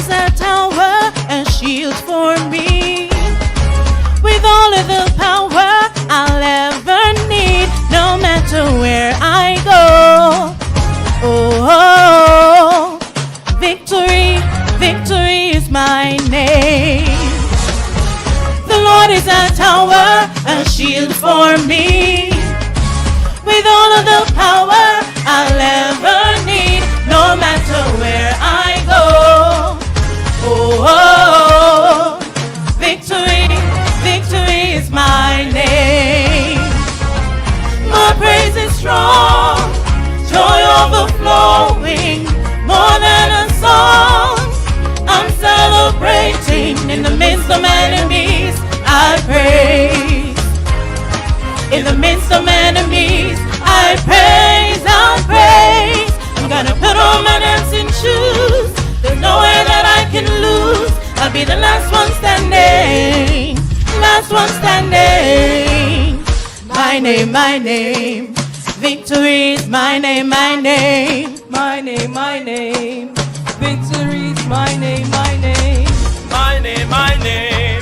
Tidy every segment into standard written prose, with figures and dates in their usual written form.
is a tower and shield for me. With all of the power I'll ever need, no matter where I go. Oh, victory, victory is my name. The Lord is a tower, a shield for me. With all of the power I'll ever need, no matter where I go. Oh, victory, victory is my name. My praise is strong, joy overflowing, more than a song. I'm celebrating in the midst of my enemies. I praise. In the midst of my enemies, I praise, I praise. I'm gonna put on my dancing shoes. There's no way that I can lose. I'll be the last one standing, last one standing. My name, my name. Victory is my name, my name. My name, my name. Victory is my name, my name. My name, my name.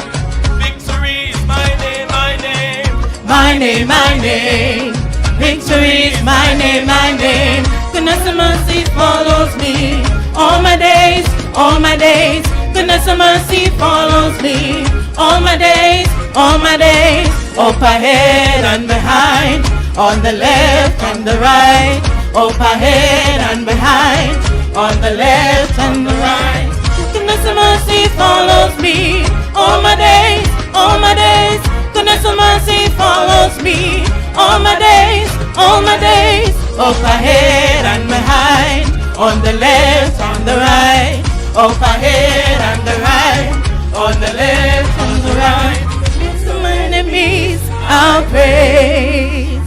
Victory is my name, my name. My name, my name. Victory is my name, my name. Goodness and mercy follows me all my days, all my days. Goodness and mercy follows me all my days, all my days. Up ahead and behind, on the left and the right. Up ahead and behind, on the left and the right. Goodness and mercy follows me all my days, all my days. Goodness and mercy follows me all my days, all my days. Up ahead and behind, on the left and the right. Up ahead and the right, on the left and the right. Midst of my enemies, I'll praise.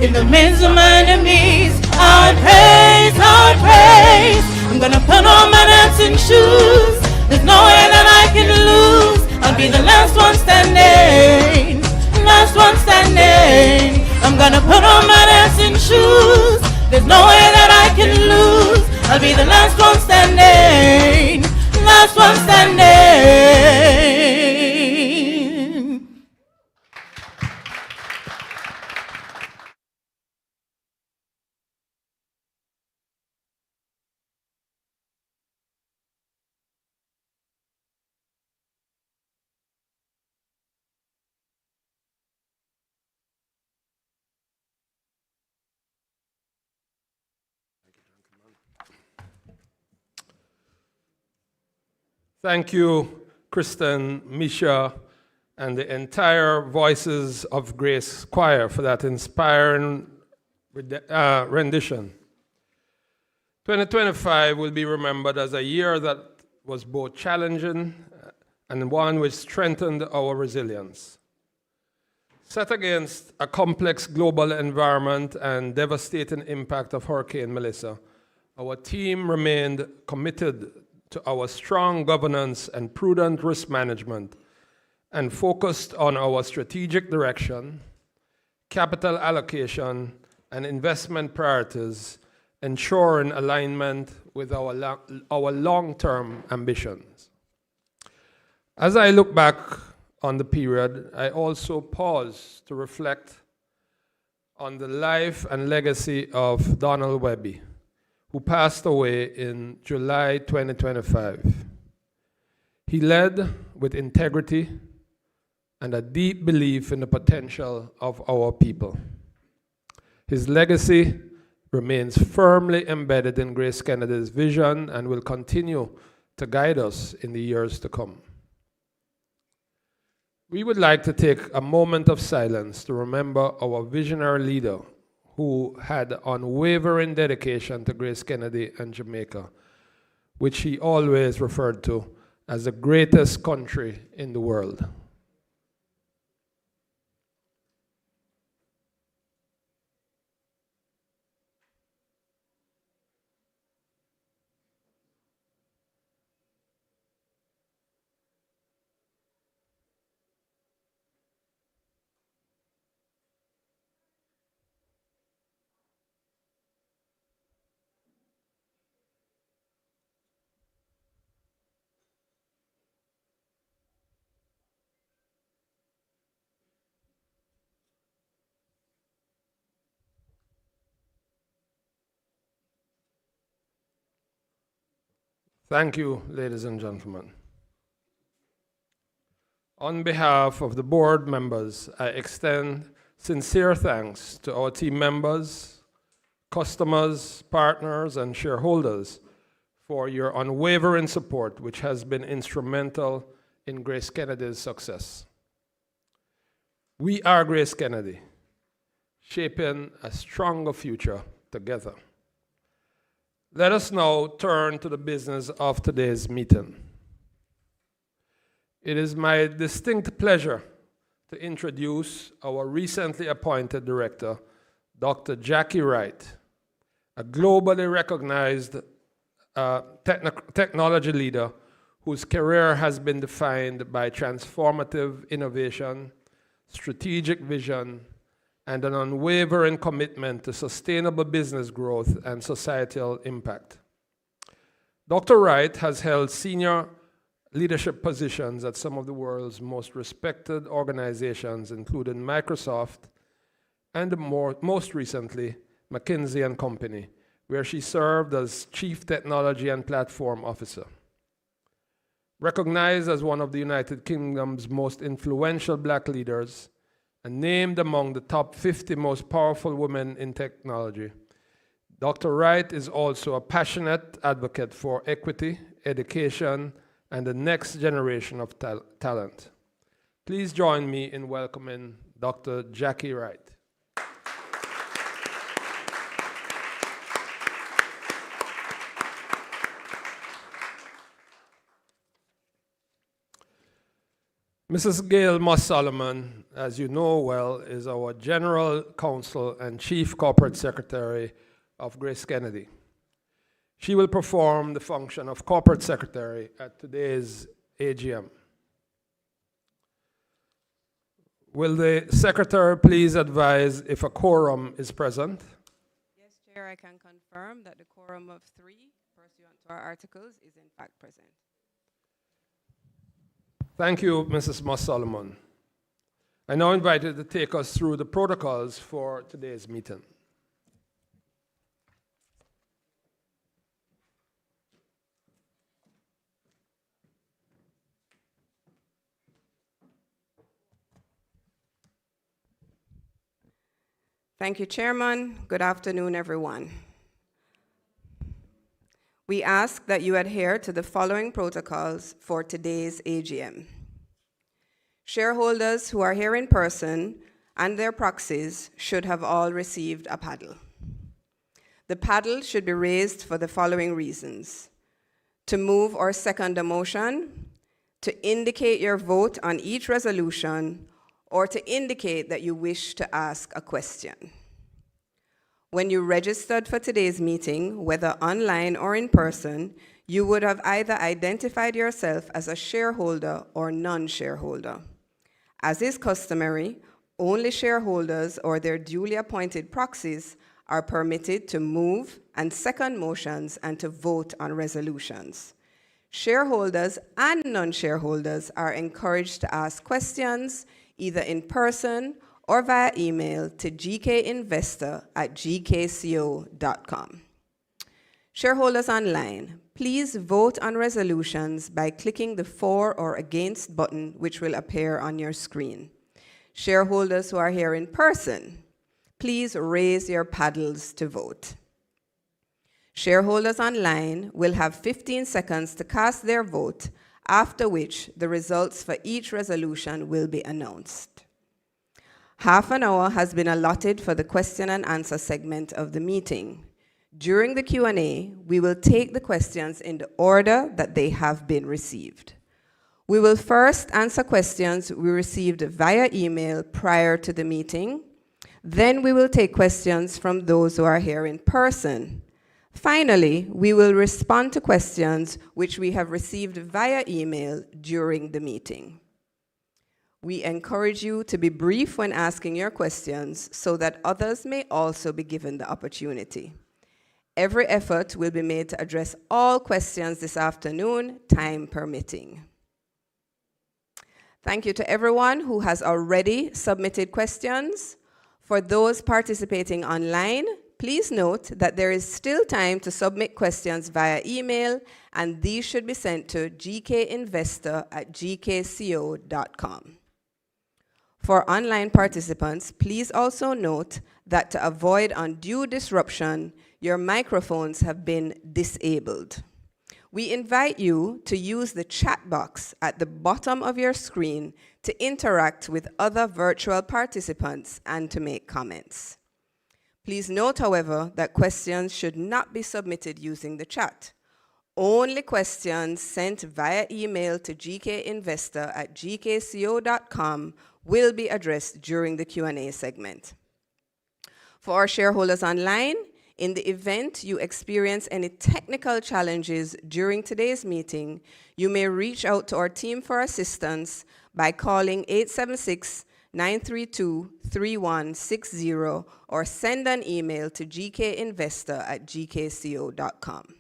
In the midst of my enemies, I'll praise, I'll praise. I'm gonna put on my dancing shoes. There's no way that I can lose. I'll be the last one standing, last one standing. I'm gonna put on my dancing shoes. There's no way that I can lose. I'll be the last one standing, last one standing. Thank you, Kristen, Misha, and the entire Voices of Grace choir for that inspiring rendition. 2025 will be remembered as a year that was both challenging and one which strengthened our resilience. Set against a complex global environment and devastating impact of Hurricane Melissa, our team remained committed to our strong governance and prudent risk management and focused on our strategic direction, capital allocation, and investment priorities, ensuring alignment with our long-term ambitions. As I look back on the period, I also pause to reflect on the life and legacy of Donald Webby, who passed away in July 2025. He led with integrity and a deep belief in the potential of our people. His legacy remains firmly embedded in GraceKennedy's vision and will continue to guide us in the years to come. We would like to take a moment of silence to remember our visionary leader, who had unwavering dedication to GraceKennedy and Jamaica, which he always referred to as the greatest country in the world. Thank you, ladies and gentlemen. On behalf of the board members, I extend sincere thanks to our team members, customers, partners, and shareholders for your unwavering support, which has been instrumental in GraceKennedy's success. We are GraceKennedy, shaping a stronger future together. Let us now turn to the business of today's meeting. It is my distinct pleasure to introduce our recently appointed director, Dr. Jackie Wright, a globally recognized technology leader whose career has been defined by transformative innovation, strategic vision, and an unwavering commitment to sustainable business growth and societal impact. Dr. Wright has held senior leadership positions at some of the world's most respected organizations, including Microsoft and most recently, McKinsey & Company, where she served as Chief Technology and Platform Officer. Recognized as one of the United Kingdom's most influential Black leaders and named among the top 50 most powerful women in technology, Dr. Wright is also a passionate advocate for equity, education, and the next generation of talent. Please join me in welcoming Dr. Jackie Wright. Mrs. Gail Moss-Solomon, as you know well, is our General Counsel and Chief Corporate Secretary of GraceKennedy. She will perform the function of Corporate Secretary at today's AGM. Will the Secretary please advise if a quorum is present? Yes, Chair, I can confirm that the quorum of 3, pursuant to our articles, is in fact present. Thank you, Mrs. Moss-Solomon. I now invite you to take us through the protocols for today's meeting. Thank you, Chairman. Good afternoon, everyone. We ask that you adhere to the following protocols for today's AGM. Shareholders who are here in person and their proxies should have all received a paddle. The paddle should be raised for the following reasons: to move or second a motion, to indicate your vote on each resolution, or to indicate that you wish to ask a question. When you registered for today's meeting, whether online or in person, you would have either identified yourself as a shareholder or non-shareholder. As is customary, only shareholders or their duly appointed proxies are permitted to move and second motions and to vote on resolutions. Shareholders and non-shareholders are encouraged to ask questions either in person or via email to gkinvestor@gkco.com. Shareholders online, please vote on resolutions by clicking the for or against button which will appear on your screen. Shareholders who are here in person, please raise your paddles to vote. Shareholders online will have 15 seconds to cast their vote, after which the results for each resolution will be announced. Half an hour has been allotted for the question and answer segment of the meeting. During the Q&A, we will take the questions in the order that they have been received. We will first answer questions we received via email prior to the meeting. Then we will take questions from those who are here in person. Finally, we will respond to questions which we have received via email during the meeting. We encourage you to be brief when asking your questions so that others may also be given the opportunity. Every effort will be made to address all questions this afternoon, time permitting. Thank you to everyone who has already submitted questions. For those participating online, please note that there is still time to submit questions via email, and these should be sent to gkinvestor@gkco.com. For online participants, please also note that to avoid undue disruption, your microphones have been disabled. We invite you to use the chat box at the bottom of your screen to interact with other virtual participants and to make comments. Please note, however, that questions should not be submitted using the chat. Only questions sent via email to gkinvestor@gkco.com will be addressed during the Q&A segment. For our shareholders online, in the event you experience any technical challenges during today's meeting, you may reach out to our team for assistance by calling 876-932-3160 or send an email to gkinvestor@gkco.com.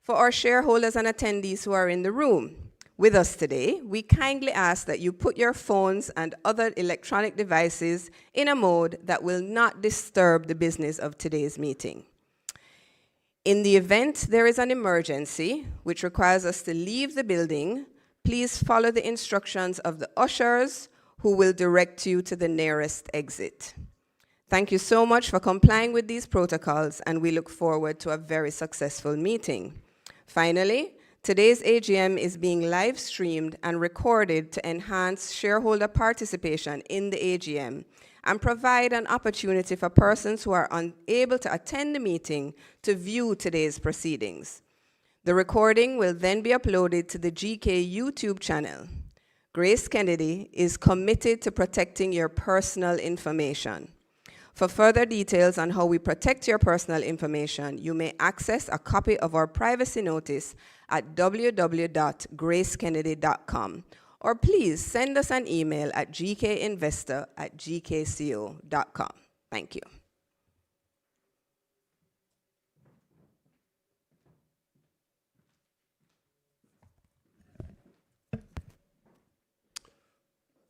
For our shareholders and attendees who are in the room with us today, we kindly ask that you put your phones and other electronic devices in a mode that will not disturb the business of today's meeting. In the event there is an emergency which requires us to leave the building, please follow the instructions of the ushers who will direct you to the nearest exit. Thank you so much for complying with these protocols, and we look forward to a very successful meeting. Finally, today's AGM is being live streamed and recorded to enhance shareholder participation in the AGM and provide an opportunity for persons who are unable to attend the meeting to view today's proceedings. The recording will then be uploaded to the GK YouTube channel. GraceKennedy is committed to protecting your personal information. For further details on how we protect your personal information, you may access a copy of our privacy notice at www.gracekennedy.com, or please send us an email at gkinvestor@gkco.com. Thank you.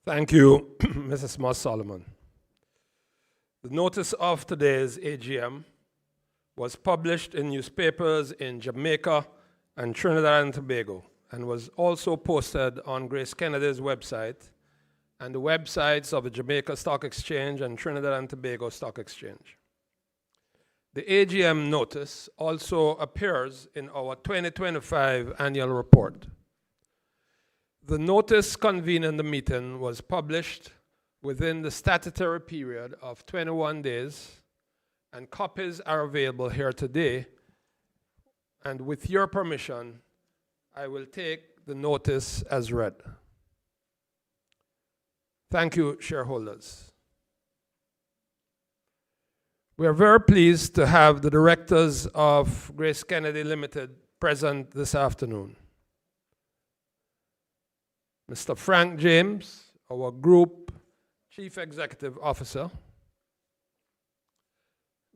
Thank you, Mrs. Moss Solomon. The notice of today's AGM was published in newspapers in Jamaica and Trinidad and Tobago, and was also posted on GraceKennedy's website and the websites of the Jamaica Stock Exchange and Trinidad and Tobago Stock Exchange. The AGM notice also appears in our 2025 annual report. The notice convening the meeting was published within the statutory period of 21 days, and copies are available here today. And with your permission, I will take the notice as read. Thank you, shareholders. We are very pleased to have the directors of GraceKennedy Limited present this afternoon. Mr. Frank James, our Group Chief Executive Officer.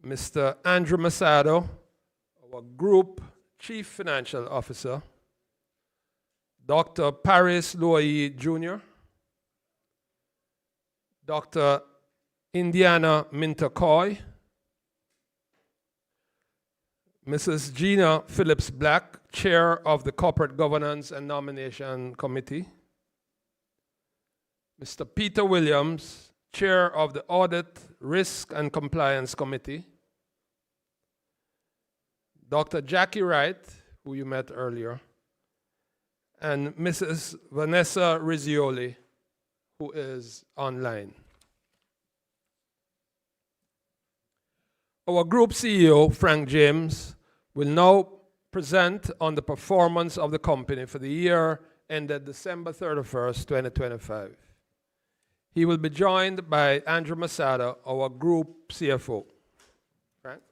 Mr. Andrew Masado, our Group Chief Financial Officer. Dr. Paris Loyi Jr., Dr. Indiana Minter-Coy, Mrs. Gina Phillips-Black, Chair of the Corporate Governance and Nomination Committee, Mr. Peter Williams, Chair of the Audit, Risk and Compliance Committee, Dr. Jackie Wright, who you met earlier, and Mrs. Vanessa Rizzioli, who is online. Our Group CEO, Frank James, will now present on the performance of the company for the year ended December 31st, 2025. He will be joined by Andrew Masada, our Group CFO. Frank?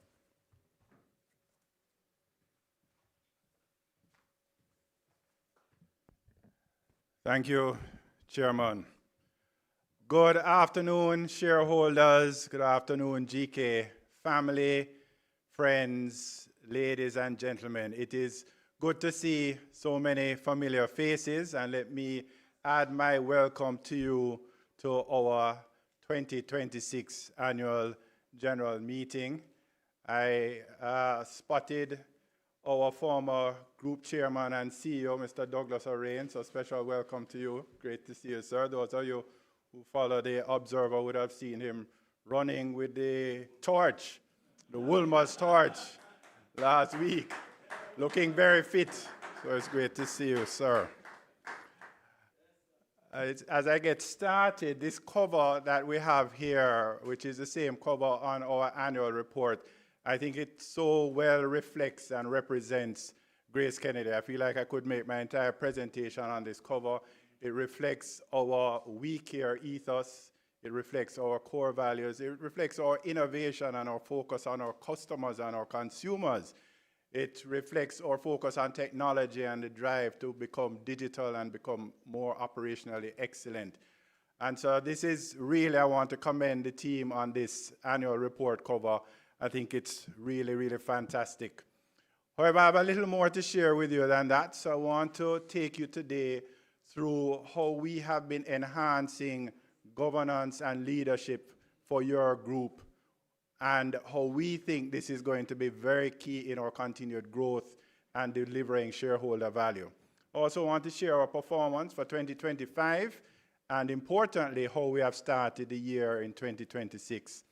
Thank you, Chairman. Good afternoon, shareholders. Good afternoon, GK family, friends, ladies and gentlemen. It is good to see so many familiar faces, and let me add my welcome to you to our 2026 annual general meeting. I spotted our former group chairman and CEO, Mr. Douglas O'Rain, so special welcome to you. Great to see you, sir. Those of you who follow the Observer would have seen him running with the torch, the Woolmer's torch, last week, looking very fit. So it's great to see you, sir. As I get started, this cover that we have here, which is the same cover on our annual report, I think it so well reflects and represents GraceKennedy. I feel like I could make my entire presentation on this cover. It reflects our We Care ethos. It reflects our core values. It reflects our innovation and our focus on our customers and our consumers. It reflects our focus on technology and the drive to become digital and become more operationally excellent. And so this is really, I want to commend the team on this annual report cover. I think it's really, really fantastic. However, I have a little more to share with you than that. So I want to take you today through how we have been enhancing governance and leadership for your group, and how we think this is going to be very key in our continued growth and delivering shareholder value. I also want to share our performance for 2025, and importantly, how we have started the year in 2026.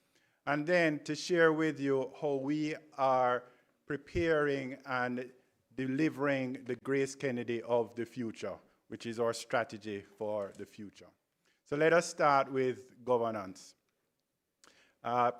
And then to share with you how we are preparing and delivering the GraceKennedy of the future, which is our strategy for the future. So let us start with governance.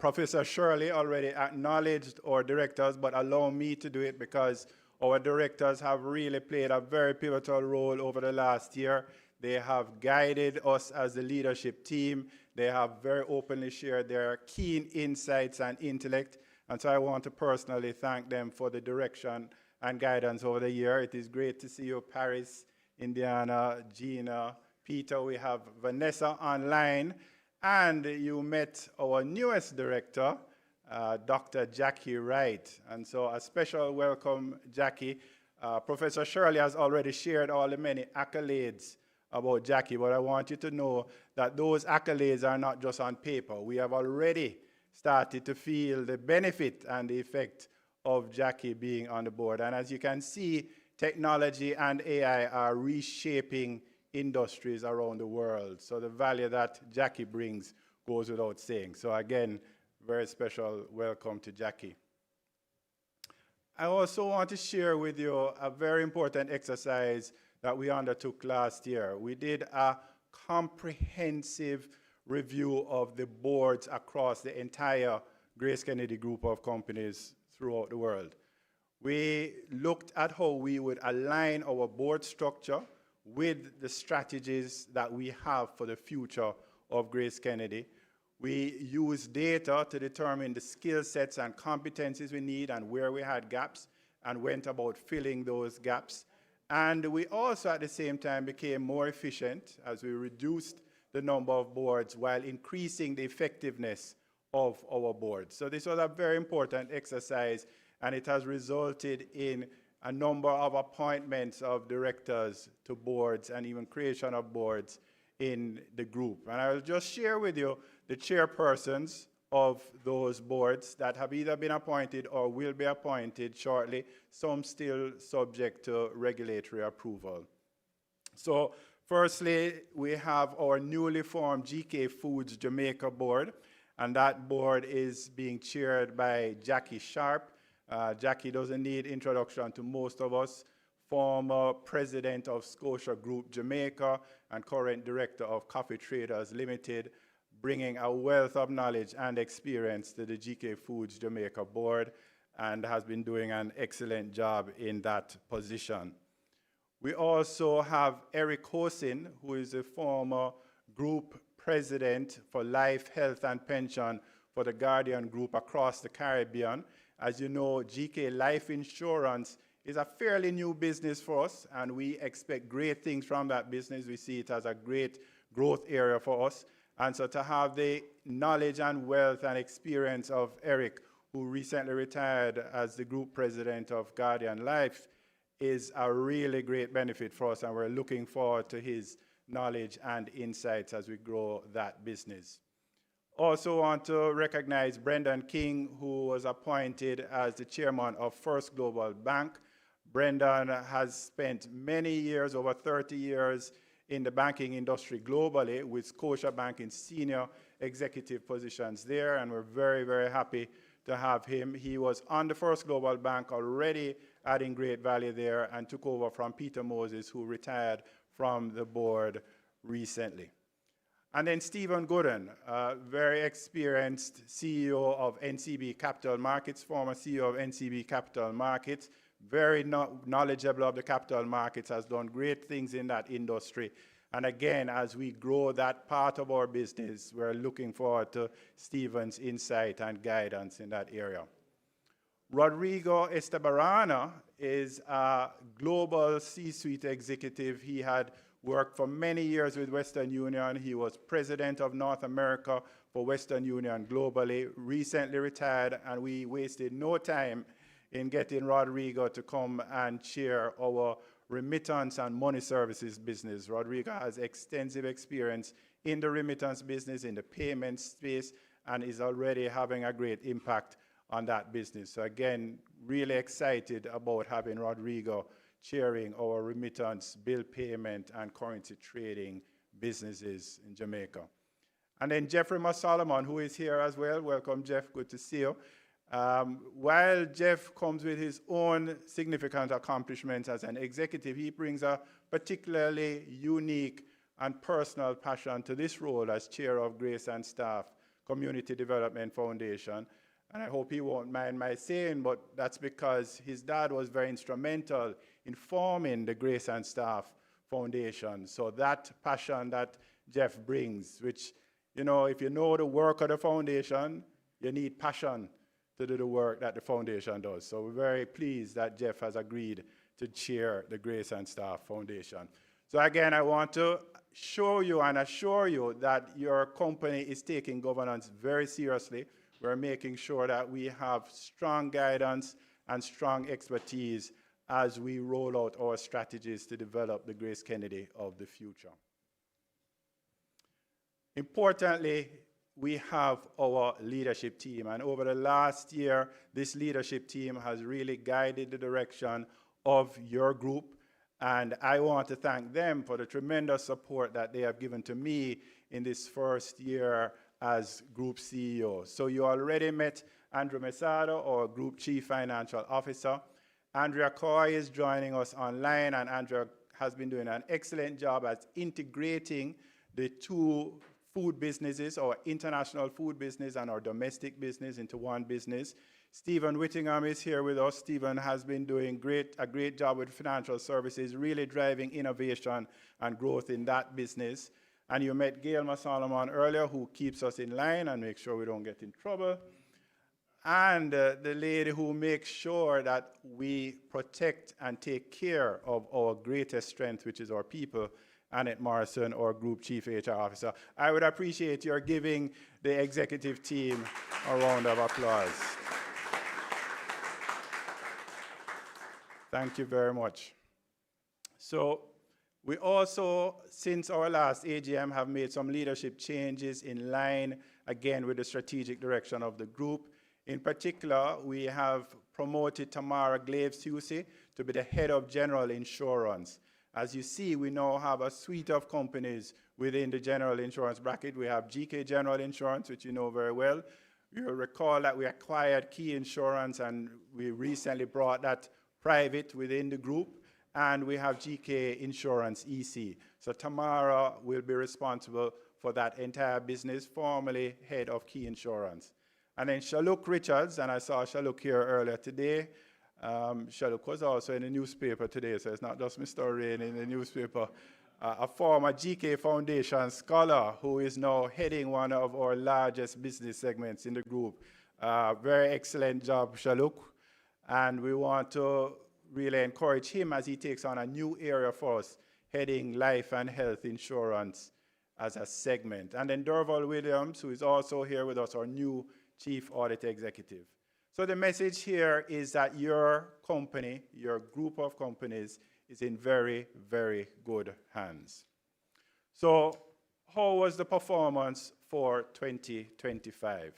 Professor Shirley already acknowledged our directors, but allow me to do it because our directors have really played a very pivotal role over the last year. They have guided us as the leadership team. They have very openly shared their keen insights and intellect. And so I want to personally thank them for the direction and guidance over the year. It is great to see you, Paris, Indiana, Gina, Peter. We have Vanessa online. And you met our newest director, Dr. Jackie Wright. And so a special welcome, Jackie. Professor Shirley has already shared all the many accolades about Jackie, but I want you to know that those accolades are not just on paper. We have already started to feel the benefit and the effect of Jackie being on the board. And as you can see, technology and AI are reshaping industries around the world. So the value that Jackie brings goes without saying. So again, very special welcome to Jackie. I also want to share with you a very important exercise that we undertook last year. We did a comprehensive review of the boards across the entire GraceKennedy group of companies throughout the world. We looked at how we would align our board structure with the strategies that we have for the future of GraceKennedy. We used data to determine the skill sets and competencies we need and where we had gaps, and went about filling those gaps. And we also at the same time became more efficient as we reduced the number of boards while increasing the effectiveness of our boards. So this was a very important exercise, and it has resulted in a number of appointments of directors to boards and even creation of boards in the group. And I will just share with you the chairpersons of those boards that have either been appointed or will be appointed shortly, some still subject to regulatory approval. So firstly, we have our newly formed GK Foods Jamaica board, and that board is being chaired by Jackie Sharp. Jackie doesn't need introduction to most of us. Former president of Scotia Group Jamaica and current director of Coffee Traders Limited, bringing a wealth of knowledge and experience to the GK Foods Jamaica board, and has been doing an excellent job in that position. We also have Eric Hosin, who is a former group president for life, health, and pension for the Guardian Group across the Caribbean. As you know, GK Life Insurance is a fairly new business for us, and we expect great things from that business. We see it as a great growth area for us. And so to have the knowledge and wealth and experience of Eric, who recently retired as the group president of Guardian Life, is a really great benefit for us, and we're looking forward to his knowledge and insights as we grow that business. Also want to recognize Brendan King, who was appointed as the chairman of First Global Bank. Brendan has spent many years, over 30 years, in the banking industry globally, with Scotiabank in senior executive positions there, and we're very, very happy to have him. He was on the First Global Bank already, adding great value there, and took over from Peter Moses, who retired from the board recently. And then Stephen Gooden, a very experienced CEO of NCB Capital Markets, former CEO of NCB Capital Markets, very knowledgeable of the capital markets, has done great things in that industry. And again, as we grow that part of our business, we're looking forward to Stephen's insight and guidance in that area. Rodrigo Estebarana is a global C-suite executive. He had worked for many years with Western Union. He was president of North America for Western Union globally, recently retired, and we wasted no time in getting Rodrigo to come and chair our remittance and money services business. Rodrigo has extensive experience in the remittance business, in the payment space, and is already having a great impact on that business. So again, really excited about having Rodrigo chairing our remittance, bill payment, and currency trading businesses in Jamaica. And then Jeffrey Solomon, who is here as well. Welcome, Jeff. Good to see you. While Jeff comes with his own significant accomplishments as an executive, he brings a particularly unique and personal passion to this role as chair of Grace and Staff Community Development Foundation. And I hope he won't mind my saying, but that's because his dad was very instrumental in forming the Grace and Staff Foundation. So that passion that Jeff brings, which, you know, if you know the work of the foundation, you need passion to do the work that the foundation does. So we're very pleased that Jeff has agreed to chair the Grace and Staff Foundation. So again, I want to show you and assure you that your company is taking governance very seriously. We're making sure that we have strong guidance and strong expertise as we roll out our strategies to develop the GraceKennedy of the future. Importantly, we have our leadership team, and over the last year, this leadership team has really guided the direction of your group, and I want to thank them for the tremendous support that they have given to me in this first year as Group CEO. So you already met Andrew Mesado, our Group Chief Financial Officer. Andrea Coy is joining us online, and Andrea has been doing an excellent job at integrating the two food businesses, our international food business and our domestic business, into one business. Stephen Whittingham is here with us. Stephen has been doing a great job with financial services, really driving innovation and growth in that business. And you met Gail Solomon earlier, who keeps us in line and makes sure we don't get in trouble. And the lady who makes sure that we protect and take care of our greatest strength, which is our people, Annette Morrison, our Group Chief HR Officer. I would appreciate your giving the executive team a round of applause. Thank you very much. So we also, since our last AGM, have made some leadership changes in line, again, with the strategic direction of the group. In particular, we have promoted Tamara Glaves-Husey to be the head of general insurance. As you see, we now have a suite of companies within the general insurance bracket. We have GK General Insurance, which you know very well. You'll recall that we acquired Key Insurance, and we recently brought that private within the group. And we have GK Insurance EC. So Tamara will be responsible for that entire business, formerly head of Key Insurance. And then Shaluk Richards, and I saw Shaluk here earlier today. Shaluk was also in the newspaper today, so it's not just Mr. Rain in the newspaper. A former GK Foundation scholar who is now heading one of our largest business segments in the group. Very excellent job, Shaluk. And we want to really encourage him as he takes on a new area for us, heading life and health insurance as a segment. And then Derval Williams, who is also here with us, our new Chief Audit Executive. So the message here is that your company, your group of companies, is in very, very good hands. So how was the performance for 2025?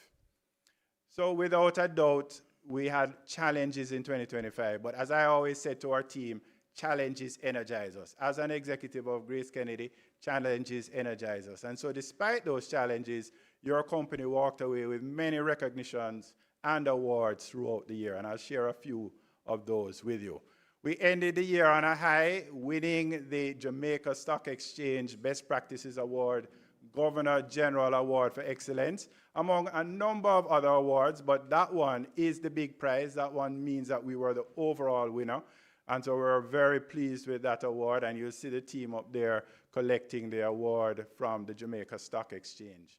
So without a doubt, we had challenges in 2025, but as I always said to our team, challenges energize us. As an executive of GraceKennedy, challenges energize us. And so despite those challenges, your company walked away with many recognitions and awards throughout the year, and I'll share a few of those with you. We ended the year on a high, winning the Jamaica Stock Exchange Best Practices Award, Governor General Award for Excellence, among a number of other awards, but that one is the big prize. That one means that we were the overall winner. And so we're very pleased with that award, and you'll see the team up there collecting the award from the Jamaica Stock Exchange.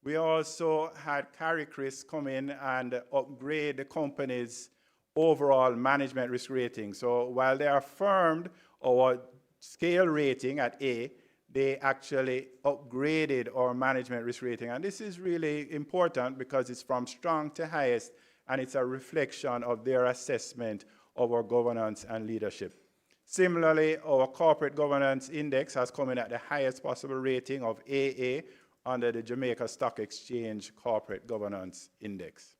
We also had Carrie Chris come in and upgrade the company's overall management risk rating. So while they affirmed our scale rating at A, they actually upgraded our management risk rating. And this is really important because it's from strong to highest, and it's a reflection of their assessment of our governance and leadership. Similarly, our corporate governance index has come in at the highest possible rating of AA under the Jamaica Stock Exchange Corporate Governance Index.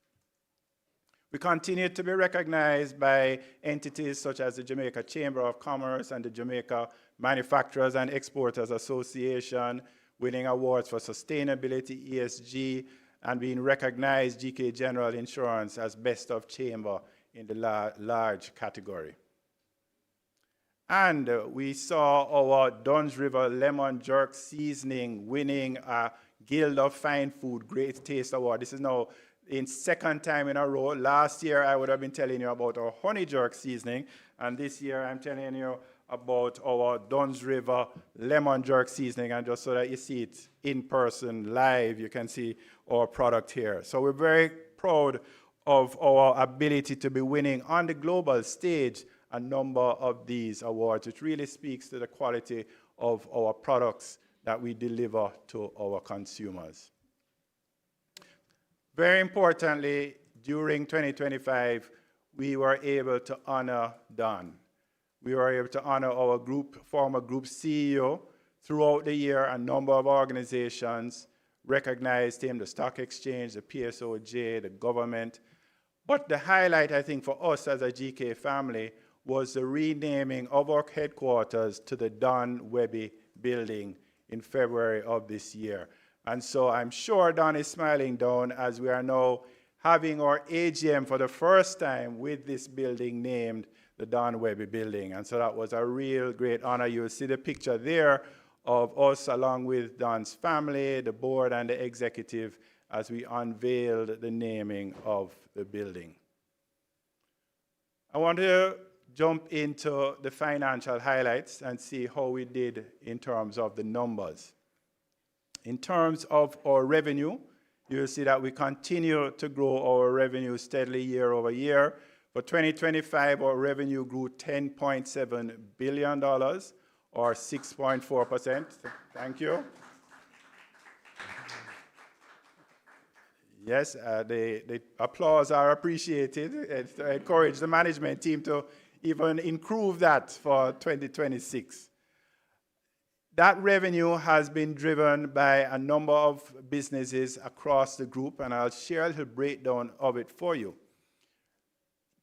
We continue to be recognized by entities such as the Jamaica Chamber of Commerce and the Jamaica Manufacturers and Exporters Association, winning awards for sustainability, ESG, and being recognized GK General Insurance as Best of Chamber in the large category. And we saw our Duns River Lemon Jerk Seasoning winning a Guild of Fine Food Great Taste Award. This is now in second time in a row. Last year, I would have been telling you about our honey jerk seasoning, and this year I'm telling you about our Duns River lemon jerk seasoning, and just so that you see it in person, live, you can see our product here. So we're very proud of our ability to be winning on the global stage a number of these awards, which really speaks to the quality of our products that we deliver to our consumers. Very importantly, during 2025, we were able to honor Don. We were able to honor our former group CEO. Throughout the year, a number of organizations recognized him, the stock exchange, the PSOJ, the government. But the highlight, I think, for us as a GK family was the renaming of our headquarters to the Don Webby building in February of this year. And so I'm sure Don is smiling down as we are now having our AGM for the first time with this building named the Don Webby Building. And so that was a real great honor. You'll see the picture there of us along with Don's family, the board, and the executive as we unveiled the naming of the building. I want to jump into the financial highlights and see how we did in terms of the numbers. In terms of our revenue, you'll see that we continue to grow our revenue steadily year over year. For 2025, our revenue grew $10.7 billion, or 6.4%. Thank you. Yes, the applause are appreciated. I encourage the management team to even improve that for 2026. That revenue has been driven by a number of businesses across the group, and I'll share a little breakdown of it for you.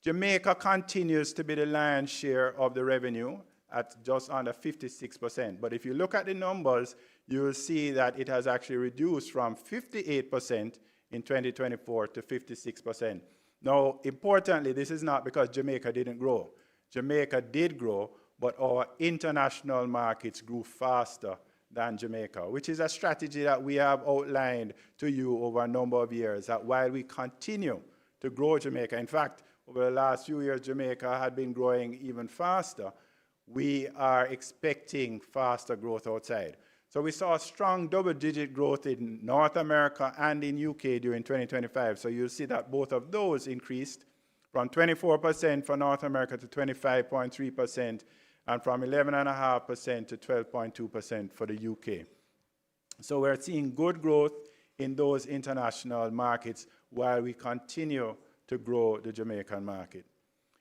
Jamaica continues to be the lion's share of the revenue at just under 56%. But if you look at the numbers, you will see that it has actually reduced from 58% in 2024 to 56%. Now, importantly, this is not because Jamaica didn't grow. Jamaica did grow, but our international markets grew faster than Jamaica, which is a strategy that we have outlined to you over a number of years, that while we continue to grow Jamaica, in fact, over the last few years, Jamaica had been growing even faster, we are expecting faster growth outside. So we saw strong double-digit growth in North America and in UK during 2025. So you'll see that both of those increased from 24% for North America to 25.3%, and from 11.5% to 12.2% for the UK. So we're seeing good growth in those international markets while we continue to grow the Jamaican market.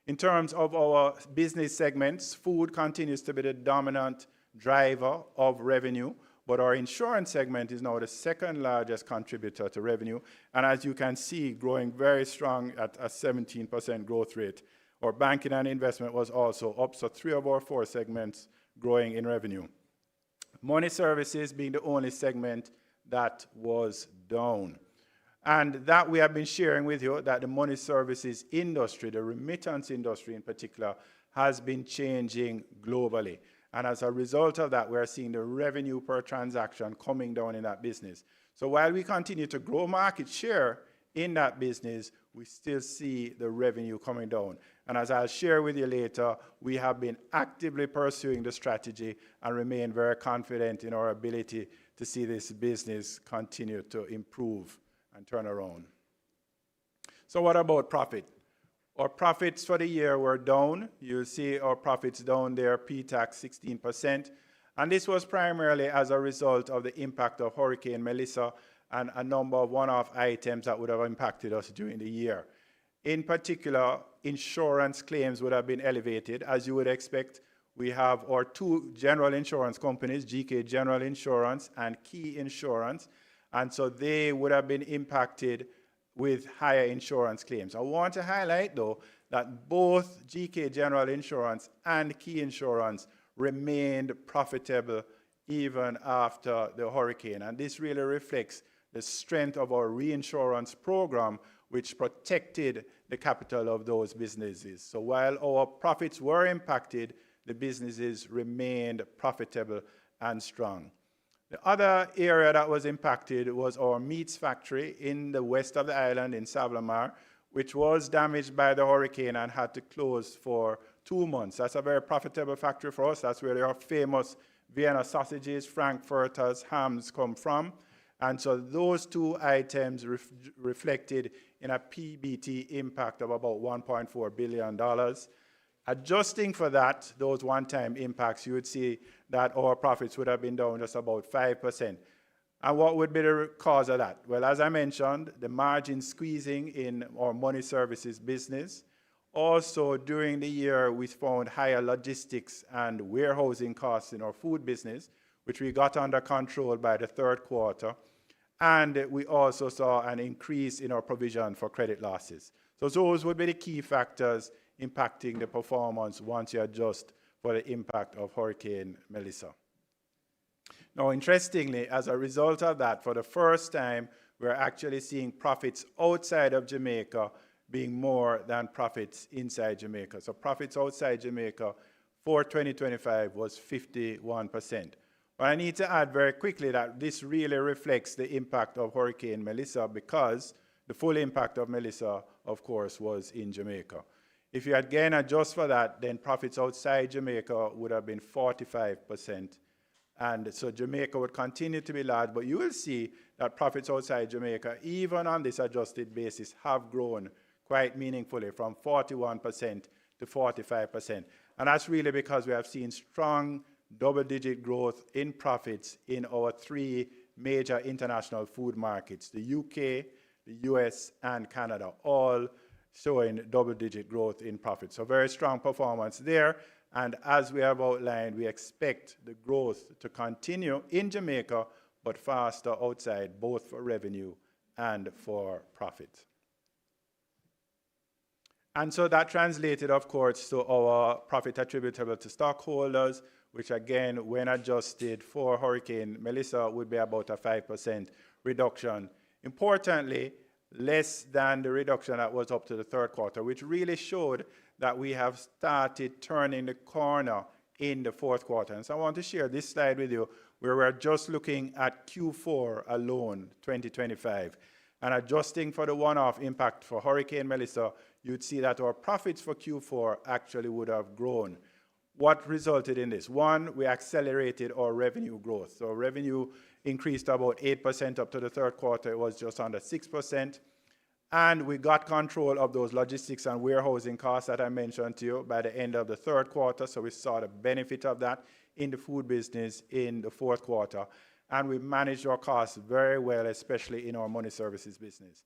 In terms of our business segments, food continues to be the dominant driver of revenue, but our insurance segment is now the second largest contributor to revenue. And as you can see, growing very strong at a 17% growth rate. Our banking and investment was also up, so 3 of our 4 segments growing in revenue. Money services being the only segment that was down. And that we have been sharing with you, that the money services industry, the remittance industry in particular, has been changing globally. And as a result of that, we're seeing the revenue per transaction coming down in that business. So while we continue to grow market share in that business, we still see the revenue coming down. And as I'll share with you later, we have been actively pursuing the strategy and remain very confident in our ability to see this business continue to improve and turn around. So what about profit? Our profits for the year were down. You'll see our profits down there, P-tax 16%. And this was primarily as a result of the impact of Hurricane Melissa and a number of one-off items that would have impacted us during the year. In particular, insurance claims would have been elevated. As you would expect, we have our 2 general insurance companies, GK General Insurance and Key Insurance, and so they would have been impacted with higher insurance claims. I want to highlight, though, that both GK General Insurance and Key Insurance remained profitable even after the hurricane, and this really reflects the strength of our reinsurance program, which protected the capital of those businesses. So while our profits were impacted, the businesses remained profitable and strong. The other area that was impacted was our meats factory in the west of the island in Savlamar, which was damaged by the hurricane and had to close for 2 months. That's a very profitable factory for us. That's where our famous Vienna sausages, frankfurters, hams come from. And so those 2 items reflected in a PBT impact of about $1.4 billion. Adjusting for that, those one-time impacts, you would see that our profits would have been down just about 5%. And what would be the cause of that? Well, as I mentioned, the margin squeezing in our money services business. Also, during the year, we found higher logistics and warehousing costs in our food business, which we got under control by the third quarter. And we also saw an increase in our provision for credit losses. So those would be the key factors impacting the performance once you adjust for the impact of Hurricane Melissa. Now, interestingly, as a result of that, for the first time, we're actually seeing profits outside of Jamaica being more than profits inside Jamaica. So profits outside Jamaica for 2025 was 51%. But I need to add very quickly that this really reflects the impact of Hurricane Melissa, because the full impact of Melissa, of course, was in Jamaica. If you again adjust for that, then profits outside Jamaica would have been 45%. And so Jamaica would continue to be large, but you will see that profits outside Jamaica, even on this adjusted basis, have grown quite meaningfully from 41% to 45%. And that's really because we have seen strong double-digit growth in profits in our 3 major international food markets, the UK, the US, and Canada, all showing double-digit growth in profits. So very strong performance there. And as we have outlined, we expect the growth to continue in Jamaica, but faster outside, both for revenue and for profit. And so that translated, of course, to our profit attributable to stockholders, which again, when adjusted for Hurricane Melissa, would be about a 5% reduction. Importantly, less than the reduction that was up to the third quarter, which really showed that we have started turning the corner in the fourth quarter. And so I want to share this slide with you, where we're just looking at Q4 alone, 2025. And adjusting for the one-off impact for Hurricane Melissa, you'd see that our profits for Q4 actually would have grown. What resulted in this? One, we accelerated our revenue growth. So revenue increased about 8% up to the third quarter. It was just under 6%. And we got control of those logistics and warehousing costs that I mentioned to you by the end of the third quarter. So we saw the benefit of that in the food business in the fourth quarter. And we managed our costs very well, especially in our money services business.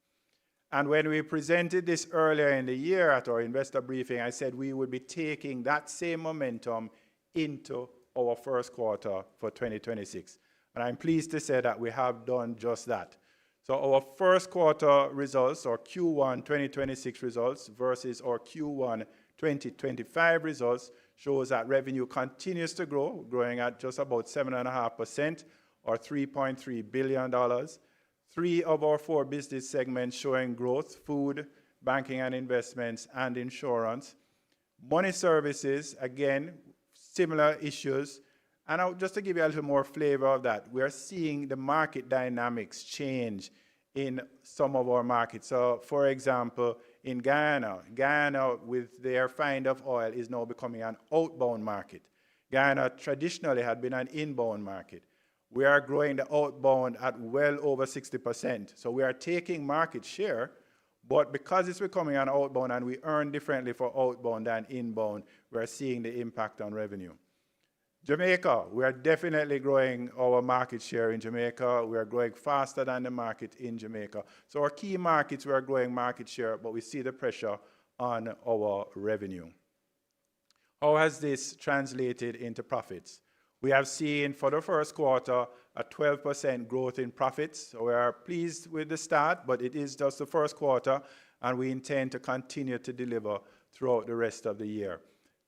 And when we presented this earlier in the year at our investor briefing, I said we would be taking that same momentum into our first quarter for 2026. And I'm pleased to say that we have done just that. So our first quarter results, or Q1 2026 results versus our Q1 2025 results, shows that revenue continues to grow, growing at just about 7.5% or $3.3 billion. 3 of our 4 business segments showing growth: food, banking and investments, and insurance. Money services, again, similar issues. And just to give you a little more flavor of that, we are seeing the market dynamics change in some of our markets. So, for example, in Guyana, with their find of oil, is now becoming an outbound market. Guyana traditionally had been an inbound market. We are growing the outbound at well over 60%. So we are taking market share, but because it's becoming an outbound and we earn differently for outbound than inbound, we're seeing the impact on revenue. Jamaica, we are definitely growing our market share in Jamaica. We are growing faster than the market in Jamaica. So our key markets, we are growing market share, but we see the pressure on our revenue. How has this translated into profits? We have seen for the first quarter a 12% growth in profits. So we are pleased with the start, but it is just the first quarter, and we intend to continue to deliver throughout the rest of the year.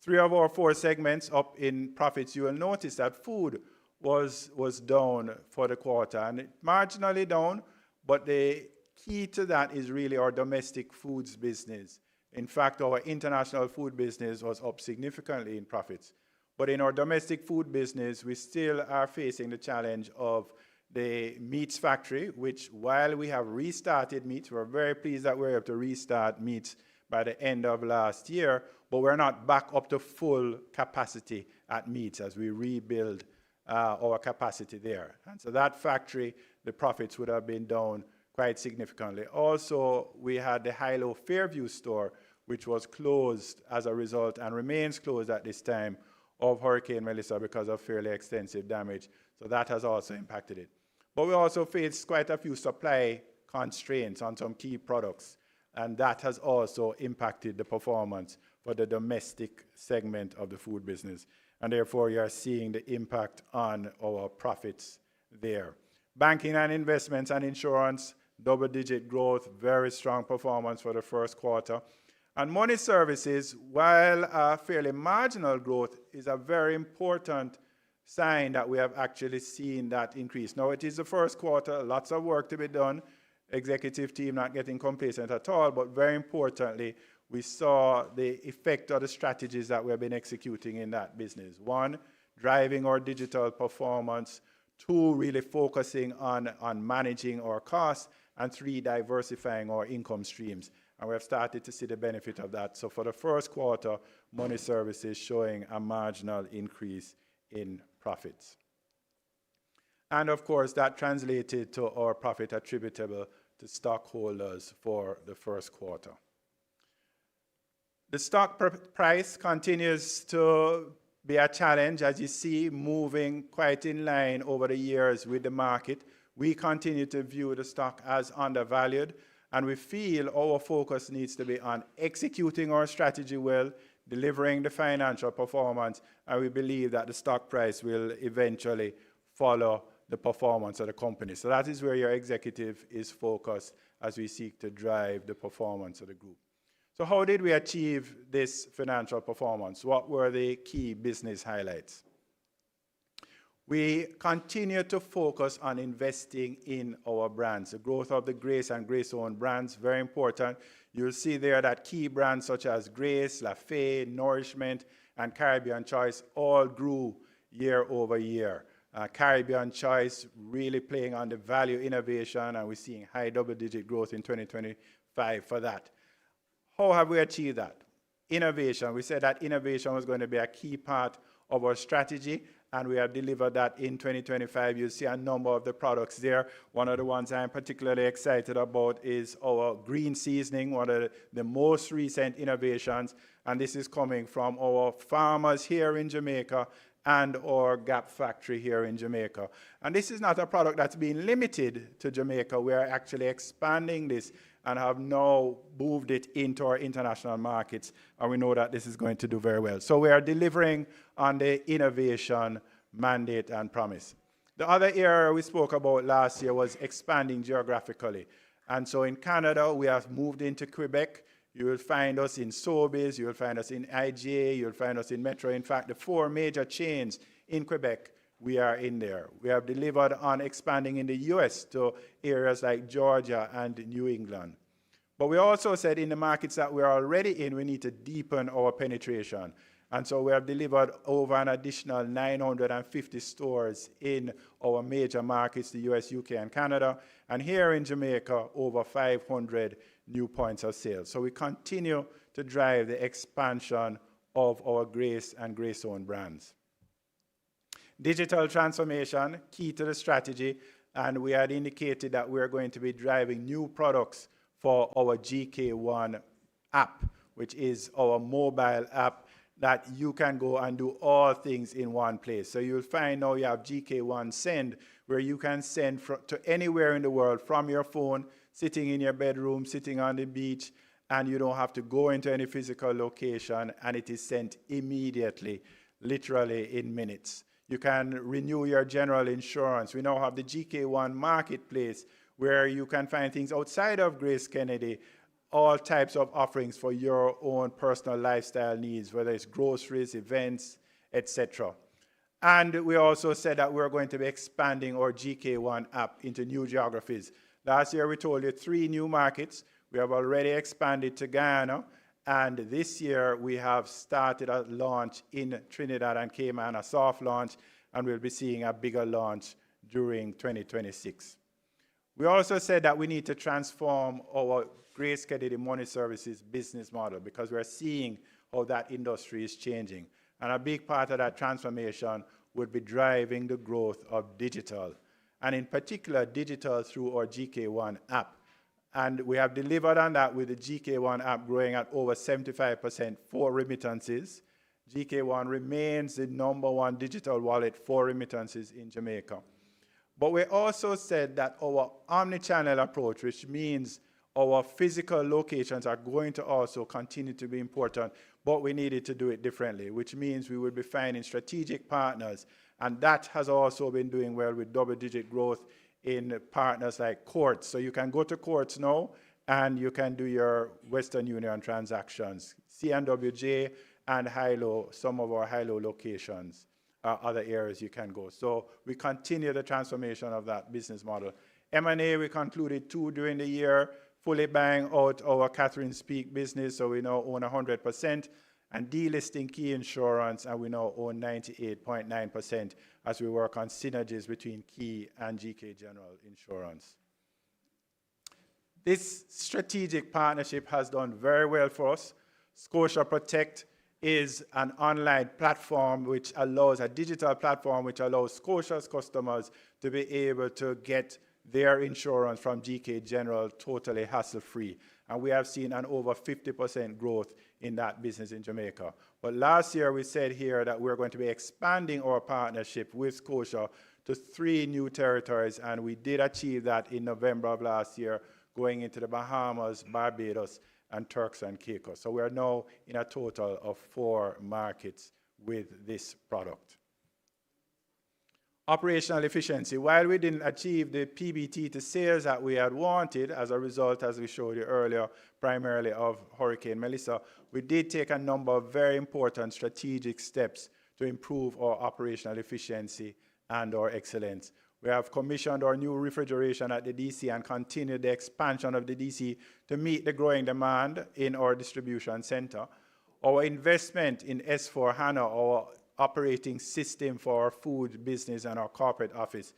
3 of our 4 segments up in profits. You will notice that food was down for the quarter, and it marginally down, but the key to that is really our domestic foods business. In fact, our international food business was up significantly in profits. But in our domestic food business, we still are facing the challenge of the meats factory, which while we have restarted meats, we're very pleased that we're able to restart meats by the end of last year, but we're not back up to full capacity at meats as we rebuild our capacity there. And so that factory, the profits would have been down quite significantly. Also, we had the Hilo Fairview store, which was closed as a result and remains closed at this time of Hurricane Melissa because of fairly extensive damage. So that has also impacted it. But we also faced quite a few supply constraints on some key products, and that has also impacted the performance for the domestic segment of the food business. And therefore, you are seeing the impact on our profits there. Banking and investments and insurance, double-digit growth, very strong performance for the first quarter. And money services, while a fairly marginal growth, is a very important sign that we have actually seen that increase. Now, it is the first quarter, lots of work to be done. Executive team not getting complacent at all, but very importantly, we saw the effect of the strategies that we have been executing in that business. 1, driving our digital performance. 2, really focusing on managing our costs. And 3, diversifying our income streams. And we have started to see the benefit of that. So for the first quarter, money services showing a marginal increase in profits. And of course, that translated to our profit attributable to stockholders for the first quarter. The stock price continues to be a challenge, as you see, moving quite in line over the years with the market. We continue to view the stock as undervalued, and we feel our focus needs to be on executing our strategy well, delivering the financial performance, and we believe that the stock price will eventually follow the performance of the company. So that is where your executive is focused as we seek to drive the performance of the group. So how did we achieve this financial performance? What were the key business highlights? We continue to focus on investing in our brands. The growth of the Grace and Grace-owned brands, very important. You'll see there that key brands such as Grace, Lafay, Nourishment, and Caribbean Choice all grew year over year. Caribbean Choice really playing on the value innovation, and we're seeing high double-digit growth in 2025 for that. How have we achieved that? Innovation. We said that innovation was going to be a key part of our strategy, and we have delivered that in 2025. You'll see a number of the products there. One of the ones I'm particularly excited about is our green seasoning, one of the most recent innovations, and this is coming from our farmers here in Jamaica and our Gap factory here in Jamaica. And this is not a product that's been limited to Jamaica. We are actually expanding this and have now moved it into our international markets, and we know that this is going to do very well. So we are delivering on the innovation mandate and promise. The other area we spoke about last year was expanding geographically. And so in Canada, we have moved into Quebec. You will find us in Sobeys, you will find us in IGA, you will find us in Metro. In fact, the 4 major chains in Quebec, we are in there. We have delivered on expanding in the US to areas like Georgia and New England. But we also said in the markets that we're already in, we need to deepen our penetration. And so we have delivered over an additional 950 stores in our major markets, the US, UK, and Canada. And here in Jamaica, over 500 new points of sale. So we continue to drive the expansion of our Grace and Grace-owned brands. Digital transformation, key to the strategy, and we had indicated that we're going to be driving new products for our GK1 app, which is our mobile app that you can go and do all things in one place. So you'll find now you have GK1 Send, where you can send to anywhere in the world from your phone, sitting in your bedroom, sitting on the beach, and you don't have to go into any physical location, and it is sent immediately, literally in minutes. You can renew your general insurance. We now have the GK1 Marketplace, where you can find things outside of GraceKennedy, all types of offerings for your own personal lifestyle needs, whether it's groceries, events, etc. And we also said that we're going to be expanding our GK1 app into new geographies. Last year we told you 3 new markets. We have already expanded to Guyana, and this year we have started a launch in Trinidad and Cayman, a soft launch, and we'll be seeing a bigger launch during 2026. We also said that we need to transform our GraceKennedy Money Services business model because we're seeing how that industry is changing. And a big part of that transformation would be driving the growth of digital, and in particular digital through our GK1 app. And we have delivered on that with the GK1 app growing at over 75% for remittances. GK1 remains the #1 digital wallet for remittances in Jamaica. But we also said that our omni-channel approach, which means our physical locations are going to also continue to be important, but we needed to do it differently, which means we will be finding strategic partners. And that has also been doing well with double-digit growth in partners like Courts. So you can go to Courts now, and you can do your Western Union transactions. CNWJ and Hilo, some of our Hilo locations are other areas you can go. So we continue the transformation of that business model. M&A, we concluded 2 during the year, fully buying out our Catherine Speak business, so we now own 100%, and delisting Key Insurance, and we now own 98.9% as we work on synergies between Key and GK General Insurance. This strategic partnership has done very well for us. Scotia Protect is an online platform which allows, a digital platform which allows Scotia's customers to be able to get their insurance from GK General totally hassle-free. And we have seen an over 50% growth in that business in Jamaica. But last year we said here that we're going to be expanding our partnership with Scotia to 3 new territories, and we did achieve that in November of last year, going into the Bahamas, Barbados, and Turks and Caicos. So we are now in a total of 4 markets with this product. Operational efficiency. While we didn't achieve the PBT to sales that we had wanted as a result, as we showed you earlier, primarily of Hurricane Melissa, we did take a number of very important strategic steps to improve our operational efficiency and our excellence. We have commissioned our new refrigeration at the DC and continued the expansion of the DC to meet the growing demand in our distribution center. Our investment in S/4HANA, our operating system for our food business and our corporate office,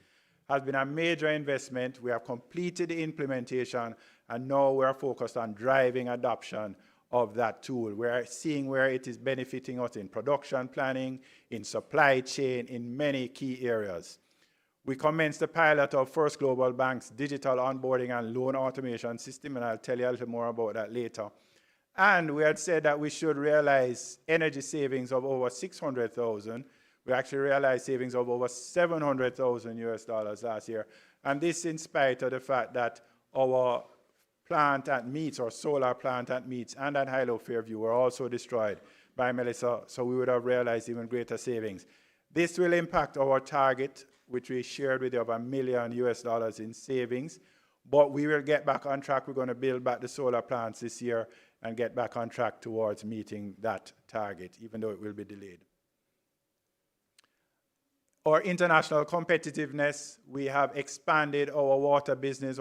has been a major investment. We have completed the implementation, and now we are focused on driving adoption of that tool. We are seeing where it is benefiting us in production planning, in supply chain, in many key areas. We commenced the pilot of First Global Bank's digital onboarding and loan automation system, and I'll tell you a little more about that later. And we had said that we should realize energy savings of over $600,000. We actually realized savings of over $700,000 last year. And this in spite of the fact that our plant at Meats, our solar plant at Meats and at Hilo Fairview were also destroyed by Melissa, so we would have realized even greater savings. This will impact our target which we shared with you of $1 million US in savings. But we will get back on track. We're going to build back the solar plants this year and get back on track towards meeting that target, even though it will be delayed. Our international competitiveness, we have expanded our water business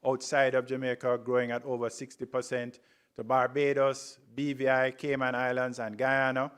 outside of Jamaica, growing at over 60% to Barbados, BVI, Cayman Islands, and Guyana.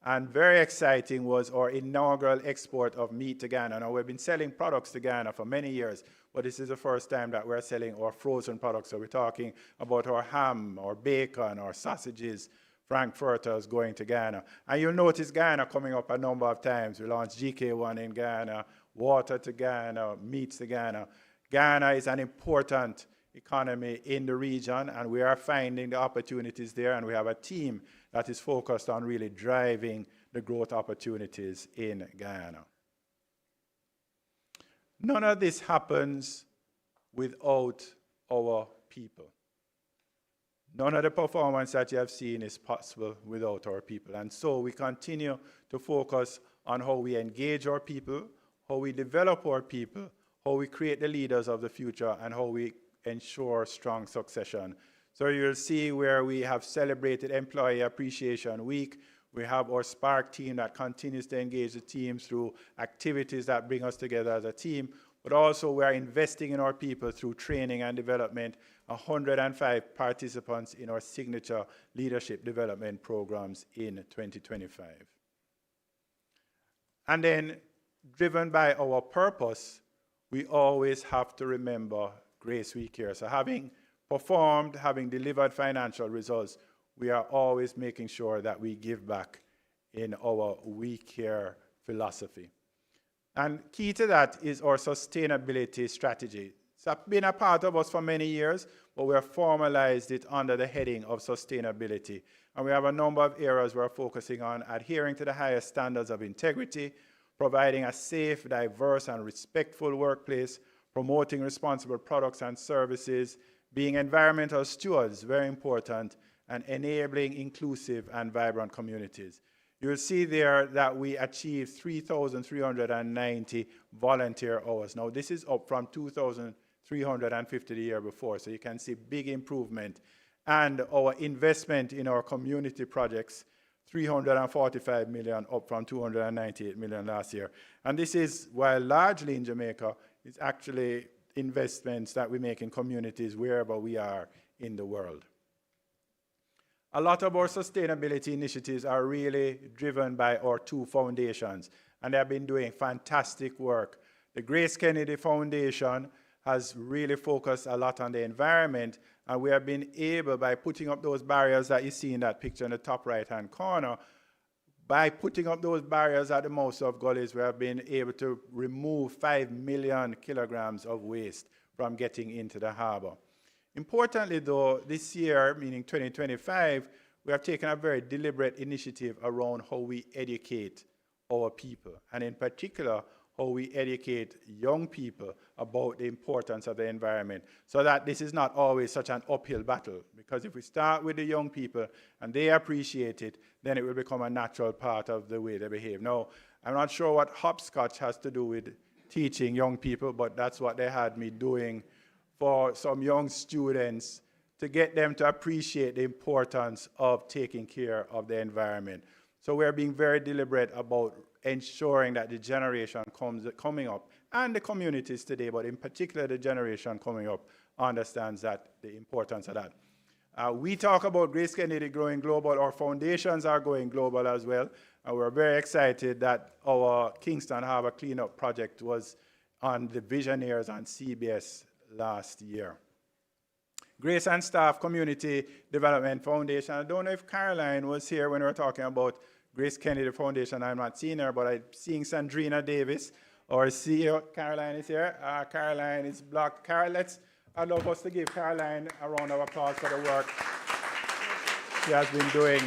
And very exciting was our inaugural export of meat to Guyana. Now, we've been selling products to Guyana for many years, but this is the first time that we're selling our frozen products. So we're talking about our ham, our bacon, our sausages, frankfurters going to Guyana. And you'll notice Guyana coming up a number of times. We launched GK1 in Guyana, water to Guyana, meats to Guyana. Guyana is an important economy in the region, and we are finding the opportunities there, and we have a team that is focused on really driving the growth opportunities in Guyana. None of this happens without our people. None of the performance that you have seen is possible without our people. And so we continue to focus on how we engage our people, how we develop our people, how we create the leaders of the future, and how we ensure strong succession. So you'll see where we have celebrated Employee Appreciation Week. We have our Spark team that continues to engage the teams through activities that bring us together as a team, but also we're investing in our people through training and development, 105 participants in our signature leadership development programs in 2025. And then, driven by our purpose, we always have to remember Grace We Care. So having performed, having delivered financial results, we are always making sure that we give back in our We Care philosophy. And key to that is our sustainability strategy. It's been a part of us for many years, but we have formalized it under the heading of sustainability. And we have a number of areas we're focusing on: adhering to the highest standards of integrity, providing a safe, diverse, and respectful workplace, promoting responsible products and services, being environmental stewards, very important, and enabling inclusive and vibrant communities. You'll see there that we achieved 3,390 volunteer hours. Now, this is up from 2,350 the year before, so you can see big improvement. And our investment in our community projects, 345 million, up from 298 million last year. And this is, while largely in Jamaica, it's actually investments that we make in communities wherever we are in the world. A lot of our sustainability initiatives are really driven by our two foundations, and they have been doing fantastic work. The GraceKennedy Foundation has really focused a lot on the environment, and we have been able, by putting up those barriers that you see in that picture in the top right-hand corner, by putting up those barriers at the mouths of gullies, we have been able to remove 5 million kilograms of waste from getting into the harbor. Importantly, though, this year, meaning 2025, we have taken a very deliberate initiative around how we educate our people, and in particular, how we educate young people about the importance of the environment, so that this is not always such an uphill battle. Because if we start with the young people and they appreciate it, then it will become a natural part of the way they behave. Now, I'm not sure what hopscotch has to do with teaching young people, but that's what they had me doing for some young students, to get them to appreciate the importance of taking care of the environment. So we're being very deliberate about ensuring that the generation coming up, and the communities today, but in particular the generation coming up, understands that the importance of that. We talk about GraceKennedy growing global. Our foundations are going global as well. And we're very excited that our Kingston Harbour cleanup project was on the Visionaries on CBS last year. Grace and Staff Community Development Foundation. I don't know if Caroline was here when we were talking about GraceKennedy Foundation. I'm not seeing her, but I'm seeing Sandrina Davis, our CEO. Caroline is here. Caroline is blocked. I'd love us to give Caroline a round of applause for the work she has been doing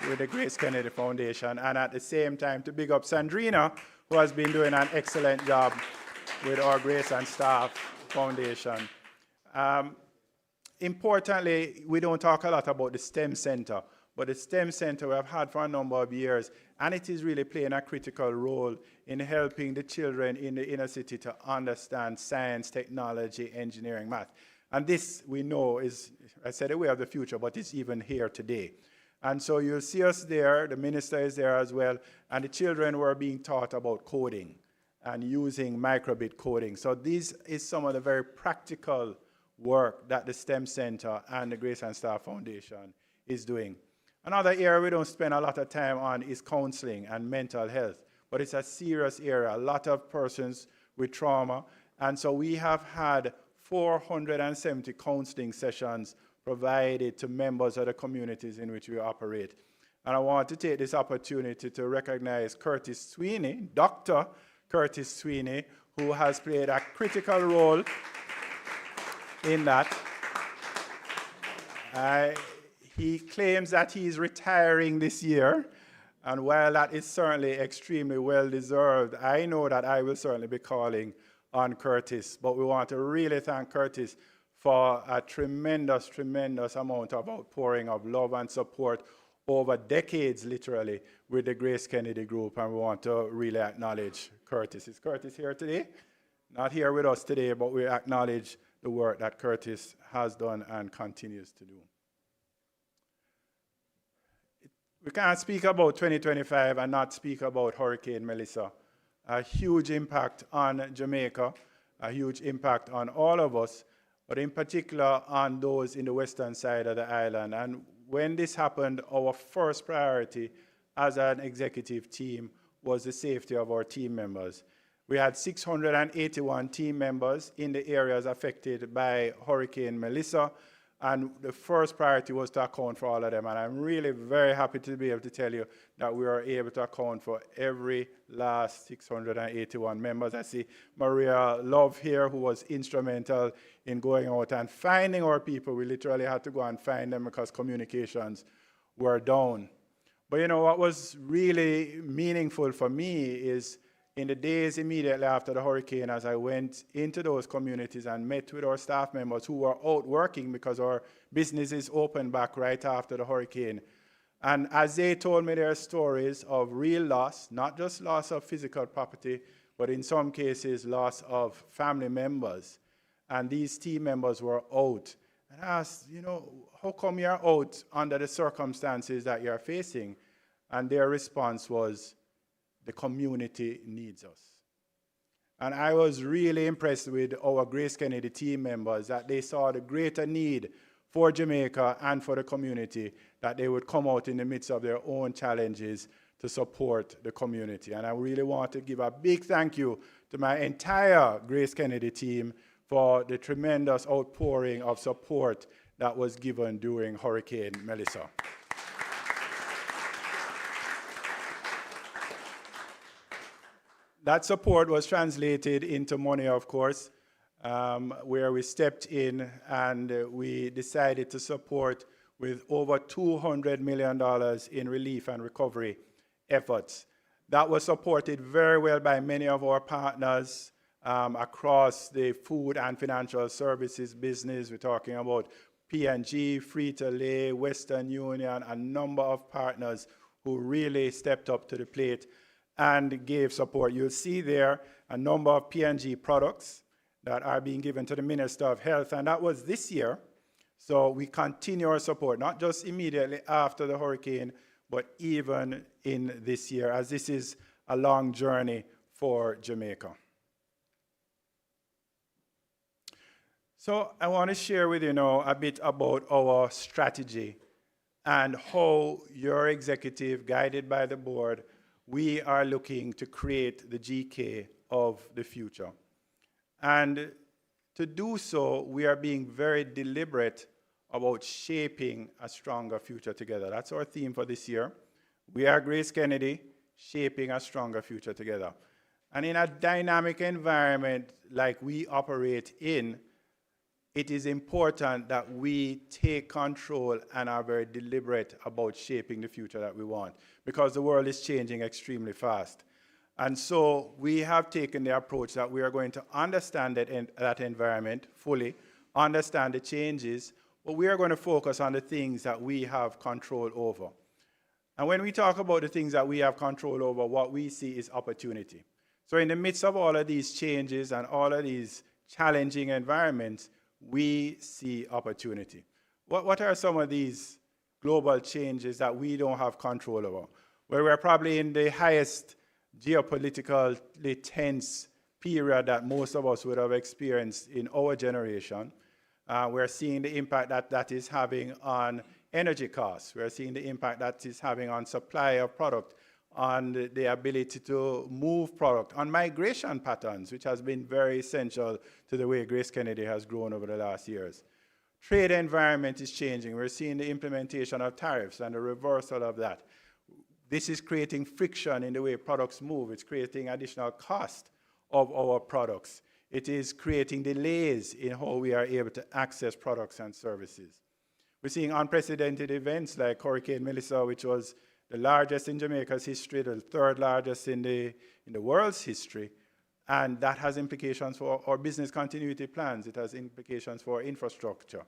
with the GraceKennedy Foundation, and at the same time to big up Sandrina, who has been doing an excellent job with our Grace and Staff Foundation. Importantly, we don't talk a lot about the STEM Center, but the STEM Center we have had for a number of years, and it is really playing a critical role in helping the children in the inner city to understand science, technology, engineering, math. And this, we know, is, I said, a way of the future, but it's even here today. And so you'll see us there, the minister is there as well, and the children were being taught about coding and using microbit coding. So this is some of the very practical work that the STEM Center and the Grace and Star Foundation is doing. Another area we don't spend a lot of time on is counseling and mental health, but it's a serious area. A lot of persons with trauma, and so we have had 470 counseling sessions provided to members of the communities in which we operate. And I want to take this opportunity to recognize Curtis Sweeney, Dr. Curtis Sweeney, who has played a critical role in that. He claims that he's retiring this year, and while that is certainly extremely well-deserved, I know that I will certainly be calling on Curtis. But we want to really thank Curtis for a tremendous, tremendous amount of outpouring of love and support over decades, literally, with the GraceKennedy Group, and we want to really acknowledge Curtis. Is Curtis here today? Not here with us today, but we acknowledge the work that Curtis has done and continues to do. We can't speak about 2025 and not speak about Hurricane Melissa. A huge impact on Jamaica, a huge impact on all of us, but in particular on those in the western side of the island. And when this happened, our first priority as an executive team was the safety of our team members. We had 681 team members in the areas affected by Hurricane Melissa, and the first priority was to account for all of them. And I'm really very happy to be able to tell you that we are able to account for every last 681 members. I see Maria Love here, who was instrumental in going out and finding our people. We literally had to go and find them because communications were down. But you know, what was really meaningful for me is in the days immediately after the hurricane, as I went into those communities and met with our staff members who were out working because our businesses opened back right after the hurricane. And as they told me their stories of real loss, not just loss of physical property, but in some cases, loss of family members. And these team members were out. And I asked, you know, how come you're out under the circumstances that you're facing? And their response was, the community needs us. And I was really impressed with our GraceKennedy team members, that they saw the greater need for Jamaica and for the community, that they would come out in the midst of their own challenges to support the community. And I really want to give a big thank you to my entire GraceKennedy team for the tremendous outpouring of support that was given during Hurricane Melissa. That support was translated into money, of course, where we stepped in and we decided to support with over $200 million in relief and recovery efforts. That was supported very well by many of our partners across the food and financial services business. We're talking about P&G, Frito-Lay, Western Union, a number of partners who really stepped up to the plate and gave support. You'll see there a number of P&G products that are being given to the Minister of Health, and that was this year. So we continue our support, not just immediately after the hurricane, but even in this year, as this is a long journey for Jamaica. So I want to share with you now a bit about our strategy and how your executive, guided by the board, we are looking to create the GK of the future. And to do so, we are being very deliberate about shaping a stronger future together. That's our theme for this year. We are GraceKennedy, shaping a stronger future together. And in a dynamic environment like we operate in, it is important that we take control and are very deliberate about shaping the future that we want, because the world is changing extremely fast. And so we have taken the approach that we are going to understand that environment fully, understand the changes, but we are going to focus on the things that we have control over. And when we talk about the things that we have control over, what we see is opportunity. So in the midst of all of these changes and all of these challenging environments, we see opportunity. What are some of these global changes that we don't have control over? Well, we're probably in the highest geopolitically tense period that most of us would have experienced in our generation. We're seeing the impact that is having on energy costs. We're seeing the impact that is having on supply of product, on the ability to move product, on migration patterns, which has been very essential to the way GraceKennedy has grown over the last years. Trade environment is changing. We're seeing the implementation of tariffs and the reversal of that. This is creating friction in the way products move. It's creating additional cost of our products. It is creating delays in how we are able to access products and services. We're seeing unprecedented events like Hurricane Melissa, which was the largest in Jamaica's history, the third largest in the world's history. And that has implications for our business continuity plans. It has implications for infrastructure.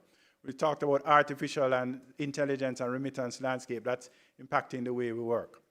We talked about artificial and intelligence and remittance landscape. That's impacting the way we work.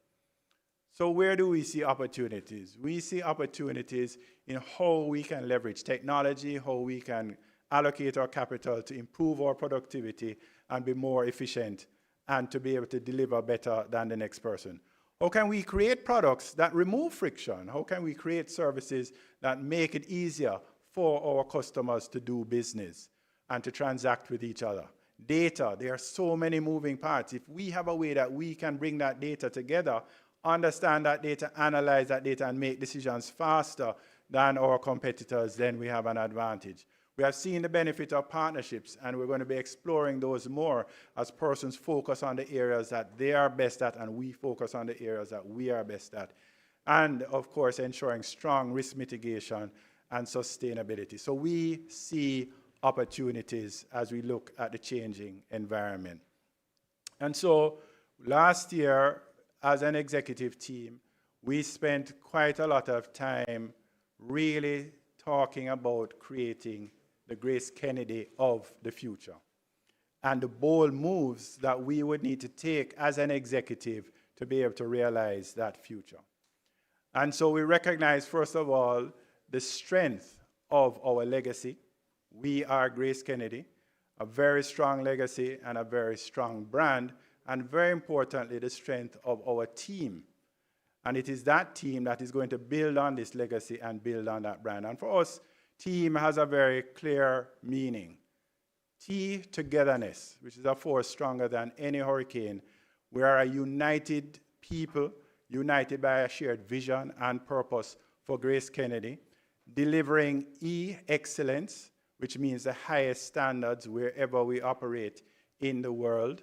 So where do we see opportunities? We see opportunities in how we can leverage technology, how we can allocate our capital to improve our productivity and be more efficient and to be able to deliver better than the next person. How can we create products that remove friction? How can we create services that make it easier for our customers to do business and to transact with each other? Data, there are so many moving parts. If we have a way that we can bring that data together, understand that data, analyze that data, and make decisions faster than our competitors, then we have an advantage. We have seen the benefit of partnerships, and we're going to be exploring those more as persons focus on the areas that they are best at, and we focus on the areas that we are best at. And, of course, ensuring strong risk mitigation and sustainability. So we see opportunities as we look at the changing environment. And so last year, as an executive team, we spent quite a lot of time really talking about creating the GraceKennedy of the future and the bold moves that we would need to take as an executive to be able to realize that future. And so we recognize, first of all, the strength of our legacy. We are GraceKennedy, a very strong legacy and a very strong brand, and very importantly, the strength of our team. And it is that team that is going to build on this legacy and build on that brand. And for us, team has a very clear meaning. T, togetherness, which is a force stronger than any hurricane. We are a united people, united by a shared vision and purpose for GraceKennedy. Delivering E, excellence, which means the highest standards wherever we operate in the world.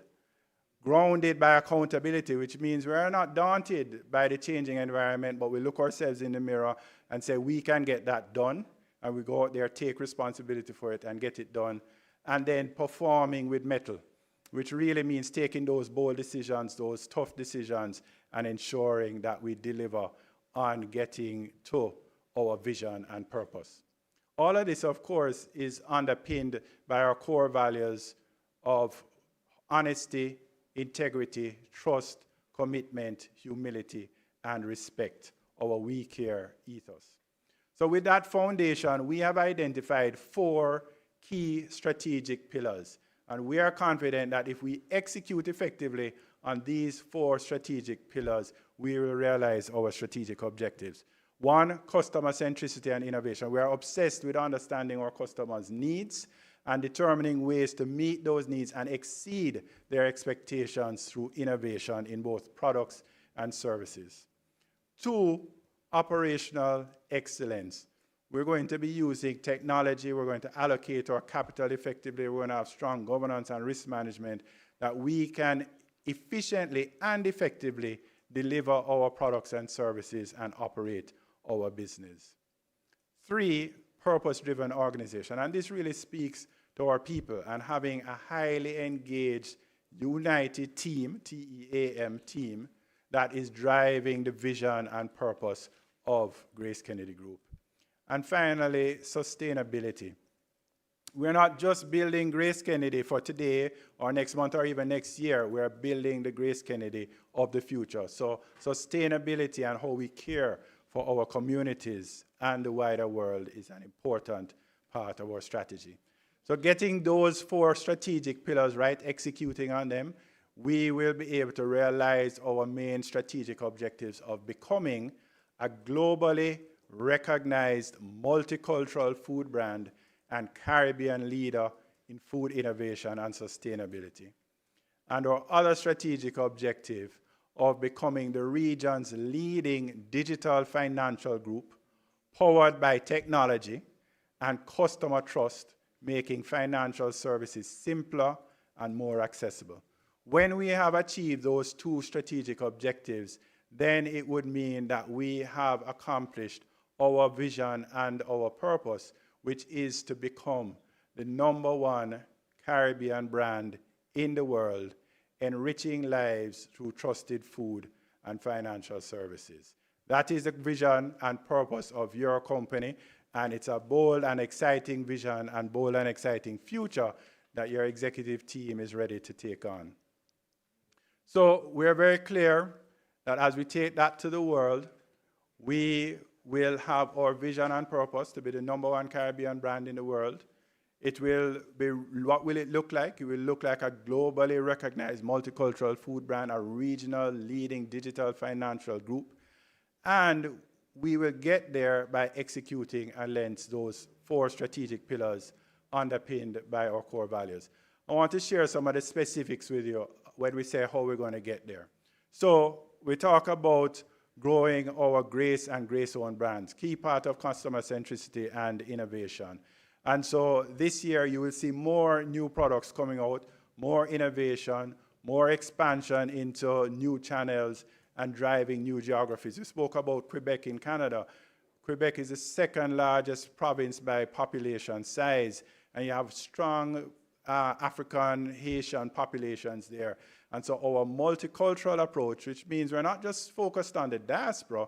Grounded by accountability, which means we are not daunted by the changing environment, but we look ourselves in the mirror and say, we can get that done. And we go out there, take responsibility for it, and get it done. And then performing with mettle, which really means taking those bold decisions, those tough decisions, and ensuring that we deliver on getting to our vision and purpose. All of this, of course, is underpinned by our core values of honesty, integrity, trust, commitment, humility, and respect, our we care ethos. So with that foundation, we have identified 4 key strategic pillars. And we are confident that if we execute effectively on these 4 strategic pillars, we will realize our strategic objectives. 1, customer centricity and innovation. We are obsessed with understanding our customers' needs and determining ways to meet those needs and exceed their expectations through innovation in both products and services. 2, operational excellence. We're going to be using technology. We're going to allocate our capital effectively. We're going to have strong governance and risk management that we can efficiently and effectively deliver our products and services and operate our business. 3, purpose-driven organization. And this really speaks to our people and having a highly engaged, united team, T-E-A-M team, that is driving the vision and purpose of GraceKennedy Group. And finally, sustainability. we're not just building GraceKennedy for today or next month or even next year. We're building the GraceKennedy of the future. So sustainability and how we care for our communities and the wider world is an important part of our strategy. So getting those 4 strategic pillars right, executing on them, we will be able to realize our main strategic objectives of becoming a globally recognized multicultural food brand and Caribbean leader in food innovation and sustainability. And our other strategic objective of becoming the region's leading digital financial group, powered by technology and customer trust, making financial services simpler and more accessible. When we have achieved those 2 strategic objectives, then it would mean that we have accomplished our vision and our purpose, which is to become the #1 Caribbean brand in the world, enriching lives through trusted food and financial services. That is the vision and purpose of your company, and it's a bold and exciting vision and bold and exciting future that your executive team is ready to take on. So we're very clear that as we take that to the world, we will have our vision and purpose to be the #1 Caribbean brand in the world. It will be, what will it look like? It will look like a globally recognized multicultural food brand, a regional leading digital financial group. And we will get there by executing against those 4 strategic pillars underpinned by our core values. I want to share some of the specifics with you when we say how we're going to get there. So we talk about growing our Grace and Grace-owned brands, key part of customer centricity and innovation. And so this year you will see more new products coming out, more innovation, more expansion into new channels and driving new geographies. We spoke about Quebec in Canada. Quebec is the 2nd largest province by population size, and you have strong African, Haitian populations there. And so our multicultural approach, which means we're not just focused on the diaspora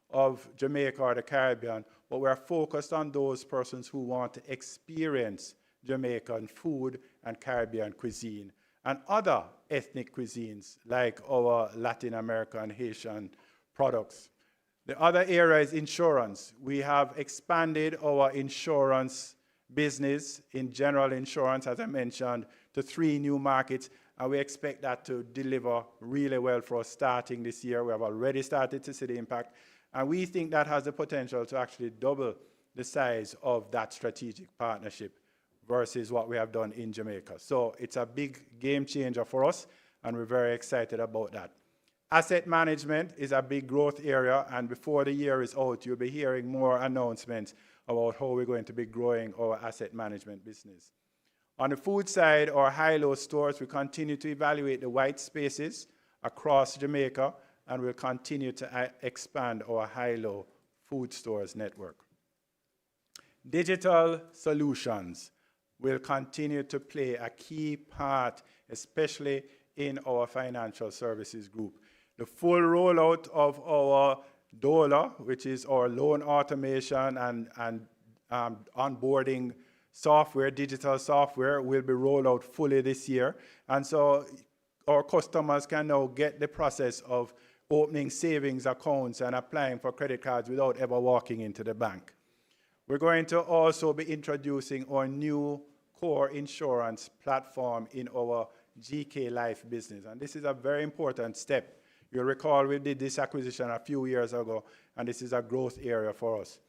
of Jamaica or the Caribbean, but we're focused on those persons who want to experience Jamaican food and Caribbean cuisine and other ethnic cuisines like our Latin American, Haitian products. The other area is insurance. We have expanded our insurance business in general insurance, as I mentioned, to 3 new markets, and we expect that to deliver really well for us starting this year. We have already started to see the impact, and we think that has the potential to actually double the size of that strategic partnership versus what we have done in Jamaica. So it's a big game changer for us, and we're very excited about that. Asset management is a big growth area, and before the year is out, you'll be hearing more announcements about how we're going to be growing our asset management business. On the food side, our high-low stores, we continue to evaluate the white spaces across Jamaica, and we'll continue to expand our high-low food stores network. Digital solutions will continue to play a key part, especially in our financial services group. The full rollout of our DOLA, which is our loan automation and onboarding software, digital software, will be rolled out fully this year. And so our customers can now get the process of opening savings accounts and applying for credit cards without ever walking into the bank. We're going to also be introducing our new core insurance platform in our GK Life business. And this is a very important step. You'll recall we did this acquisition a few years ago, and this is a growth area for us.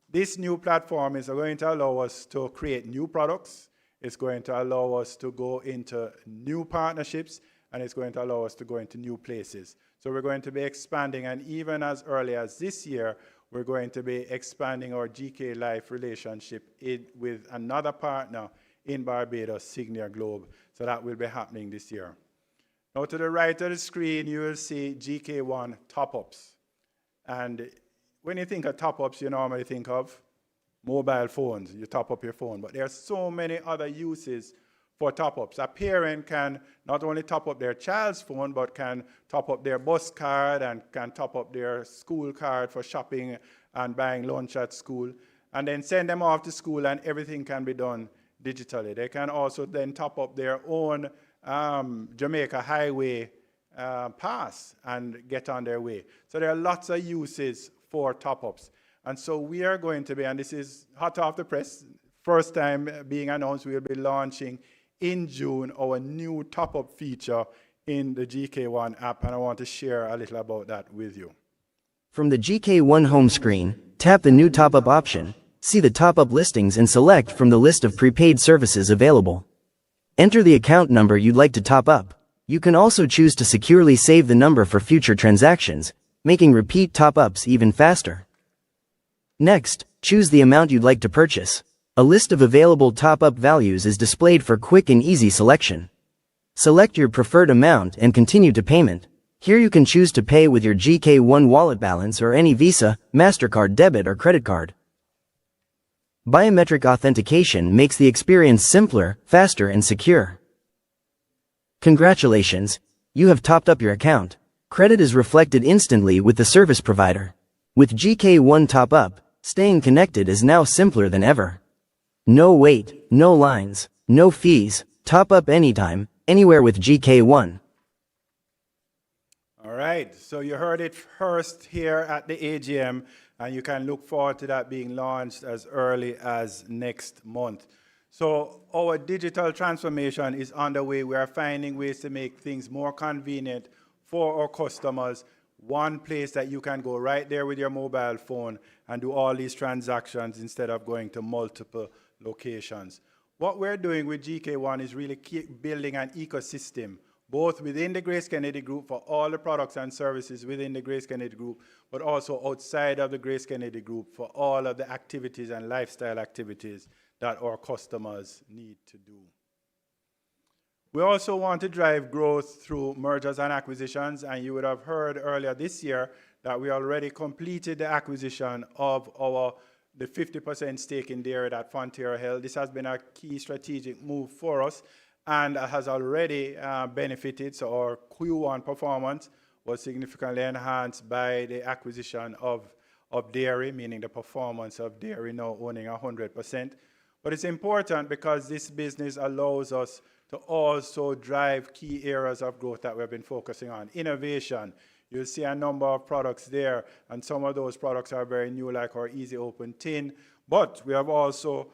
This new platform is going to allow us to create new products. It's going to allow us to go into new partnerships, and it's going to allow us to go into new places. So we're going to be expanding, and even as early as this year, we're going to be expanding our GK Life relationship with another partner in Barbados, Signia Globe. So that will be happening this year. Now to the right of the screen, you will see GK1 top-ups. And when you think of top-ups, you normally think of mobile phones. You top up your phone. But there are so many other uses for top-ups. A parent can not only top up their child's phone, but can top up their bus card and can top up their school card for shopping and buying lunch at school, and then send them off to school, and everything can be done digitally. They can also then top up their own Jamaica highway pass and get on their way. So there are lots of uses for top-ups. And so we are going to be, and this is hot off the press, first time being announced, we will be launching in June our new top-up feature in the GK1 app, and I want to share a little about that with you. From the GK1 home screen, tap the new top-up option, see the top-up listings and select from the list of prepaid services available. Enter the account number you'd like to top up. You can also choose to securely save the number for future transactions, making repeat top-ups even faster. Next, choose the amount you'd like to purchase. A list of available top-up values is displayed for quick and easy selection. Select your preferred amount and continue to payment. Here you can choose to pay with your GK1 wallet balance or any Visa, MasterCard debit or credit card. Biometric authentication makes the experience simpler, faster and secure. Congratulations, you have topped up your account. Credit is reflected instantly with the service provider. With GK1 Top Up, staying connected is now simpler than ever. No wait, no lines, no fees, top up anytime, anywhere with GK1. All right, so you heard it first here at the AGM, and you can look forward to that being launched as early as next month. So our digital transformation is underway. We are finding ways to make things more convenient for our customers. One place that you can go right there with your mobile phone and do all these transactions instead of going to multiple locations. What we're doing with GK1 is really keep building an ecosystem, both within the GraceKennedy Group for all the products and services within the GraceKennedy Group, but also outside of the GraceKennedy Group for all of the activities and lifestyle activities that our customers need to do. We also want to drive growth through mergers and acquisitions, and you would have heard earlier this year that we already completed the acquisition of the 50% stake in dairy that Frontier held. This has been a key strategic move for us and has already benefited. So our Q1 performance was significantly enhanced by the acquisition of dairy, meaning the performance of dairy now owning 100%. But it's important because this business allows us to also drive key areas of growth that we've been focusing on. Innovation. You'll see a number of products there, and some of those products are very new, like our Easy Open Tin. But we have also,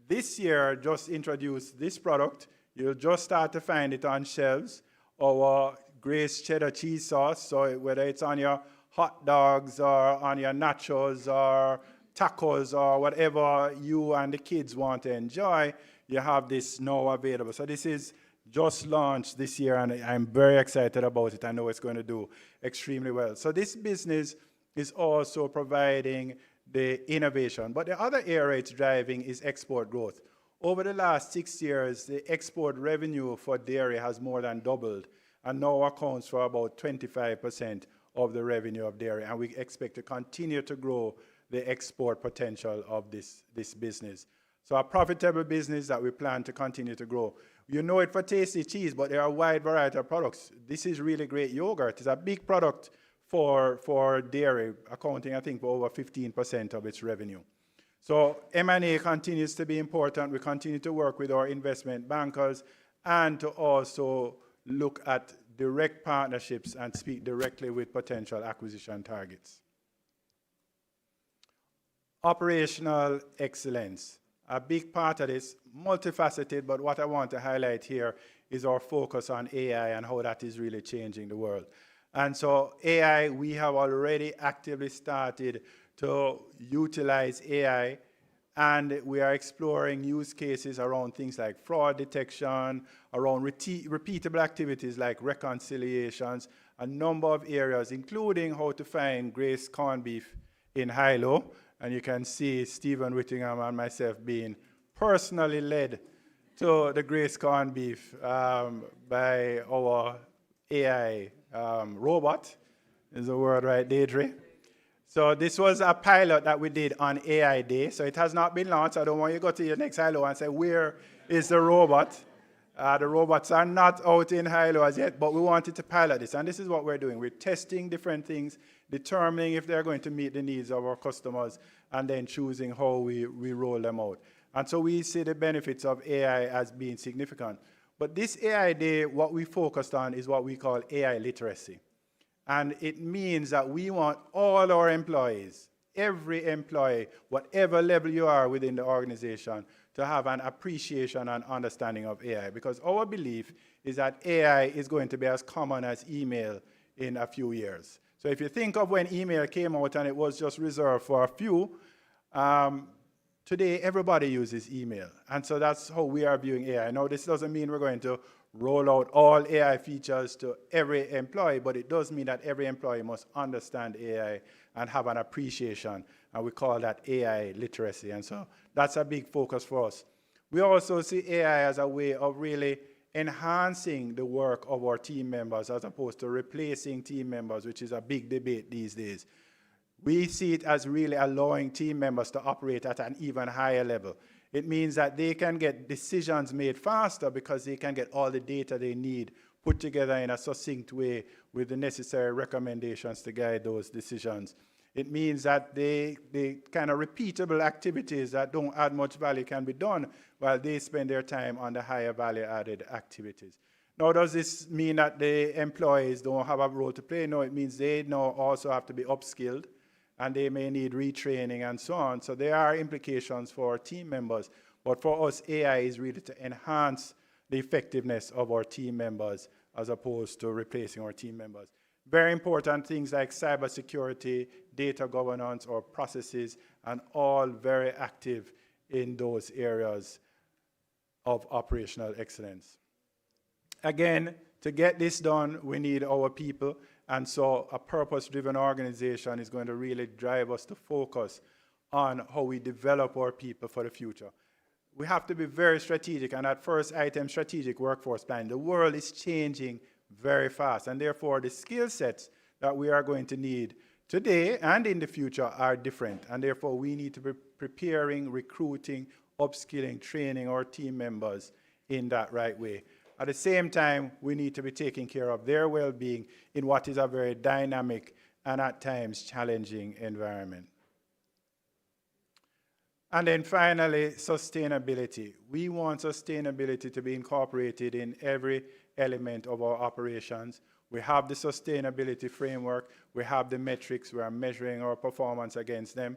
this year, just introduced this product. You'll just start to find it on shelves. Our Grace Cheddar Cheese Sauce, so whether it's on your hot dogs or on your nachos or tacos or whatever you and the kids want to enjoy, you have this now available. So this is just launched this year, and I'm very excited about it. I know it's going to do extremely well. So this business is also providing the innovation. But the other area it's driving is export growth. Over the last 6 years, the export revenue for dairy has more than doubled and now accounts for about 25% of the revenue of dairy. And we expect to continue to grow the export potential of this business. So a profitable business that we plan to continue to grow. You know it for tasty cheese, but there are a wide variety of products. This is really great yogurt. It's a big product for dairy, accounting, I think, for over 15% of its revenue. So M&A continues to be important. We continue to work with our investment bankers and to also look at direct partnerships and speak directly with potential acquisition targets. Operational excellence. A big part of this, multifaceted, but what I want to highlight here is our focus on AI and how that is really changing the world. And so AI, we have already actively started to utilize AI, and we are exploring use cases around things like fraud detection, around repeatable activities like reconciliations, a number of areas, including how to find Grace corned beef in high-low. And you can see Stephen Whittingham and myself being personally led to the Grace corned beef by our AI robot, is the word right, Deidre? So this was a pilot that we did on AI Day. So it has not been launched. I don't want you to go to your next high-low and say, where is the robot? The robots are not out in high-low as yet, but we wanted to pilot this. And this is what we're doing. We're testing different things, determining if they're going to meet the needs of our customers, and then choosing how we roll them out. And so we see the benefits of AI as being significant. But this AI Day, what we focused on is what we call AI literacy. And it means that we want all our employees, every employee, whatever level you are within the organization, to have an appreciation and understanding of AI. Because our belief is that AI is going to be as common as email in a few years. So if you think of when email came out and it was just reserved for a few, today everybody uses email. And so that's how we are viewing AI. Now, this doesn't mean we're going to roll out all AI features to every employee, but it does mean that every employee must understand AI and have an appreciation, and we call that AI literacy. And so that's a big focus for us. We also see AI as a way of really enhancing the work of our team members as opposed to replacing team members, which is a big debate these days. We see it as really allowing team members to operate at an even higher level. It means that they can get decisions made faster because they can get all the data they need put together in a succinct way with the necessary recommendations to guide those decisions. It means that the kind of repeatable activities that don't add much value can be done while they spend their time on the higher value-added activities. Now, does this mean that the employees don't have a role to play? No, it means they now also have to be upskilled, and they may need retraining and so on. So there are implications for team members. But for us, AI is really to enhance the effectiveness of our team members as opposed to replacing our team members. Very important things like cybersecurity, data governance, or processes, and all very active in those areas of operational excellence. Again, to get this done, we need our people. And so a purpose-driven organization is going to really drive us to focus on how we develop our people for the future. We have to be very strategic, and that first item, strategic workforce plan. The world is changing very fast, and therefore the skill sets that we are going to need today and in the future are different, and therefore we need to be preparing, recruiting, upskilling, training our team members in that right way. At the same time, we need to be taking care of their well-being in what is a very dynamic and at times challenging environment. And then finally, sustainability. We want sustainability to be incorporated in every element of our operations. We have the sustainability framework, we have the metrics, we are measuring our performance against them,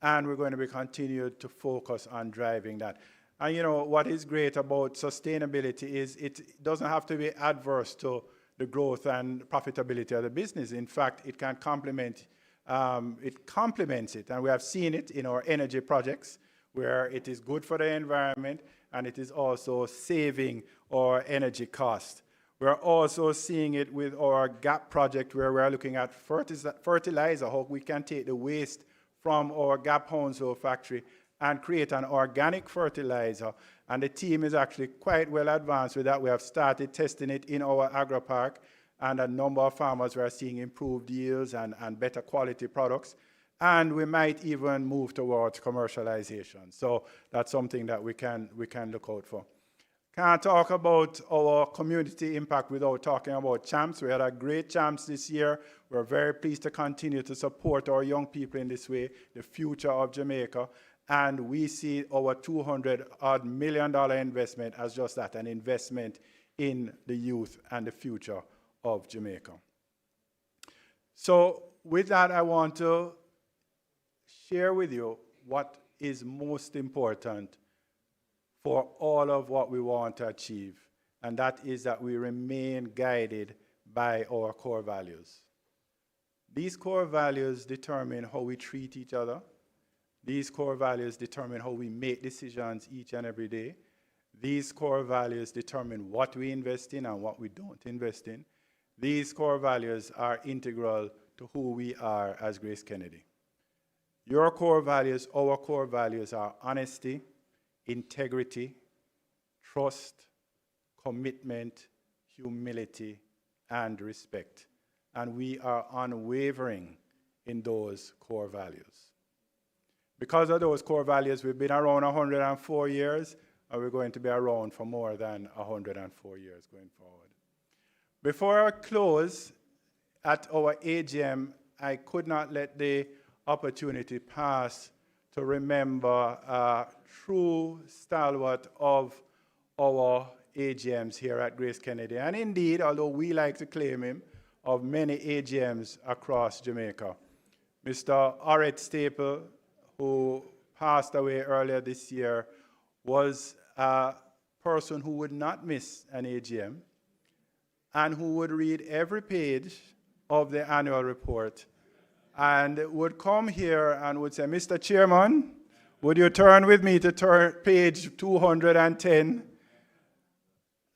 and we're going to be continued to focus on driving that. And you know, what is great about sustainability is it doesn't have to be adverse to the growth and profitability of the business. In fact, it can complement, it complements it. And we have seen it in our energy projects, where it is good for the environment and it is also saving our energy cost. We're also seeing it with our GAP project, where we're looking at fertilizer, how we can take the waste from our GAP Hounslow factory and create an organic fertilizer. And the team is actually quite well advanced with that. We have started testing it in our agri-park, and a number of farmers are seeing improved yields and better quality products. And we might even move towards commercialization. So that's something that we can look out for. Can't talk about our community impact without talking about champs. We had a great champs this year. We're very pleased to continue to support our young people in this way, the future of Jamaica. And we see our $200 million investment as just that, an investment in the youth and the future of Jamaica. So with that, I want to share with you what is most important for all of what we want to achieve, and that is that we remain guided by our core values. These core values determine how we treat each other. These core values determine how we make decisions each and every day. These core values determine what we invest in and what we don't invest in. These core values are integral to who we are as GraceKennedy. Your core values, our core values are honesty, integrity, trust, commitment, humility, and respect. And we are unwavering in those core values. Because of those core values, we've been around 104 years, and we're going to be around for more than 104 years going forward. Before I close, at our AGM, I could not let the opportunity pass to remember a true stalwart of our AGMs here at GraceKennedy. And indeed, although we like to claim him, of many AGMs across Jamaica. Mr. Orrit Staple, who passed away earlier this year, was a person who would not miss an AGM and who would read every page of the annual report and would come here and would say, Mr. Chairman, would you turn with me to page 210?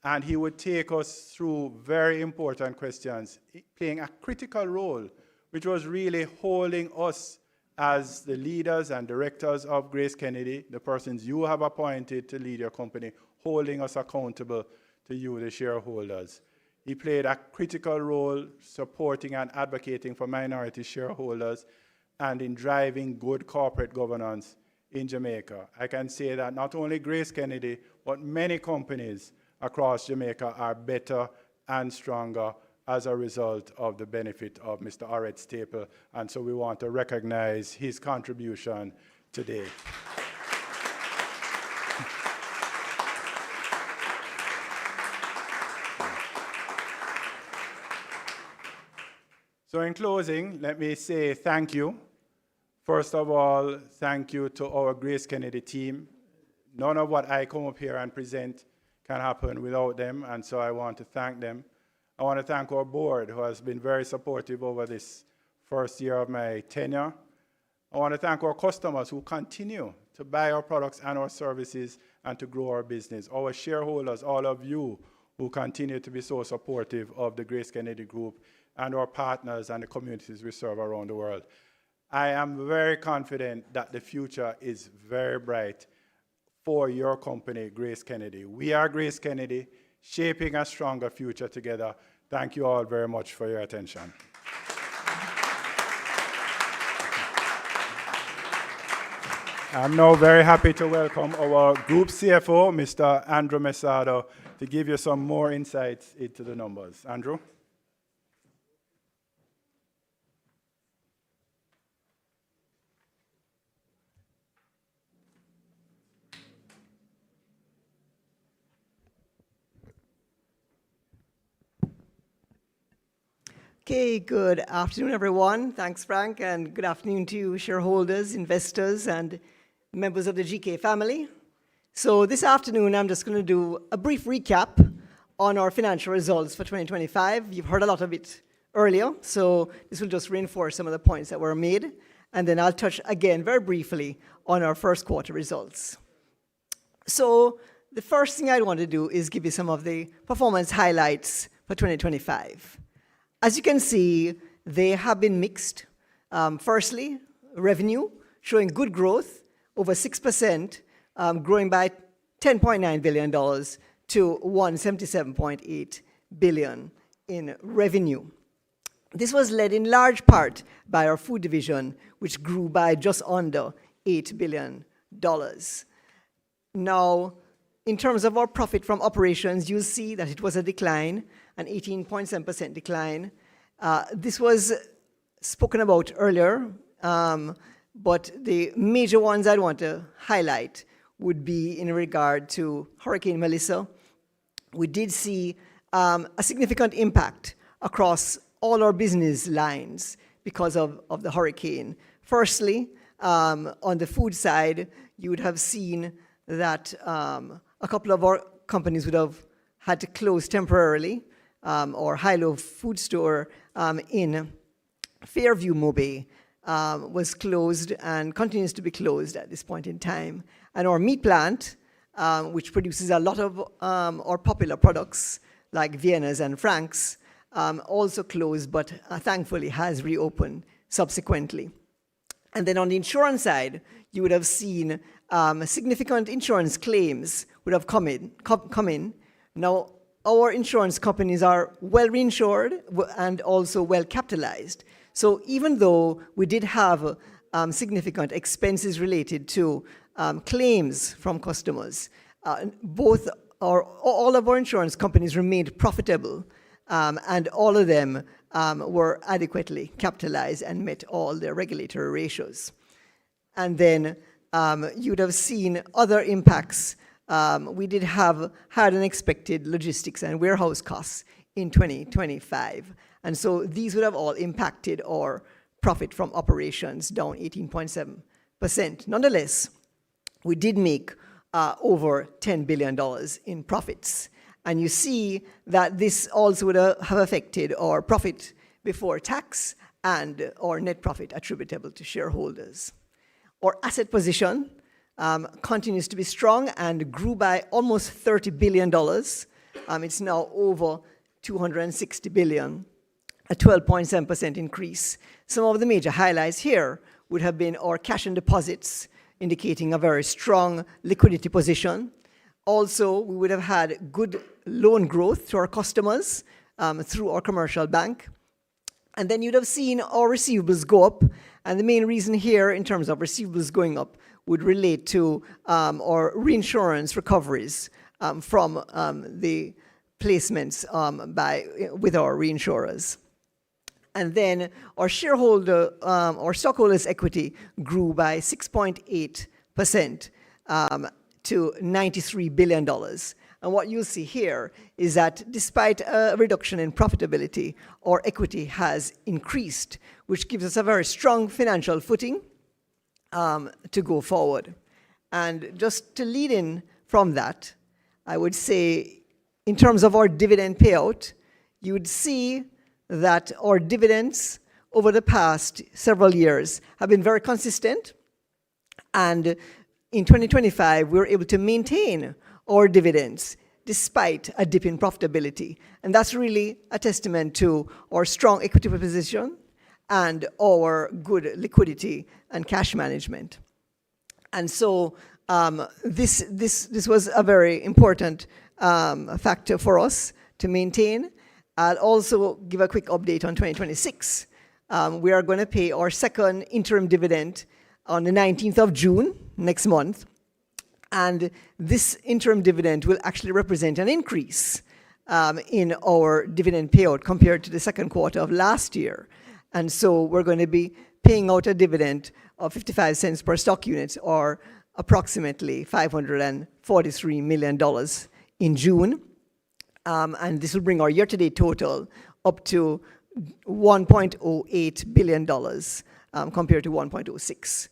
And he would take us through very important questions, playing a critical role, which was really holding us as the leaders and directors of GraceKennedy, the persons you have appointed to lead your company, holding us accountable to you, the shareholders. He played a critical role supporting and advocating for minority shareholders and in driving good corporate governance in Jamaica. I can say that not only GraceKennedy, but many companies across Jamaica are better and stronger as a result of the benefit of Mr. Orrit Staple. And so we want to recognize his contribution today. So in closing, let me say thank you. First of all, thank you to our GraceKennedy team. None of what I come up here and present can happen without them, and so I want to thank them. I want to thank our board, who has been very supportive over this first year of my tenure. I want to thank our customers who continue to buy our products and our services and to grow our business. Our shareholders, all of you who continue to be so supportive of the GraceKennedy Group and our partners and the communities we serve around the world. I am very confident that the future is very bright for your company, GraceKennedy. We are GraceKennedy, shaping a stronger future together. Thank you all very much for your attention. I'm now very happy to welcome our Group CFO, Mr. Andrew Mesado, to give you some more insights into the numbers. Andrew? Okay, good afternoon, everyone. Thanks, Frank, and good afternoon to you, shareholders, investors, and members of the GK family. So this afternoon, I'm just going to do a brief recap on our financial results for 2025. You've heard a lot of it earlier, so this will just reinforce some of the points that were made, and then I'll touch again very briefly on our first quarter results. So the first thing I want to do is give you some of the performance highlights for 2025. As you can see, they have been mixed. Firstly, revenue showing good growth, over 6%, growing by $10.9 billion to $177.8 billion in revenue. This was led in large part by our food division, which grew by just under $8 billion. Now, in terms of our profit from operations, you'll see that it was a decline, an 18.7% decline. This was spoken about earlier, but the major ones I'd want to highlight would be in regard to Hurricane Melissa. We did see a significant impact across all our business lines because of the hurricane. Firstly, on the food side, you would have seen that a couple of our companies would have had to close temporarily. Our high-low food store in Fairview, Mobay, was closed and continues to be closed at this point in time. And our meat plant, which produces a lot of our popular products like Vienna's and Frank's, also closed, but thankfully has reopened subsequently. And then on the insurance side, you would have seen significant insurance claims would have come in. Now, our insurance companies are well reinsured and also well capitalized. So even though we did have significant expenses related to claims from customers, all of our insurance companies remained profitable, and all of them were adequately capitalized and met all their regulatory ratios. And then you would have seen other impacts. We did have higher than expected logistics and warehouse costs in 2025. And so these would have all impacted our profit from operations, down 18.7%. Nonetheless, we did make over $10 billion in profits. And you see that this also would have affected our profit before tax and our net profit attributable to shareholders. Our asset position continues to be strong and grew by almost $30 billion. It's now over $260 billion, a 12.7% increase. Some of the major highlights here would have been our cash and deposits, indicating a very strong liquidity position. Also, we would have had good loan growth to our customers through our commercial bank. And then you'd have seen our receivables go up. And the main reason here in terms of receivables going up would relate to our reinsurance recoveries from the placements with our reinsurers. And then our stockholders' equity grew by 6.8% to $93 billion. And what you'll see here is that despite a reduction in profitability, our equity has increased, which gives us a very strong financial footing to go forward. And just to lead in from that, I would say in terms of our dividend payout, you would see that our dividends over the past several years have been very consistent. And in 2025, we were able to maintain our dividends despite a dip in profitability. And that's really a testament to our strong equity position and our good liquidity and cash management. And so this was a very important factor for us to maintain. I'll also give a quick update on 2026. We are going to pay our second interim dividend on the 19th of June, next month. And this interim dividend will actually represent an increase in our dividend payout compared to the second quarter of last year. And so we're going to be paying out a dividend of 55 cents per stock unit, or approximately $543 million in June. And this will bring our year-to-date total up to $1.08 billion compared to $1.06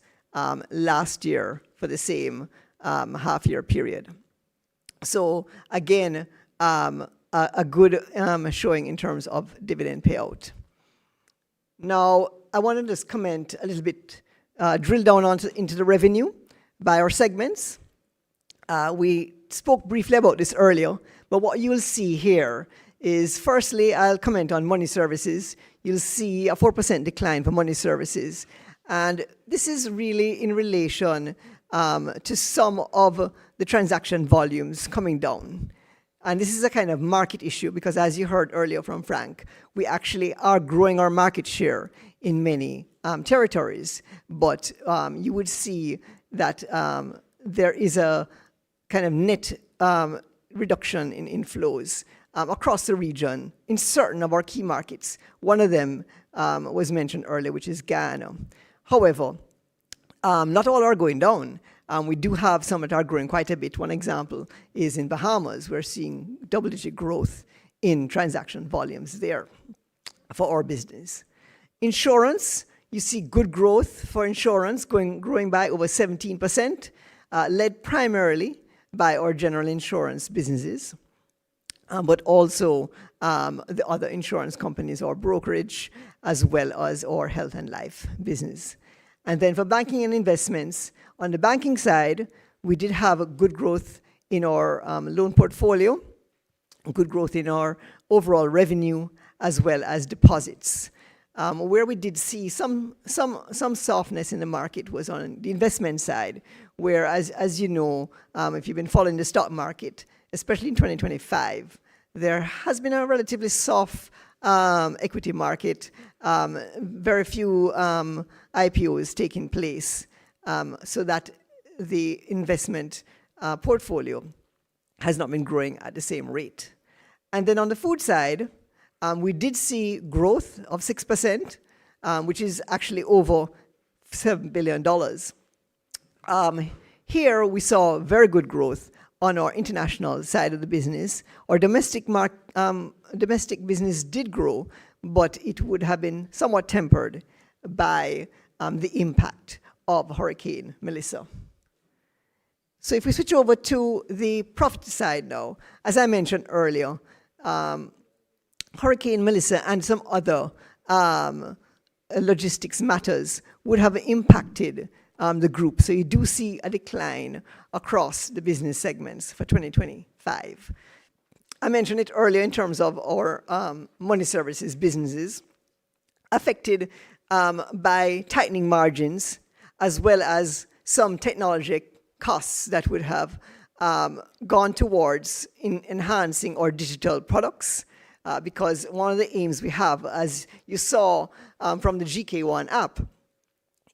last year for the same half-year period. So again, a good showing in terms of dividend payout. Now, I want to just comment a little bit, drill down into the revenue by our segments. We spoke briefly about this earlier, but what you'll see here is, firstly, I'll comment on money services. You'll see a 4% decline for money services. And this is really in relation to some of the transaction volumes coming down. And this is a kind of market issue because, as you heard earlier from Frank, we actually are growing our market share in many territories. But you would see that there is a kind of net reduction in inflows across the region in certain of our key markets. One of them was mentioned earlier, which is Ghana. However, not all are going down. We do have some that are growing quite a bit. One example is in Bahamas. We're seeing double-digit growth in transaction volumes there for our business. Insurance, you see good growth for insurance, growing by over 17%, led primarily by our general insurance businesses, but also the other insurance companies, our brokerage, as well as our health and life business. And then for banking and investments, on the banking side, we did have a good growth in our loan portfolio, good growth in our overall revenue, as well as deposits. Where we did see some softness in the market was on the investment side, where, as you know, if you've been following the stock market, especially in 2025, there has been a relatively soft equity market, very few IPOs taking place, so that the investment portfolio has not been growing at the same rate. And then on the food side, we did see growth of 6%, which is actually over $7 billion. Here we saw very good growth on our international side of the business. Our domestic business did grow, but it would have been somewhat tempered by the impact of Hurricane Melissa. So if we switch over to the profit side now, as I mentioned earlier, Hurricane Melissa and some other logistics matters would have impacted the group. So you do see a decline across the business segments for 2025. I mentioned it earlier in terms of our money services businesses affected by tightening margins, as well as some technology costs that would have gone towards enhancing our digital products. Because one of the aims we have, as you saw from the GK1 app,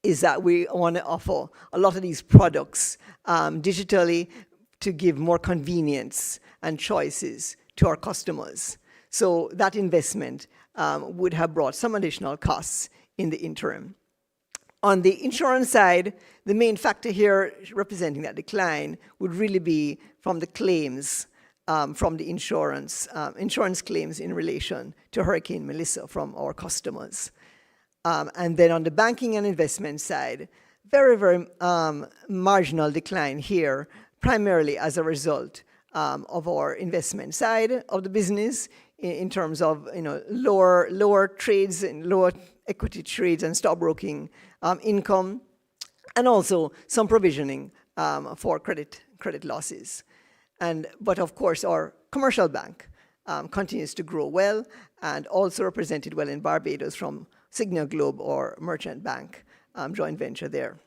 is that we want to offer a lot of these products digitally to give more convenience and choices to our customers. So that investment would have brought some additional costs in the interim. On the insurance side, the main factor here representing that decline would really be from the claims from the insurance claims in relation to Hurricane Melissa from our customers. And then on the banking and investment side, very, very marginal decline here, primarily as a result of our investment side of the business in terms of lower trades and lower equity trades and stockbroking income, and also some provisioning for credit losses. But of course, our commercial bank continues to grow well and also represented well in Barbados from Signal Globe or Merchant Bank joint venture there.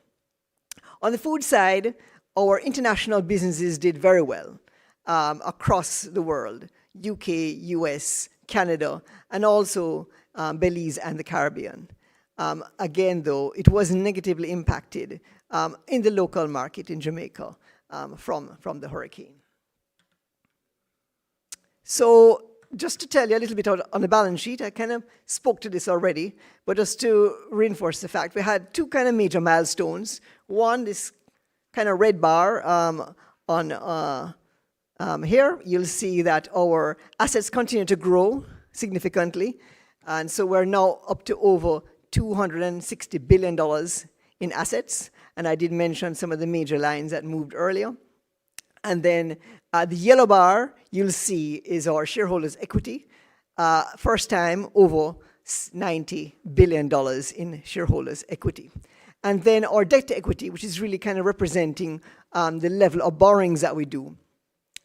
On the food side, our international businesses did very well across the world, UK, US, Canada, and also Belize and the Caribbean. Again, though, it was negatively impacted in the local market in Jamaica from the hurricane. So just to tell you a little bit on the balance sheet, I kind of spoke to this already, but just to reinforce the fact, we had two kind of major milestones. One, this kind of red bar on here, you'll see that our assets continue to grow significantly. And so we're now up to over $260 billion in assets. And I did mention some of the major lines that moved earlier. And then the yellow bar you'll see is our shareholders' equity. First time over $90 billion in shareholders' equity. And then our debt to equity, which is really kind of representing the level of borrowings that we do,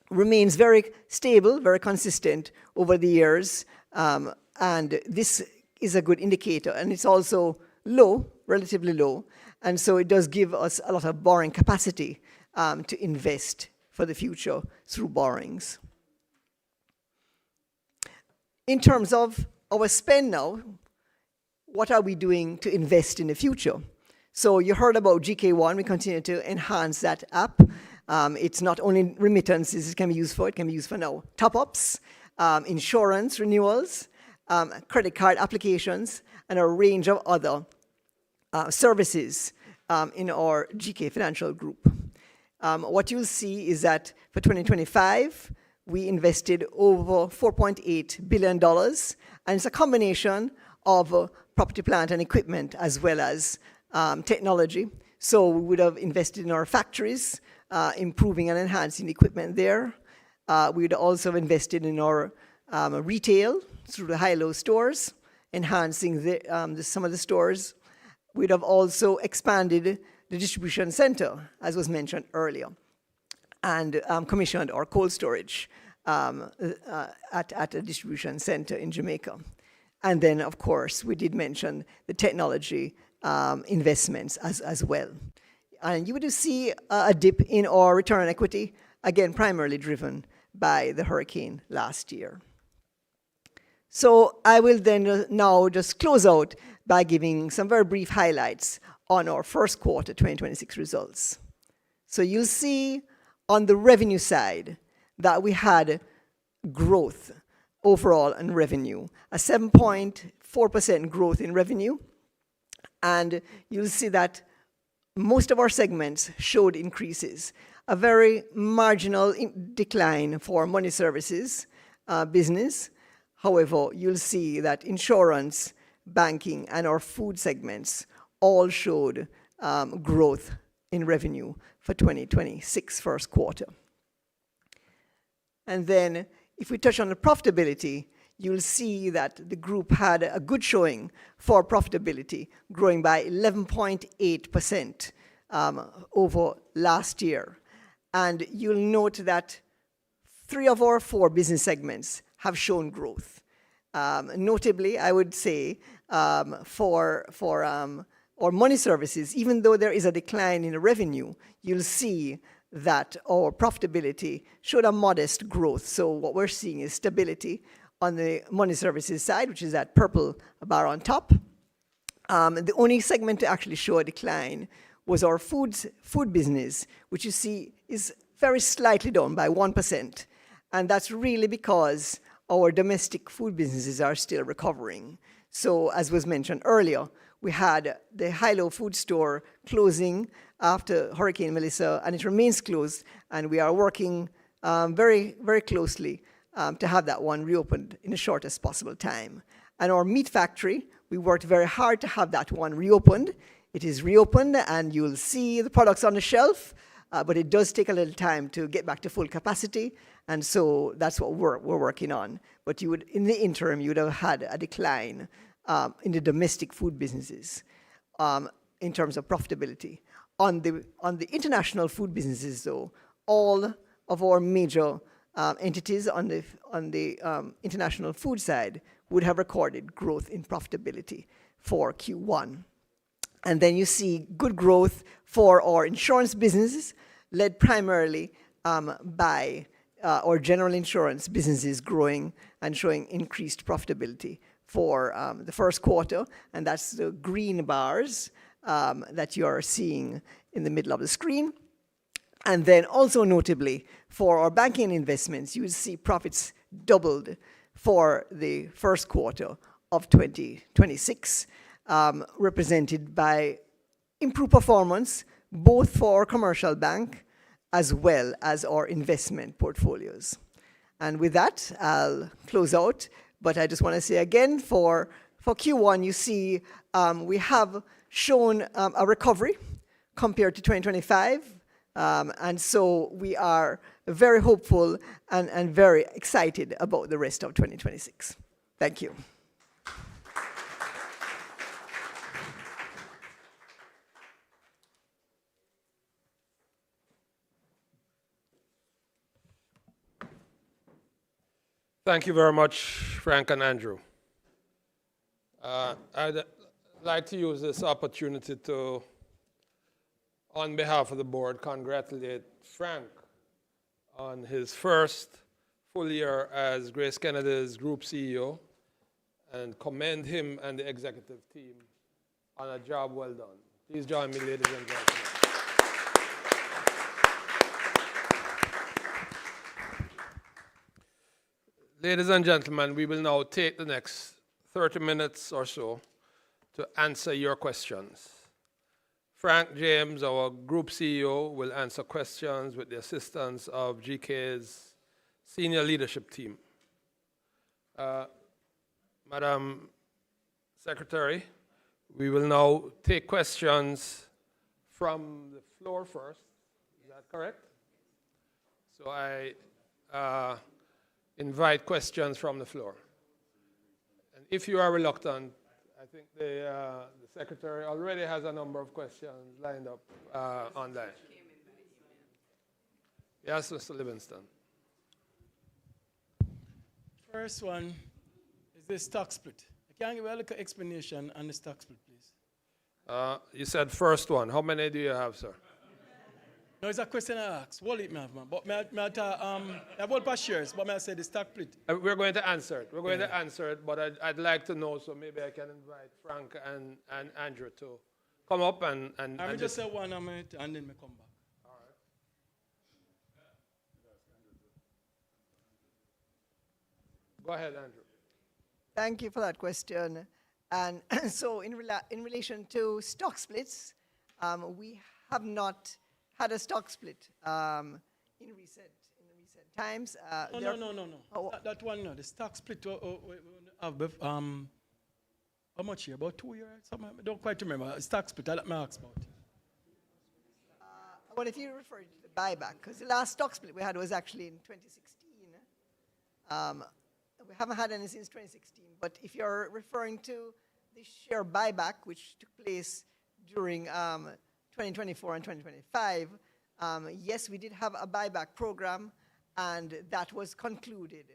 remains very stable, very consistent over the years. And this is a good indicator. And it's also low, relatively low. And so it does give us a lot of borrowing capacity to invest for the future through borrowings. In terms of our spend now, what are we doing to invest in the future? So you heard about GK1. We continue to enhance that app. It's not only remittances it can be used for now top-ups, insurance renewals, credit card applications, and a range of other services in our GK Financial Group. What you'll see is that for 2025, we invested over $4.8 billion, and it's a combination of property, plant, and equipment, as well as technology. So we would have invested in our factories, improving and enhancing the equipment there. We would also have invested in our retail through the high-low stores, enhancing some of the stores. We'd have also expanded the distribution center, as was mentioned earlier, and commissioned our cold storage at a distribution center in Jamaica. And then, of course, we did mention the technology investments as well. And you would see a dip in our return on equity, again, primarily driven by the hurricane last year. So I will then now just close out by giving some very brief highlights on our first quarter 2026 results. So you'll see on the revenue side that we had growth overall in revenue, a 7.4% growth in revenue. And you'll see that most of our segments showed increases. A very marginal decline for money services business. However, you'll see that insurance, banking, and our food segments all showed growth in revenue for 2026 first quarter. And then if we touch on the profitability, you'll see that the group had a good showing for profitability, growing by 11.8% over last year. And you'll note that 3 of our 4 business segments have shown growth. Notably, I would say for our money services, even though there is a decline in revenue, you'll see that our profitability showed a modest growth. So what we're seeing is stability on the money services side, which is that purple bar on top. The only segment to actually show a decline was our food business, which you see is very slightly down by 1%. And that's really because our domestic food businesses are still recovering. So as was mentioned earlier, we had the Hilo food store closing after Hurricane Melissa, and it remains closed, and we are working very, very closely to have that one reopened in the shortest possible time. And our meat factory, we worked very hard to have that one reopened. It is reopened, and you'll see the products on the shelf, but it does take a little time to get back to full capacity, and so that's what we're working on. But you would, in the interim, you would have had a decline in the domestic food businesses in terms of profitability. On the international food businesses, though, all of our major entities on the international food side would have recorded growth in profitability for Q1. And then you see good growth for our insurance businesses, led primarily by our general insurance businesses growing and showing increased profitability for the first quarter, and that's the green bars that you're seeing in the middle of the screen. And then also notably, for our banking investments, you will see profits doubled for the first quarter of 2026, represented by improved performance, both for our commercial bank as well as our investment portfolios. And with that, I'll close out. But I just want to say again, for Q1, you see we have shown a recovery compared to 2025. And so we are very hopeful and very excited about the rest of 2026. Thank you. Thank you very much, Frank and Andrew. I'd like to use this opportunity to, on behalf of the board, congratulate Frank on his first full year as GraceKennedy's Group CEO and commend him and the executive team on a job well done. Please join me, ladies and gentlemen. Ladies and gentlemen, we will now take the next 30 minutes or so to answer your questions. Frank James, our Group CEO, will answer questions with the assistance of GK's senior leadership team. Madam Secretary, we will now take questions from the floor first. Is that correct? So I invite questions from the floor. And if you are reluctant, I think the Secretary already has a number of questions lined up online. Yes, Mr. Livingston. First one is the stock split. Can you give a little explanation on the stock split, please? You said first one. How many do you have, sir? No, it's a question I asked. What it have, man? But I have all past shares, but I say the stock split. We're going to answer it. We're going to answer it, but I'd like to know, so maybe I can invite Frank and Andrew to come up and I will just say one minute and then we come back. All right. Go ahead, Andrew. Thank you for that question. And so in relation to stock splits, We have not had a stock split in recent times. No. Oh. That one, no. The stock split, we have how much here? About 2 years? Something? I don't quite remember. Stock split, I let me ask about. But if you refer to the buyback, because the last stock split we had was actually in 2016. We haven't had any since 2016. But if you're referring to the share buyback, which took place during 2024 and 2025, yes, we did have a buyback program, and that was concluded.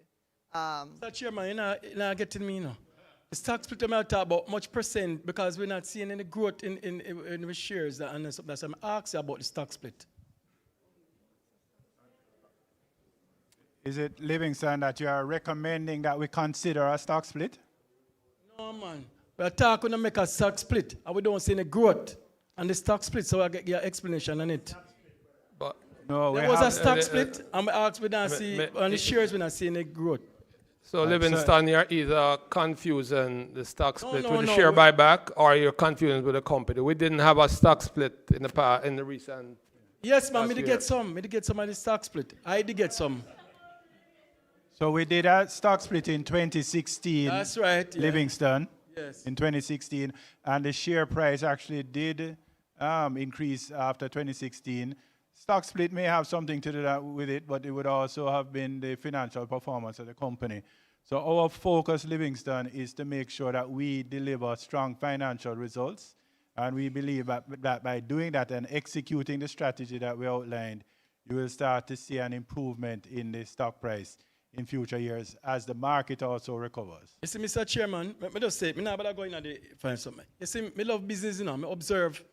Mr. Chairman, you're not getting me, no. The stock split I'm talk about much percent because we're not seeing any growth in the shares, and that's what I'm asking about the stock split. Is it Livingston that you are recommending that we consider a stock split? No, man. We're talking to make a stock split, and we don't see any growth. And the stock split, so I get your explanation on it. But No, we There was a have, stock split, and we asked, we don't see, on the shares, we don't see any growth. so Livingston, you're either confusing the stock split no, with the no, share we- buyback, or you're confusing with the company. We didn't have a stock split in the recent. Yes, man, Last me did year. get some. Me did get some of the stock split. I did get some. so we did a stock split in 2016. That's right. Yeah. Livingston. Yes. In 2016, and the share price actually did increase after 2016. Stock split may have something to do with it, but it would also have been the financial performance of the company. So our focus, Livingston, is to make sure that we deliver strong financial results, and we believe that by doing that and executing the strategy that we outlined, you will start to see an improvement in the stock price in future years as the market also recovers. You see, Mr. Chairman, me just say, me not better go in and find something. You see, me love business, you know. Me observe.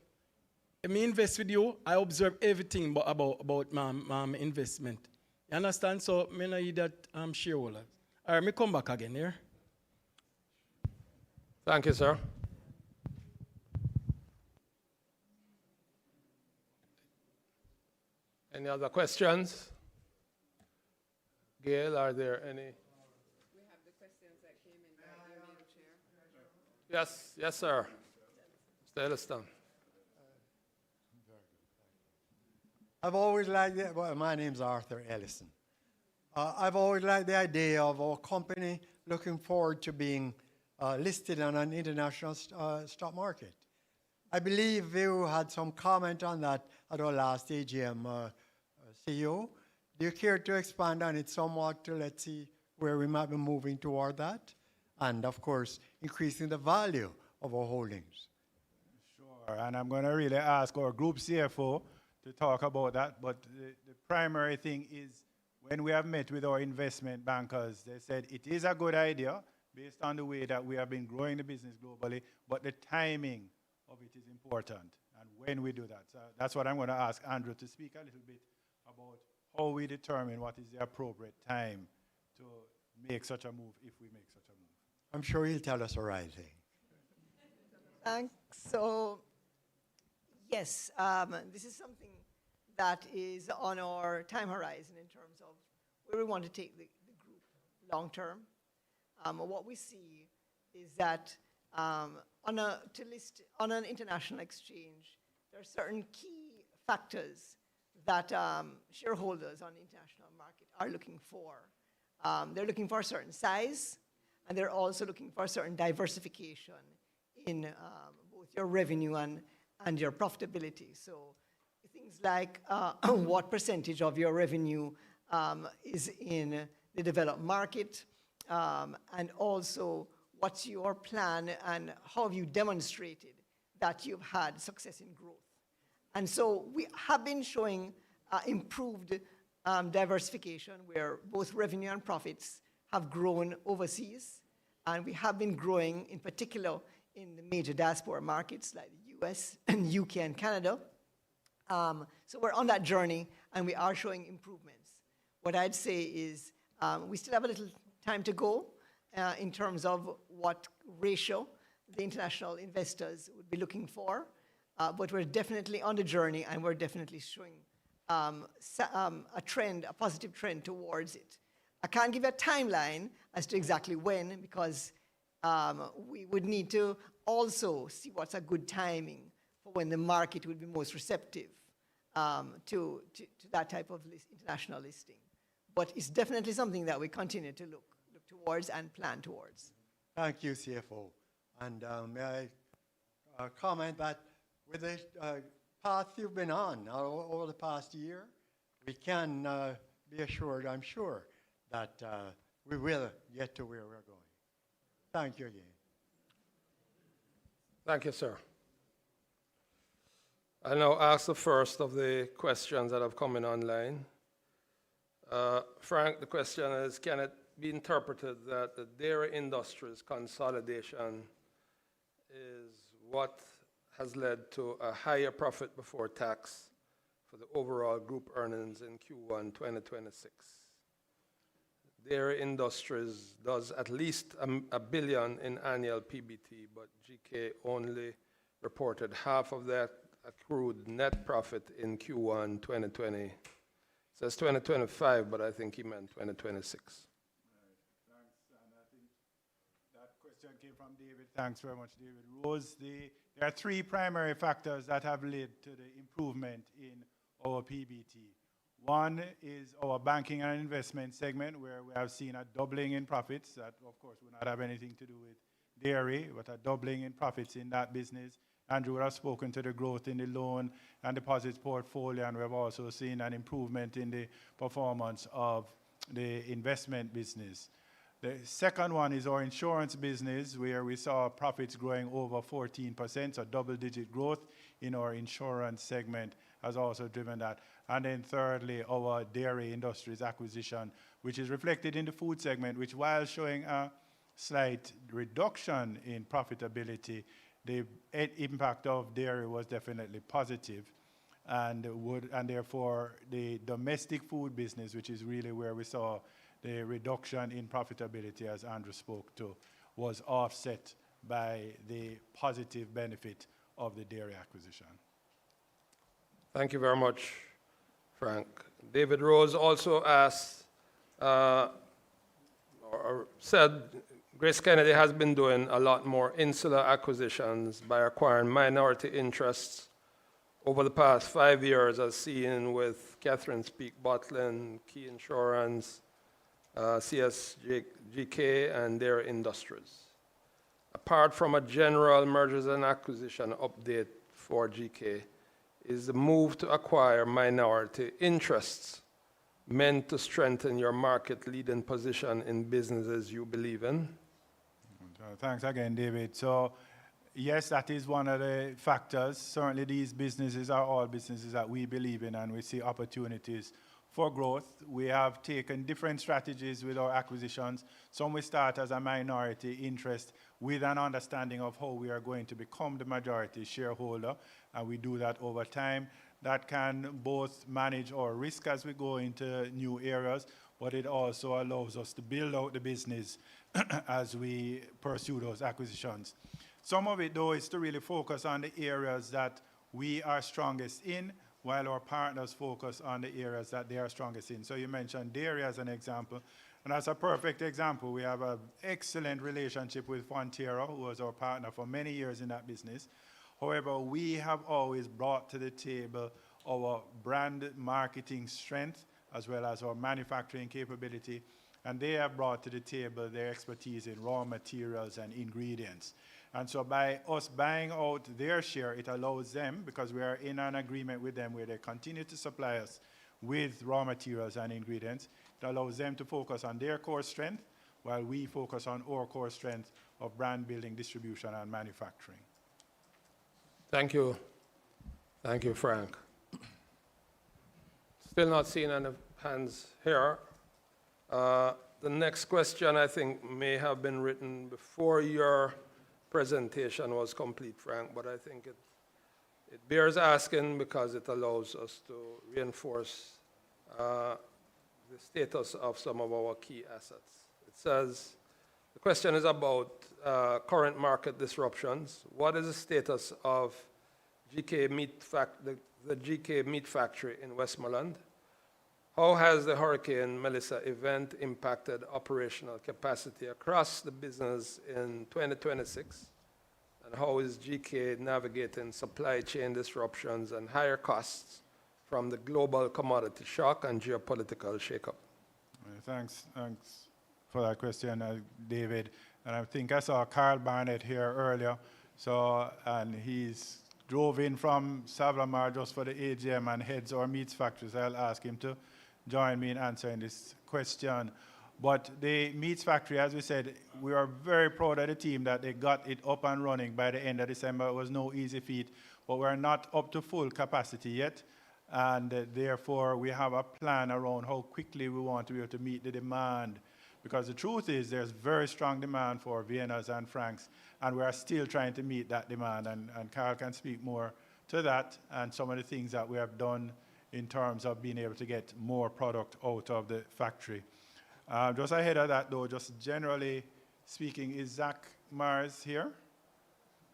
If me invest with you, I observe everything about my investment. You understand? So me not eat that shareholder. All right, me come back again here. Thank you, sir. Any other questions? Gail, are there any? We have the questions that came in by email, Chair. Yes, sir. Mr. Elliston. I've always liked it. Well, my name's Arthur Ellison. I've always liked the idea of our company looking forward to being listed on an international stock market. I believe you had some comment on that at our last AGM, CEO. Do you care to expand on it somewhat to let's see where we might be moving toward that? And of course, increasing the value of our holdings. Sure, and I'm going to really ask our group CFO to talk about that. But the primary thing is when we have met with our investment bankers, they said it is a good idea based on the way that we have been growing the business globally, but the timing of it is important and when we do that. So that's what I'm going to ask Andrew to speak a little bit about how we determine what is the appropriate time to make such a move if we make such a move. I'm sure he'll tell us the right thing. Thanks. So, yes, this is something that is on our time horizon in terms of where we want to take the group long term. What we see is that to list on an international exchange, there are certain key factors that shareholders on the international market are looking for. They're looking for a certain size, and they're also looking for a certain diversification in both your revenue and your profitability. So things like what percentage of your revenue is in the developed market, and also what's your plan and how have you demonstrated that you've had success in growth. And so we have been showing improved diversification where both revenue and profits have grown overseas. And we have been growing in particular in the major diaspora markets like the US and UK and Canada. So we're on that journey and we are showing improvements. What I'd say is we still have a little time to go in terms of what ratio the international investors would be looking for. But we're definitely on the journey and we're definitely showing a trend, a positive trend towards it. I can't give a timeline as to exactly when because we would need to also see what's a good timing for when the market will be most receptive to that type of international listing. But it's definitely something that we continue to look towards and plan towards. Thank you, CFO. And may I comment that with the path you've been on over the past year, we can be assured, I'm sure, that we will get to where we're going. Thank you again. Thank you, sir. I'll now ask the first of the questions that have come in online. Frank, the question is, can it be interpreted that the dairy industry's consolidation is what has led to a higher profit before tax for the overall group earnings in Q1 2026? Dairy Industries does at least a billion in annual PBT, but GK only reported half of that accrued net profit in Q1 2020. It says 2025, but I think he meant 2026. Thanks, and I think that question came from David. Thanks very much, David Rose. There are three primary factors that have led to the improvement in our PBT. One is our banking and investment segment, where we have seen a doubling in profits. That, of course, will not have anything to do with dairy, but a doubling in profits in that business. Andrew would have spoken to the growth in the loan and deposits portfolio, and we have also seen an improvement in the performance of the investment business. The second one is our insurance business, where we saw profits growing over 14%, so double-digit growth in our insurance segment has also driven that. And then thirdly, our dairy industries acquisition, which is reflected in the food segment, which while showing a slight reduction in profitability, the impact of dairy was definitely positive, and therefore the domestic food business, which is really where we saw the reduction in profitability, as Andrew spoke to, was offset by the positive benefit of the dairy acquisition. Thank you very much, Frank. David Rose also asked, or said, GraceKennedy has been doing a lot more insular acquisitions by acquiring minority interests over the past 5 years, as seen with Catherine's Peak Bottling, Key Insurance, CSGK, and Dairy Industries. Apart from a general mergers and acquisition update for GK, is the move to acquire minority interests meant to strengthen your market-leading position in businesses you believe in? Thanks again, David. So, yes, that is one of the factors. Certainly, these businesses are all businesses that we believe in, and we see opportunities for growth. We have taken different strategies with our acquisitions. Some we start as a minority interest with an understanding of how we are going to become the majority shareholder, and we do that over time. That can both manage our risk as we go into new areas, but it also allows us to build out the business as we pursue those acquisitions. Some of it, though, is to really focus on the areas that we are strongest in, while our partners focus on the areas that they are strongest in. So you mentioned dairy as an example, and that's a perfect example. We have an excellent relationship with Fonterra, who was our partner for many years in that business. However, we have always brought to the table our brand marketing strength, as well as our manufacturing capability, and they have brought to the table their expertise in raw materials and ingredients. And so by us buying out their share, it allows them, because we are in an agreement with them where they continue to supply us with raw materials and ingredients, it allows them to focus on their core strength, while we focus on our core strength of brand building, distribution, and manufacturing. Thank you. Thank you, Frank. Still not seeing any hands here. The next question, I think, may have been written before your presentation was complete, Frank, but I think it bears asking because it allows us to reinforce the status of some of our key assets. It says, the question is about current market disruptions. What is the status of the GK meat factory in Westmoreland? How has the Hurricane Melissa event impacted operational capacity across the business in 2026? And how is GK navigating supply chain disruptions and higher costs from the global commodity shock and geopolitical shakeup? Thanks for that question, David. And I think I saw Carl Barnett here earlier. So, and he's drove in from Savlamar just for the AGM and heads our meats factories. I'll ask him to join me in answering this question. But the meats factory, as we said, we are very proud of the team that they got it up and running by the end of December. It was no easy feat, but we're not up to full capacity yet. And therefore, we have a plan around how quickly we want to be able to meet the demand. Because the truth is, there's very strong demand for Viennas and Franks, and we are still trying to meet that demand. And Carl can speak more to that and some of the things that we have done in terms of being able to get more product out of the factory. Just ahead of that, though, just generally speaking, is Zach Mars here?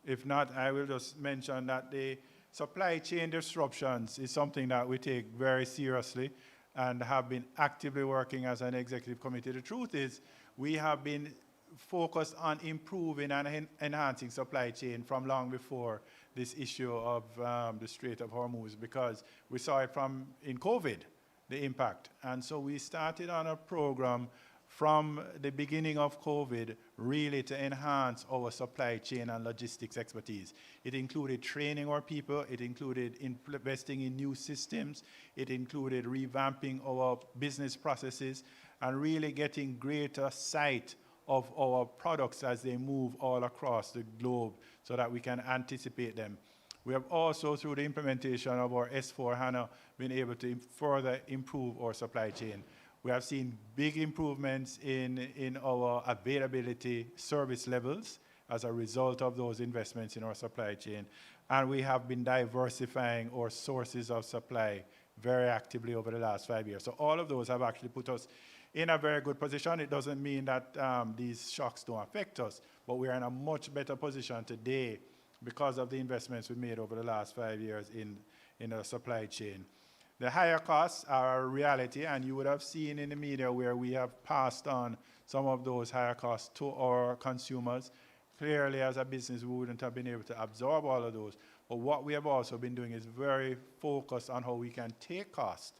If not, I will just mention that the supply chain disruptions is something that we take very seriously and have been actively working as an executive committee. The truth is, we have been focused on improving and enhancing supply chain from long before this issue of the Strait of Hormuz, because we saw it in COVID, the impact. And so we started on a program from the beginning of COVID really to enhance our supply chain and logistics expertise. It included training our people, it included investing in new systems, it included revamping our business processes and really getting greater sight of our products as they move all across the globe so that we can anticipate them. We have also, through the implementation of our S/4HANA, been able to further improve our supply chain. We have seen big improvements in our availability service levels as a result of those investments in our supply chain. And we have been diversifying our sources of supply very actively over the last 5 years. So all of those have actually put us in a very good position. It doesn't mean that these shocks don't affect us, but we are in a much better position today because of the investments we made over the last 5 years in our supply chain. The higher costs are a reality, and you would have seen in the media where we have passed on some of those higher costs to our consumers. Clearly, as a business, we wouldn't have been able to absorb all of those. But what we have also been doing is very focused on how we can take cost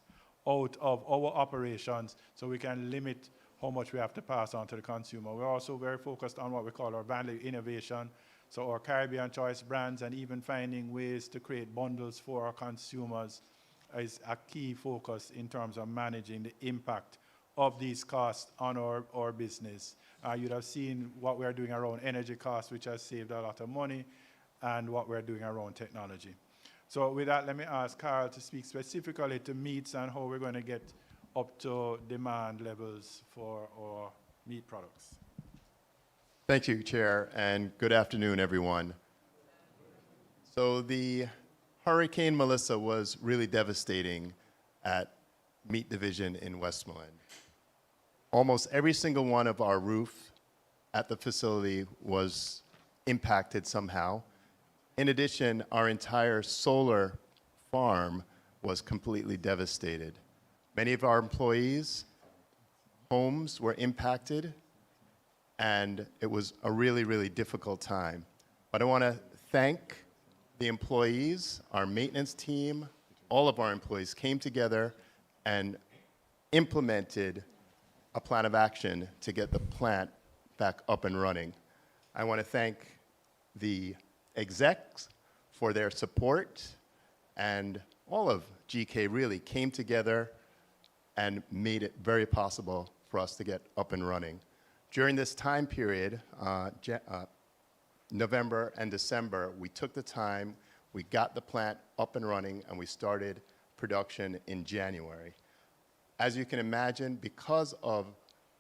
out of our operations so we can limit how much we have to pass on to the consumer. We're also very focused on what we call our value innovation. So our Caribbean Choice brands and even finding ways to create bundles for our consumers is a key focus in terms of managing the impact of these costs on our business. You'd have seen what we're doing around energy costs, which has saved a lot of money, and what we're doing around technology. So with that, let me ask Carl to speak specifically to meats and how we're going to get up to demand levels for our meat products. Thank you, Chair, and good afternoon, everyone. So the Hurricane Melissa was really devastating at Meat Division in Westmoreland. Almost every single one of our roof at the facility was impacted somehow. In addition, our entire solar farm was completely devastated. Many of our employees' homes were impacted, and it was a really, really difficult time. But I want to thank the employees, our maintenance team, all of our employees came together and implemented a plan of action to get the plant back up and running. I want to thank the execs for their support, and all of GK really came together and made it very possible for us to get up and running. During this time period, November and December, we took the time, we got the plant up and running, and we started production in January. As you can imagine, because of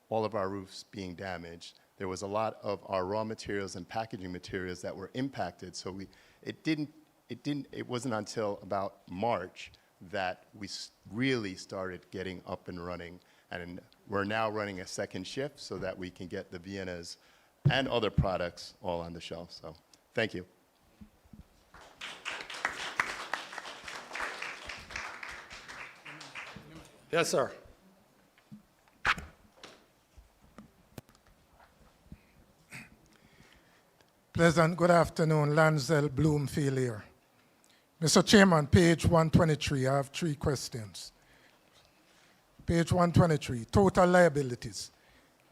all of our roofs being damaged, there was a lot of our raw materials and packaging materials that were impacted. So it wasn't until about March that we really started getting up and running. And we're now running a second shift so that we can get the Viennas and other products all on the shelf. So thank you. Yes, sir. Pleasant good afternoon, Lanzel Bloomfield here. Mr. Chairman, page 123, I have 3 questions. Page 123, total liabilities.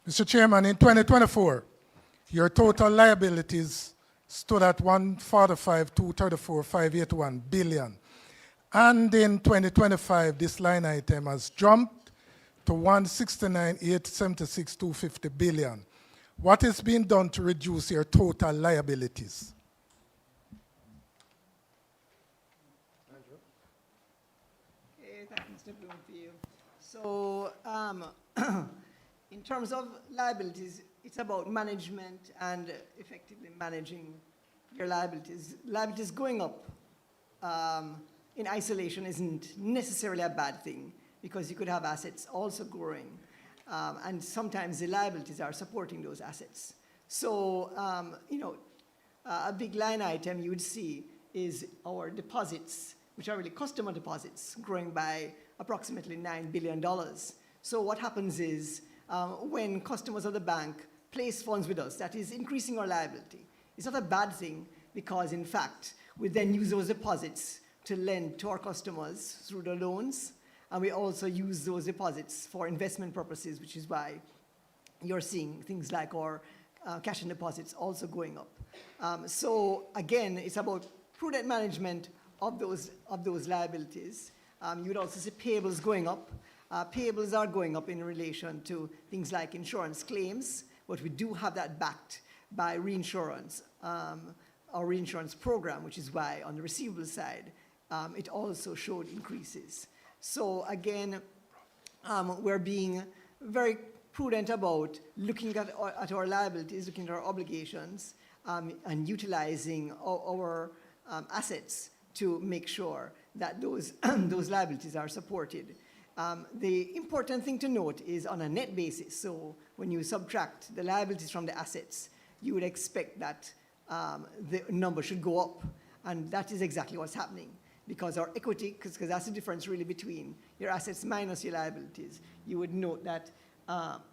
Mr. Chairman, in 2024, your total liabilities stood at 145,234,581 billion. And in 2025, this line item has jumped to 169,876,250 billion. What is being done to reduce your total liabilities? Okay, thank you, Mr. Bloomfield. So, in terms of liabilities, it's about management and effectively managing your liabilities. Liabilities going up in isolation isn't necessarily a bad thing, because you could have assets also growing. And sometimes the liabilities are supporting those assets. So, a big line item you would see is our deposits, which are really customer deposits, growing by approximately $9 billion. So what happens is, when customers of the bank place funds with us, that is increasing our liability. It's not a bad thing, because in fact, we then use those deposits to lend to our customers through the loans, and we also use those deposits for investment purposes, which is why you're seeing things like our cash and deposits also going up. So again, it's about prudent management of those liabilities. You would also see payables going up. Payables are going up in relation to things like insurance claims, but we do have that backed by reinsurance, our reinsurance program, which is why on the receivable side, it also showed increases. So again, we're being very prudent about looking at our liabilities, looking at our obligations, and utilizing our assets to make sure that those, those liabilities are supported. The important thing to note is on a net basis. So when you subtract the liabilities from the assets, you would expect that the number should go up. And that is exactly what's happening. Because our equity, because that's the difference really between your assets minus your liabilities, you would note that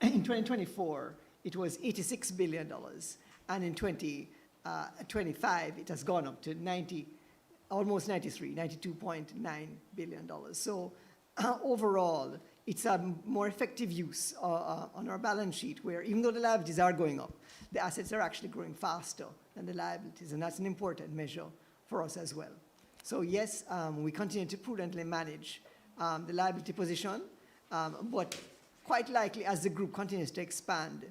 in 2024, it was $86 billion. And in 2025, it has gone up to almost $92.9 billion. So overall, it's a more effective use on our balance sheet, where even though the liabilities are going up, the assets are actually growing faster than the liabilities. And that's an important measure for us as well. So yes, we continue to prudently manage the liability position, but quite likely as the group continues to expand,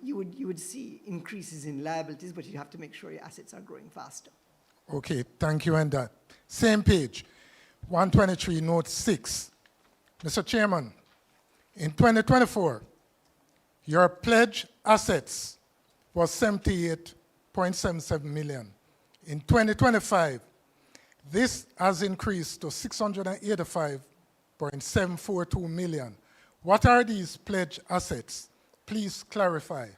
you would see increases in liabilities, but you have to make sure your assets are growing faster. Okay, thank you, and that. Same page, 123, note 6. Mr. Chairman, in 2024, your pledged assets was 78.77 million. In 2025, this has increased to 685.742 million. What are these pledged assets? Please clarify.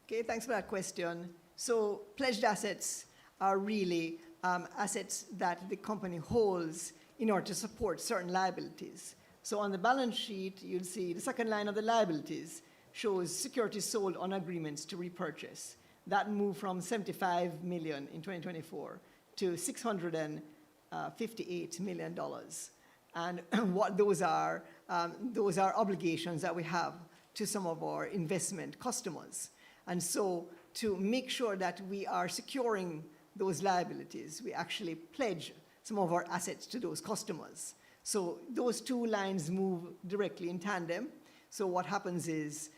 Okay, thanks for that question. So pledged assets are really assets that the company holds in order to support certain liabilities. So on the balance sheet, you'll see the second line of the liabilities shows securities sold on agreements to repurchase. That moved from 75 million in 2024 to $658 million. And what those are obligations that we have to some of our investment customers. And so to make sure that we are securing those liabilities, we actually pledge some of our assets to those customers. So those two lines move directly in tandem. So what happens is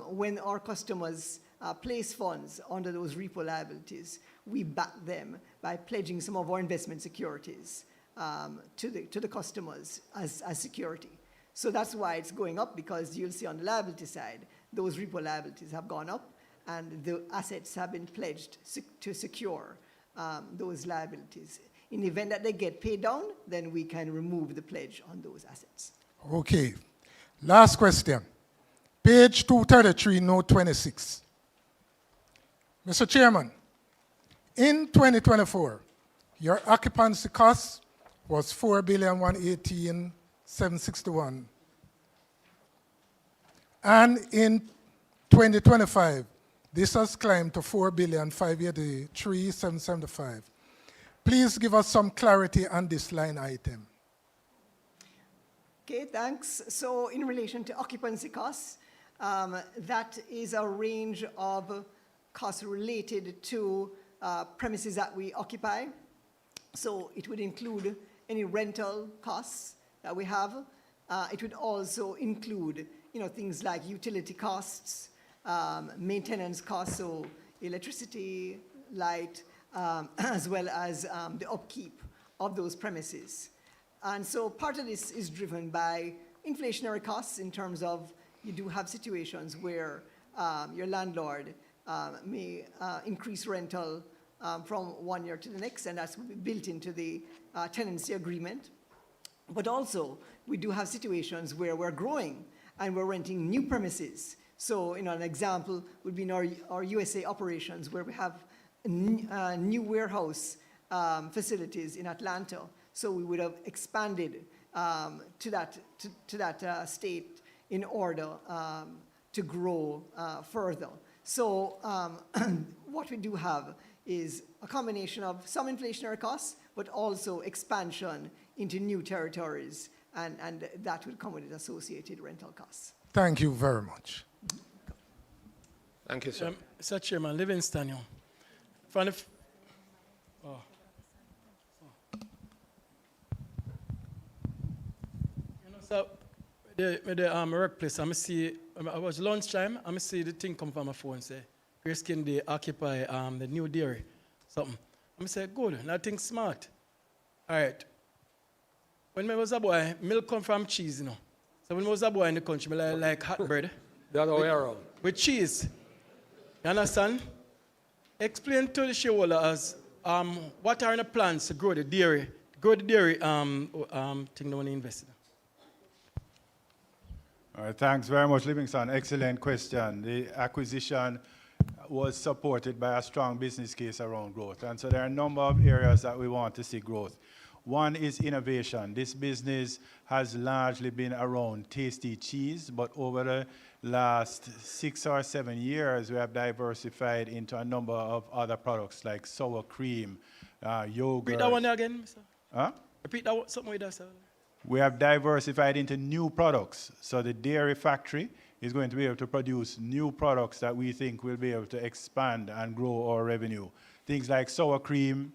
when our customers place funds under those repo liabilities, we back them by pledging some of our investment securities to the customers as security. So that's why it's going up, because you'll see on the liability side, those repo liabilities have gone up, and the assets have been pledged to secure those liabilities. In the event that they get paid down, then we can remove the pledge on those assets. Okay, last question. Page 233, note 26. Mr. Chairman, in 2024, your occupancy cost was $4,118,761. And in 2025, This has climbed to 4,583,775. Please give us some clarity on this line item. Okay, thanks. So in relation to occupancy costs, that is a range of costs related to premises that we occupy. So it would include any rental costs that we have. It would also include, things like utility costs, maintenance costs, so electricity, light, as well as the upkeep of those premises. And so part of this is driven by inflationary costs in terms of you do have situations where your landlord may increase rental from 1 year to the next, and that's built into the tenancy agreement. But also, we do have situations where we're growing and we're renting new premises. So, an example would be in our USA operations where we have new warehouse facilities in Atlanta. So we would have expanded to that state in order to grow further. So what we do have is a combination of some inflationary costs, but also expansion into new territories, and that will come with associated rental costs. Thank you very much. Thank you, sir. Mr. Chairman, Livingston, from the so the workplace, I was lunchtime, I see the thing come from my phone say, GraceKennedy occupy the new dairy, something. I say, good, and I think smart. All right. When I was a boy, milk come from cheese, So when I was a boy in the country, I like hot bread. The other way around. With cheese. You understand? Explain to the shareholders what are the plans to grow the dairy, thing they want to invest in. All right, thanks very much, Livingston. Excellent question. The acquisition was supported by a strong business case around growth. And so there are a number of areas that we want to see growth. One is innovation. This business has largely been around tasty cheese, but over the last 6 or 7 years, we have diversified into a number of other products like sour cream, yogurt. Repeat that one again, Mr. Huh? Repeat that something with that, sir. We have diversified into new products. So the dairy factory is going to be able to produce new products that we think will be able to expand and grow our revenue. Things like sour cream,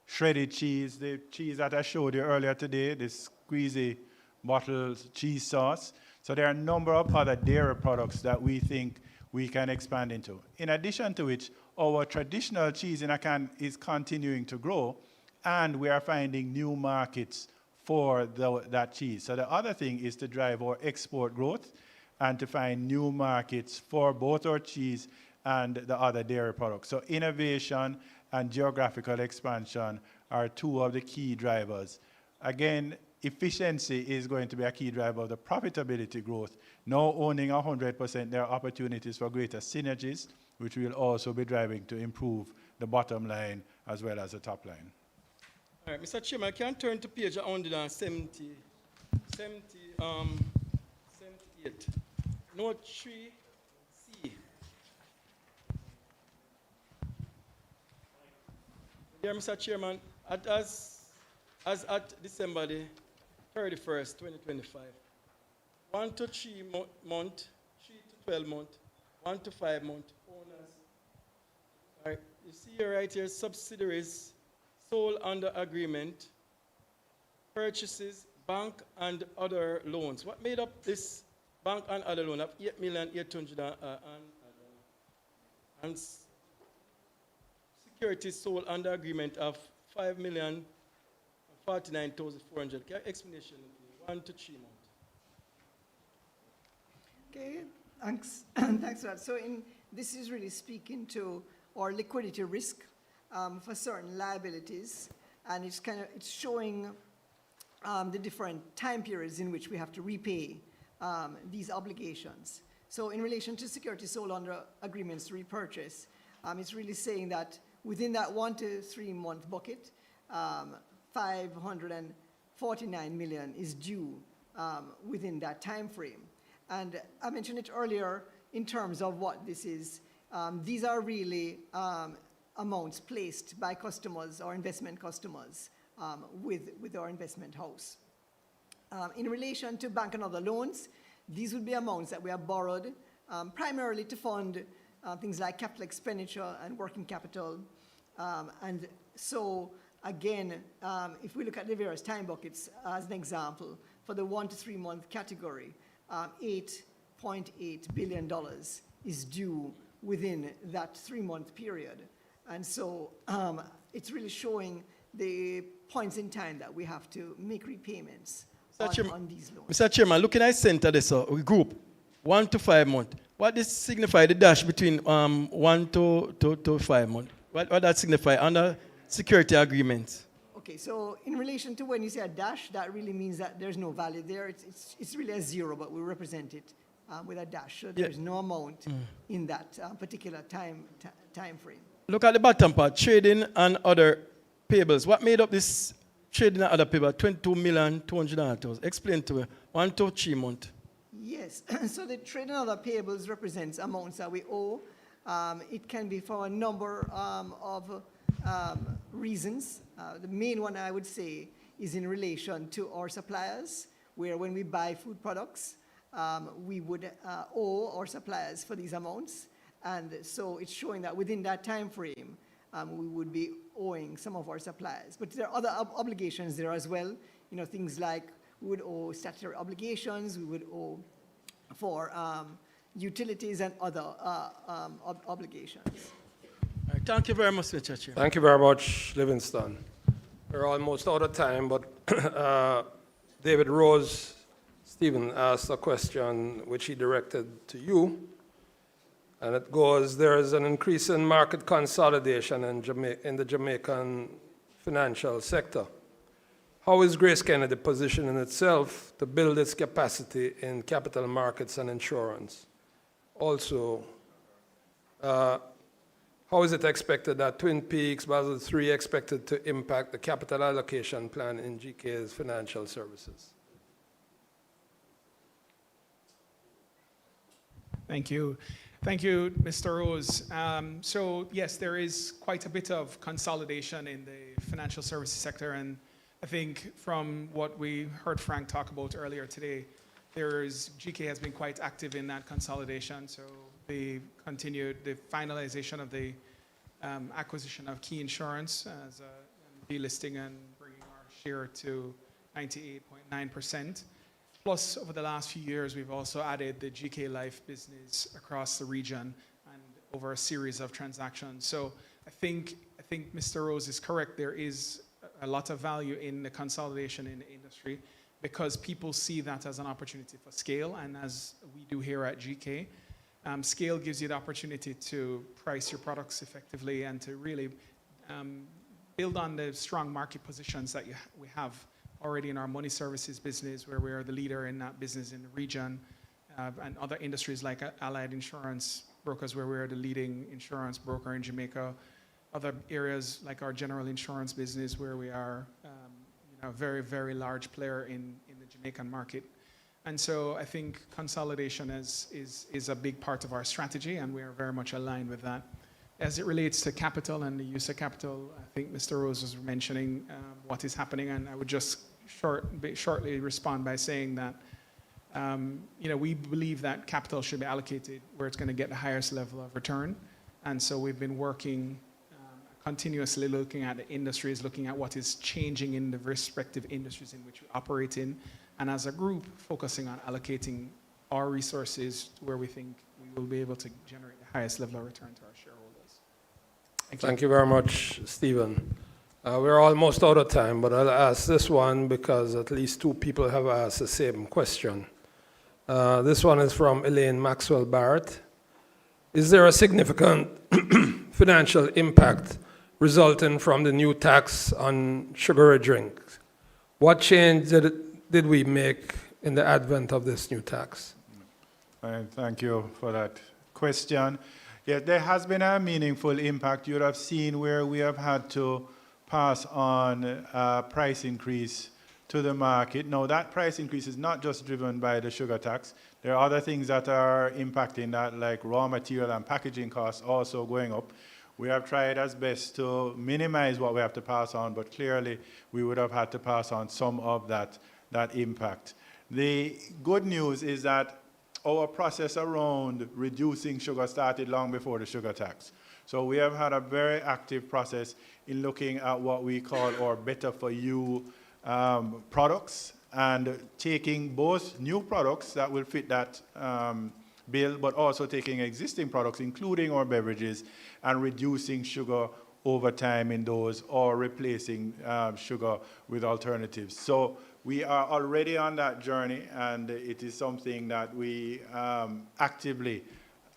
shredded cheese, the cheese that I showed you earlier today, the squeezy bottled cheese sauce. So there are a number of other dairy products that we think we can expand into. In addition to which, our traditional cheese in a can is continuing to grow, and we are finding new markets for that cheese. So the other thing is to drive our export growth and to find new markets for both our cheese and the other dairy products. So innovation and geographical expansion are two of the key drivers. Again, efficiency is going to be a key driver of the profitability growth. Now owning 100%, there are opportunities for greater synergies, which will also be driving to improve the bottom line as well as the top line. All right, Mr. Chairman, I can turn to page 178. Note 3C. Dear Mr. Chairman, as at December the 31st, 2025, 1 to 3 month, 3 to 12 month, 1 to 5 month owners. All right, you see here right here, subsidiaries sold under agreement, purchases, bank and other loans. What made up this bank and other loan of 8,800,000 and securities sold under agreement of 5,049,400. Can I explanation 1 to 3 months? Okay, thanks. Thanks for that. So this is really speaking to our liquidity risk for certain liabilities, and it's showing the different time periods in which we have to repay these obligations. So in relation to securities sold under agreements to repurchase, it's really saying that within that 1 to 3 month bucket, 549 million is due within that time frame. And I mentioned it earlier in terms of what this is. These are really amounts placed by customers or investment customers with our investment house. In relation to bank and other loans, these would be amounts that we have borrowed primarily to fund things like capital expenditure and working capital. And so, again, if we look at the various time buckets as an example, for the 1 to 3 month category, $8.8 billion is due within that 3 month period. And so it's really showing the points in time that we have to make repayments on these loans. Mr. Chairman, looking at center this group, 1 to 5 months. What does signify the dash between 1 to 5 months? What that signify under security agreements? Okay, so in relation to when you say a dash, that really means that there's no value there. It's really a zero, but we represent it with a dash. So there's no amount in that particular time frame. Look at the bottom part, trading and other payables. What made up this trading and other payables? $22,200,000. Explain to me. 1 to 3 months. Yes, so the trade and other payables represents amounts that we owe. It can be for a number of reasons. The main one I would say is in relation to our suppliers, where when we buy food products, we would owe our suppliers for these amounts. And so it's showing that within that time frame, we would be owing some of our suppliers. But there are other obligations there as well. You know, things like we would owe statutory obligations, we would owe for utilities and other obligations. All right, thank you very much, Mr. Chair. Thank you very much, Livingston. We're almost out of time, but David Rose, Stephen asked a question which he directed to you. And it goes, there is an increase in market consolidation in the Jamaican financial sector. How is GraceKennedy positioning itself to build its capacity in capital markets and insurance? Also, how is it expected that Twin Peaks, Basel III expected to impact the capital allocation plan in GK's financial services? Thank you. Thank you, Mr. Rose. So yes, there is quite a bit of consolidation in the financial services sector, and I think from what we heard Frank talk about earlier today, GK has been quite active in that consolidation. So they continued the finalization of the acquisition of Key Insurance as a delisting and bringing our share to 98.9%. Plus, over the last few years, we've also added the GK Life business across the region and over a series of transactions. So I think Mr. Rose is correct. There is a lot of value in the consolidation in the industry because people see that as an opportunity for scale, and as we do here at GK, scale gives you the opportunity to price your products effectively and to really build on the strong market positions that we have already in our money services business, where we are the leader in that business in the region, and other industries like allied insurance brokers, where we are the leading insurance broker in Jamaica. Other areas like our general insurance business, where we are a very, very large player in the Jamaican market. And so I think consolidation is a big part of our strategy, and we are very much aligned with that. As it relates to capital and the use of capital, I think Mr. Rose was mentioning what is happening, and I would just shortly respond by saying that we believe that capital should be allocated where it's going to get the highest level of return. And so we've been working continuously looking at the industries, looking at what is changing in the respective industries in which we operate in, and as a group, focusing on allocating our resources to where we think we will be able to generate the highest level of return to our shareholders. Thank you very much, Stephen. We're almost out of time, but I'll ask this one because at least two people have asked the same question. This one is from Elaine Maxwell Barrett. Is there a significant financial impact resulting from the new tax on sugary drinks? What change did we make in the advent of this new tax? Thank you for that question. Yes, there has been a meaningful impact. You would have seen where we have had to pass on a price increase to the market. Now, that price increase is not just driven by the sugar tax. There are other things that are impacting that, like raw material and packaging costs also going up. We have tried as best to minimize what we have to pass on, but clearly we would have had to pass on some of that impact. The good news is that our process around reducing sugar started long before the sugar tax. So we have had a very active process in looking at what we call our Better For You products, and taking both new products that will fit that bill, but also taking existing products, including our beverages, and reducing sugar over time in those, or replacing sugar with alternatives. So we are already on that journey, and it is something that we actively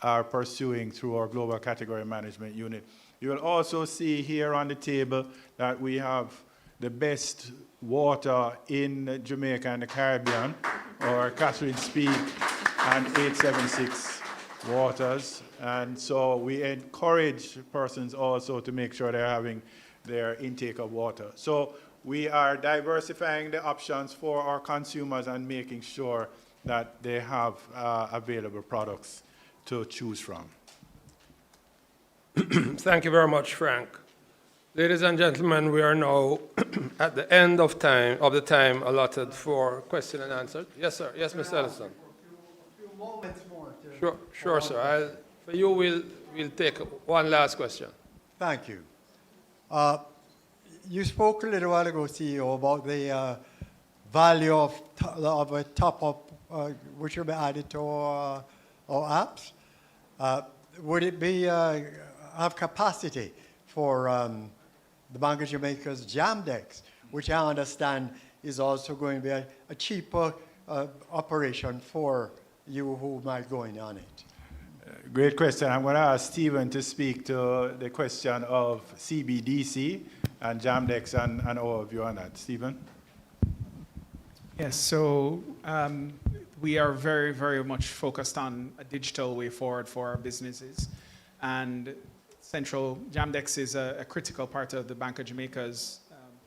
are pursuing through our Global Category Management Unit. You will also see here on the table that we have the best water in Jamaica and the Caribbean, or Catherine Speak and 876 waters. And so we encourage persons also to make sure they're having their intake of water. So we are diversifying the options for our consumers and making sure that they have available products to choose from. Thank you very much, Frank. Ladies and gentlemen, we are now at the end of the time allotted for question and answer. Yes, sir. Yes, Mr. Ellison. A few moments more. Sure, sir. For you, we'll take one last question. Thank you. You spoke a little while ago, CEO, about the value of a top-up which will be added to our apps. Would it be have capacity for the Bank of Jamaica's Jamdex, which I understand is also going to be a cheaper operation for you who might go in on it? Great question. I'm going to ask Stephen to speak to the question of CBDC and Jamdex and all of you on that. Stephen? Yes, so we are very, very much focused on a digital way forward for our businesses. And Central Jamdex is a critical part of the Bank of Jamaica's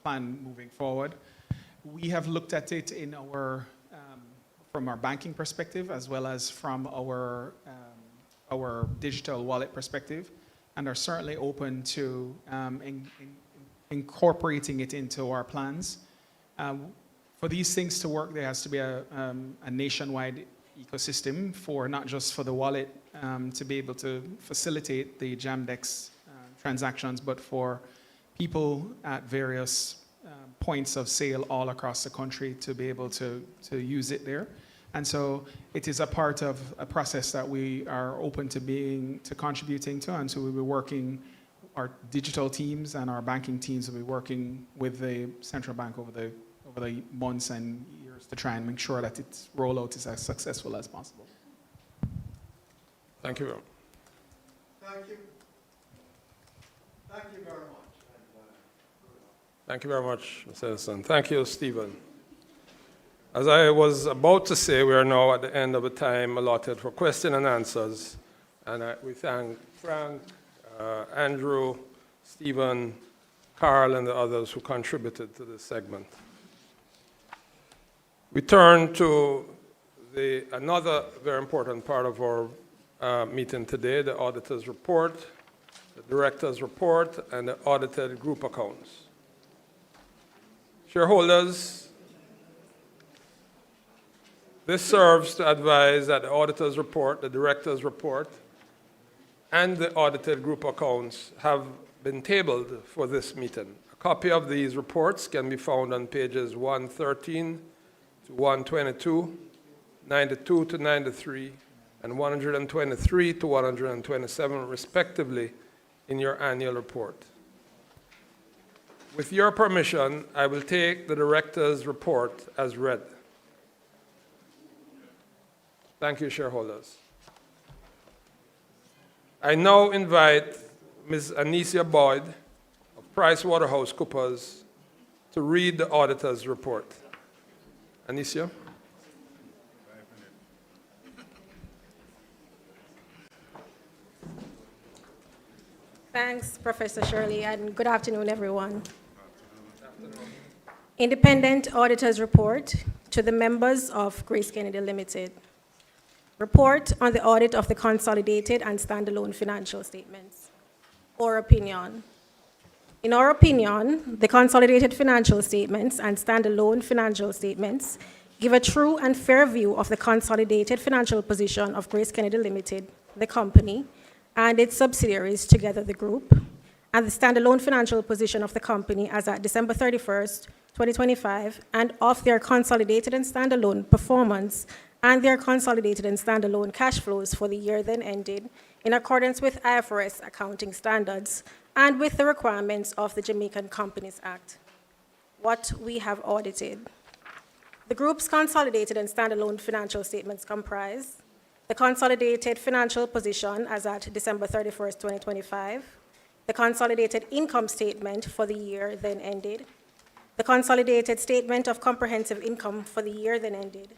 plan moving forward. We have looked at it in from our banking perspective, as well as from our digital wallet perspective, and are certainly open to incorporating it into our plans. For these things to work, there has to be a nationwide ecosystem for not just for the wallet to be able to facilitate the Jamdex transactions, but for people at various points of sale all across the country to be able to use it there. And so it is a part of a process that we are open to contributing to, and so we'll be working, our digital teams and our banking teams will be working with the central bank over the months and years to try and make sure that its rollout is as successful as possible. Thank you. Thank you. Thank you very much. Thank you very much, Mr. Ellison. Thank you, Stephen. As I was about to say, we are now at the end of the time allotted for question and answers. And we thank Frank, Andrew, Stephen, Carl, and the others who contributed to this segment. We turn to another very important part of our meeting today, the auditor's report, the director's report, and the audited group accounts. Shareholders, this serves to advise that the auditor's report, the director's report, and the audited group accounts have been tabled for this meeting. A copy of these reports can be found on pages 113 to 122, 92 to 93, and 123 to 127, respectively, in your annual report. With your permission, I will take the director's report as read. Thank you, shareholders. I now invite Ms. Anicia Boyd of PricewaterhouseCoopers to read the auditor's report. Anicia? Thanks, Professor Shirley, and good afternoon, everyone. Independent Auditor's Report to the members of GraceKennedy Limited. Report on the audit of the consolidated and standalone financial statements. Or opinion. In our opinion, the consolidated financial statements and standalone financial statements give a true and fair view of the consolidated financial position of GraceKennedy Limited, the company, and its subsidiaries, together the group, and the standalone financial position of the company as at December 31st, 2025, and of their consolidated and standalone performance and their consolidated and standalone cash flows for the year then ended in accordance with IFRS accounting standards and with the requirements of the Jamaican Companies Act. What we have audited. The group's consolidated and standalone financial statements comprise the consolidated financial position as at December 31st, 2025, the consolidated income statement for the year then ended, the consolidated statement of comprehensive income for the year then ended,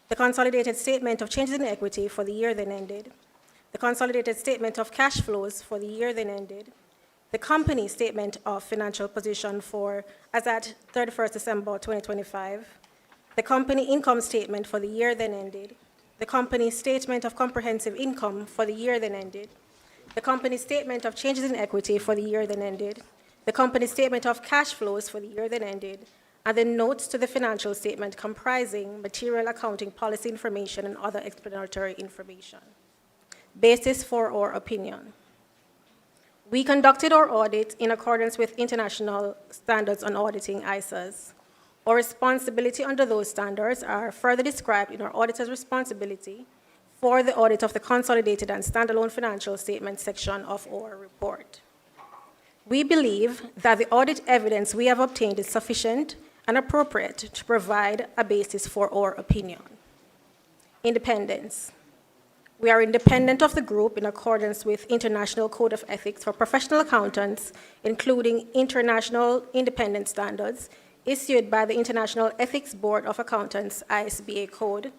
the consolidated statement of changes in equity for the year then ended, the consolidated statement of cash flows for the year then ended, the company statement of financial position for as at 31st December 2025, the company income statement for the year then ended, the company statement of comprehensive income for the year then ended, the company statement of changes in equity for the year then ended, the company statement of cash flows for the year then ended, and the notes to the financial statement comprising material accounting policy information and other explanatory information. Basis for our opinion. We conducted our audit in accordance with international standards on auditing, ISAs. Our responsibility under those standards are further described in our auditor's responsibility for the audit of the consolidated and standalone financial statement section of our report. We believe that the audit evidence we have obtained is sufficient and appropriate to provide a basis for our opinion. Independence. We are independent of the group in accordance with International Code of Ethics for Professional Accountants, including International Independent Standards, issued by the International Ethics Board of Accountants, ISBA Code,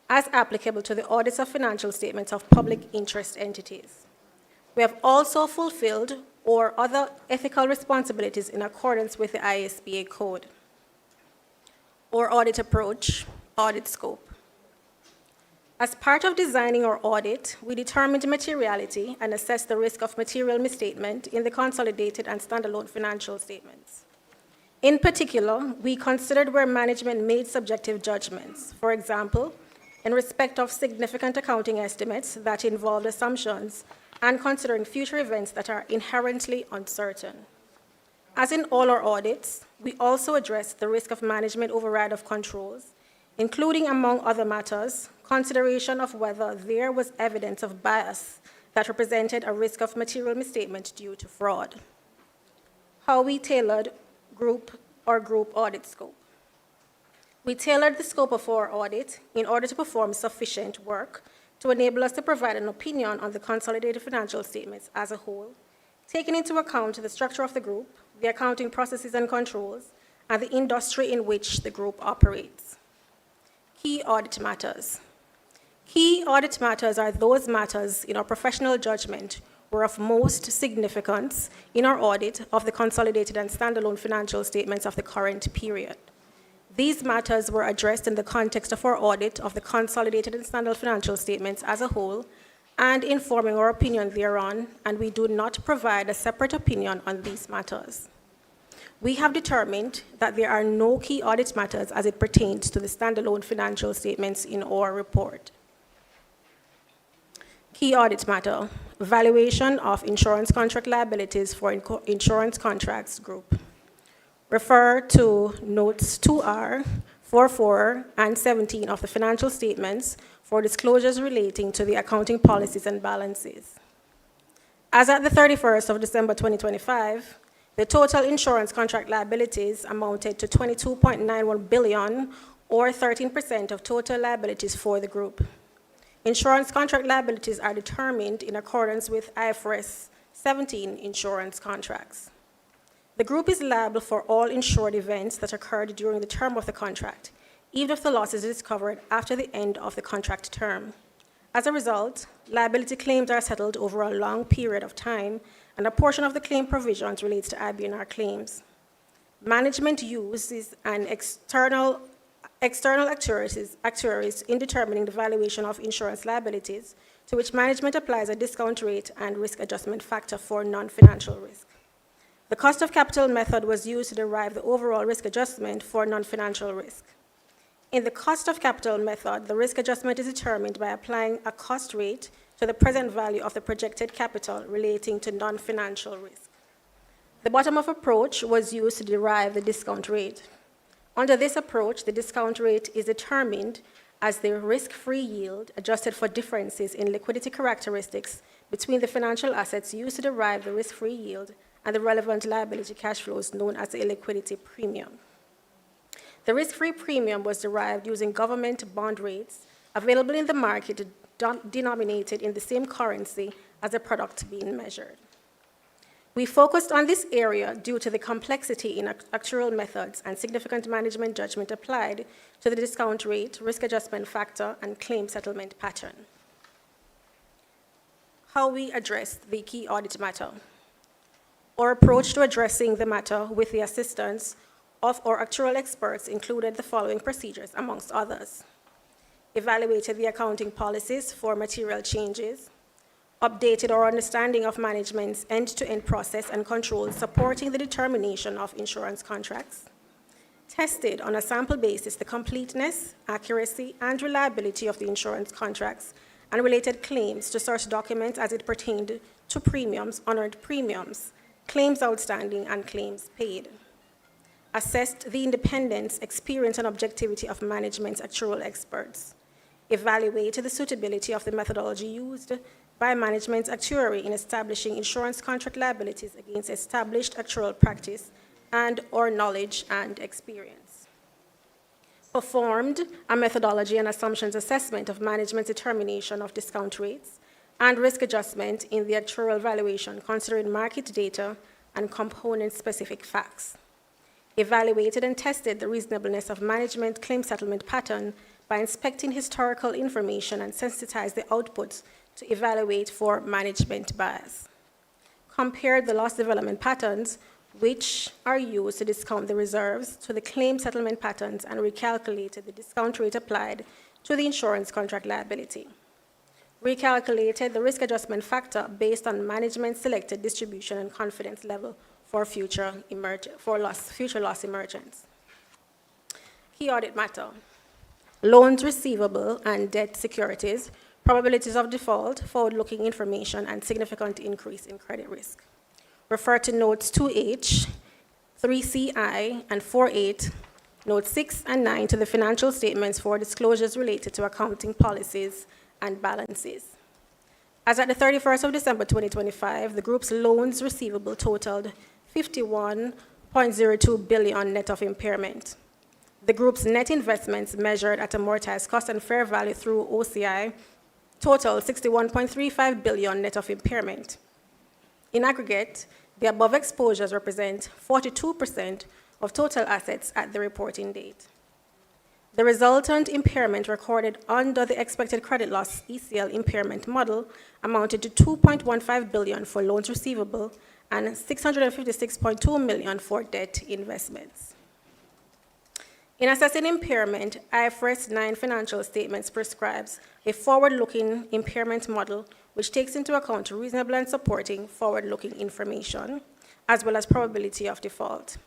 as applicable to the audits of financial statements of public interest entities. We have also fulfilled our other ethical responsibilities in accordance with the ISBA Code. Our audit approach, audit scope. As part of designing our audit, we determined materiality and assessed the risk of material misstatement in the consolidated and standalone financial statements. In particular, we considered where management made subjective judgments, for example, in respect of significant accounting estimates that involved assumptions and considering future events that are inherently uncertain. As in all our audits, we also addressed the risk of management override of controls, including, among other matters, consideration of whether there was evidence of bias that represented a risk of material misstatement due to fraud. How we tailored group audit scope. We tailored the scope of our audit in order to perform sufficient work to enable us to provide an opinion on the consolidated financial statements as a whole, taking into account the structure of the group, the accounting processes and controls, and the industry in which the group operates. Key audit matters. Key audit matters are those matters in our professional judgment were of most significance in our audit of the consolidated and standalone financial statements of the current period. These matters were addressed in the context of our audit of the consolidated and standalone financial statements as a whole and informing our opinion thereon, and we do not provide a separate opinion on these matters. We have determined that there are no key audit matters as it pertains to the standalone financial statements in our report. Key audit matter, valuation of insurance contract liabilities for insurance contracts group. Refer to notes 2R, 44, and 17 of the financial statements for disclosures relating to the accounting policies and balances. As at the 31st of December 2025, the total insurance contract liabilities amounted to 22.91 billion, or 13% of total liabilities for the group. Insurance contract liabilities are determined in accordance with IFRS 17 insurance contracts. The group is liable for all insured events that occurred during the term of the contract, even if the loss is discovered after the end of the contract term. As a result, liability claims are settled over a long period of time, and a portion of the claim provisions relates to IBNR claims. Management uses an external actuaries in determining the valuation of insurance liabilities, to which management applies a discount rate and risk adjustment factor for non-financial risk. The cost of capital method was used to derive the overall risk adjustment for non-financial risk. In the cost of capital method, the risk adjustment is determined by applying a cost rate to the present value of the projected capital relating to non-financial risk. The bottom-up approach was used to derive the discount rate. Under this approach, the discount rate is determined as the risk-free yield adjusted for differences in liquidity characteristics between the financial assets used to derive the risk-free yield and the relevant liability cash flows known as the illiquidity premium. The risk-free premium was derived using government bond rates available in the market denominated in the same currency as the product being measured. We focused on this area due to the complexity in actuarial methods and significant management judgment applied to the discount rate, risk adjustment factor, and claim settlement pattern. How we addressed the key audit matter. Our approach to addressing the matter with the assistance of our actuarial experts included the following procedures, amongst others. Evaluated the accounting policies for material changes, updated our understanding of management's end-to-end process and controls supporting the determination of insurance contracts, tested on a sample basis the completeness, accuracy, and reliability of the insurance contracts and related claims to source documents as it pertained to premiums, unearned premiums, claims outstanding, and claims paid. Assessed the independence, experience, and objectivity of management's actuarial experts. Evaluated the suitability of the methodology used by management's actuary in establishing insurance contract liabilities against established actuarial practice and/or knowledge and experience. Performed a methodology and assumptions assessment of management's determination of discount rates and risk adjustment in the actuarial valuation considering market data and component-specific facts. Evaluated and tested the reasonableness of management claim settlement pattern by inspecting historical information and sensitized the outputs to evaluate for management bias. Compared the loss development patterns, which are used to discount the reserves, to the claim settlement patterns and recalculated the discount rate applied to the insurance contract liability. Recalculated the risk adjustment factor based on management's selected distribution and confidence level for future loss emergence. Key audit matter. Loans receivable and debt securities, probabilities of default, forward-looking information, and significant increase in credit risk. Refer to Notes 2H, 3CI, and 4.8, Notes 6 and 9 to the financial statements for disclosures related to accounting policies and balances. As at the 31st of December 2025, the group's loans receivable totaled 51.02 billion net of impairment. The group's net investments measured at amortized cost and fair value through OCI total 61.35 billion net of impairment. In aggregate, the above exposures represent 42% of total assets at the reporting date. The resultant impairment recorded under the expected credit loss ECL impairment model amounted to 2.15 billion for loans receivable and 656.2 million for debt investments. In assessing impairment, IFRS 9 financial statements prescribes a forward-looking impairment model which takes into account reasonable and supporting forward-looking information, as well as probability of default.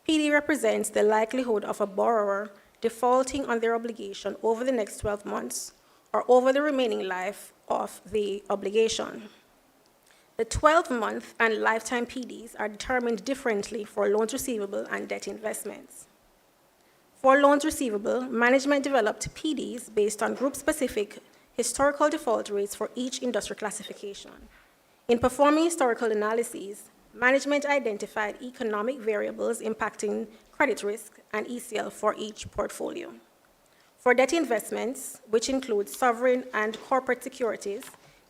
PD represents the likelihood of a borrower defaulting on their obligation over the next 12 months or over the remaining life of the obligation. The 12-month and lifetime PDs are determined differently for loans receivable and debt investments. For loans receivable, management developed PDs based on group-specific historical default rates for each industry classification. In performing historical analyses, management identified economic variables impacting credit risk and ECL for each portfolio. For debt investments, which include sovereign and corporate securities,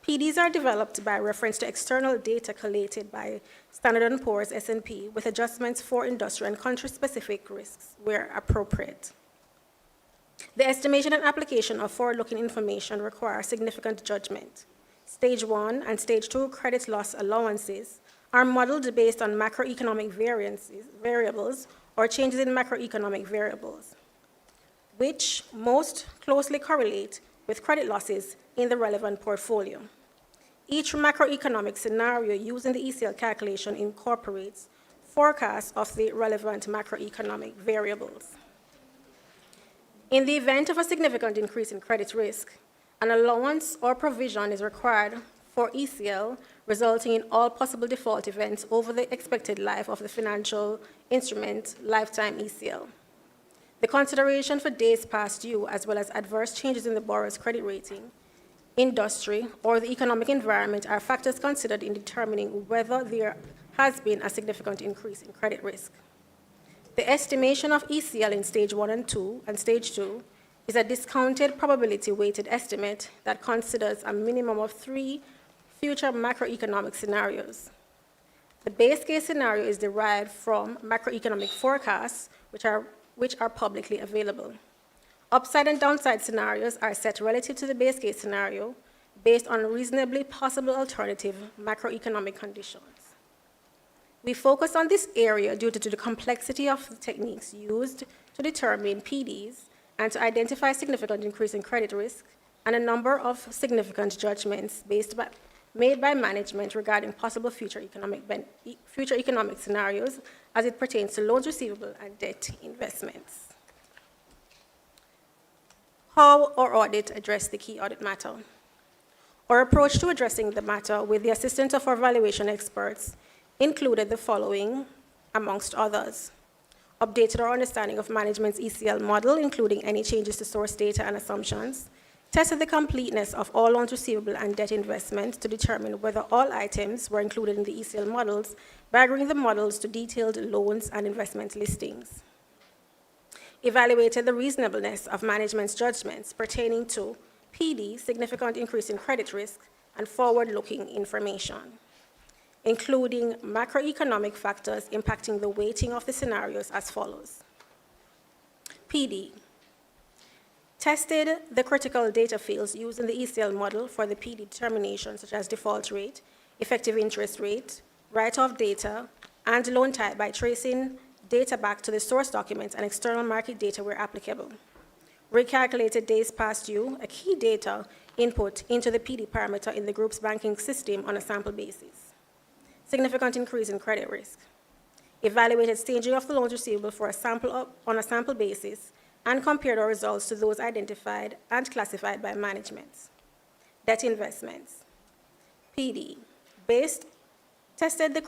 PDs are developed by reference to external data collated by Standard & Poor's S&P with adjustments for industry and country-specific risks where appropriate. The estimation and application of forward-looking information require significant judgment. Stage 1 and Stage 2 credit loss allowances are modeled based on macroeconomic variables or changes in macroeconomic variables, which most closely correlate with credit losses in the relevant portfolio. Each macroeconomic scenario used in the ECL calculation incorporates forecasts of the relevant macroeconomic variables. In the event of a significant increase in credit risk, an allowance or provision is required for ECL, resulting in all possible default events over the expected life of the financial instrument lifetime ECL. The consideration for days past due, as well as adverse changes in the borrower's credit rating, industry, or the economic environment are factors considered in determining whether there has been a significant increase in credit risk. The estimation of ECL in stage 1 and 2 and stage 2 is a discounted probability-weighted estimate that considers a minimum of 3 future macroeconomic scenarios. The base case scenario is derived from macroeconomic forecasts, which are publicly available. Upside and downside scenarios are set relative to the base case scenario based on reasonably possible alternative macroeconomic conditions. We focus on this area due to the complexity of the techniques used to determine PDs and to identify significant increase in credit risk and a number of significant judgments made by management regarding possible future economic scenarios as it pertains to loans receivable and debt investments. How our audit addressed the key audit matter. Our approach to addressing the matter with the assistance of our valuation experts included the following, amongst others. Updated our understanding of management's ECL model, including any changes to source data and assumptions. Tested the completeness of all loans receivable and debt investments to determine whether all items were included in the ECL models by agreeing the models to detailed loans and investment listings. Evaluated the reasonableness of management's judgments pertaining to PD, significant increase in credit risk, and forward-looking information, including macroeconomic factors impacting the weighting of the scenarios as follows. PD. Tested the critical data fields used in the ECL model for the PD determination, such as default rate, effective interest rate, write-off data, and loan type by tracing data back to the source documents and external market data where applicable. Recalculated days past due, a key data input into the PD parameter in the group's banking system on a sample basis. Significant increase in credit risk. Evaluated staging of the loans receivable for on a sample basis and compared our results to those identified and classified by management. Debt investments. PD. Tested the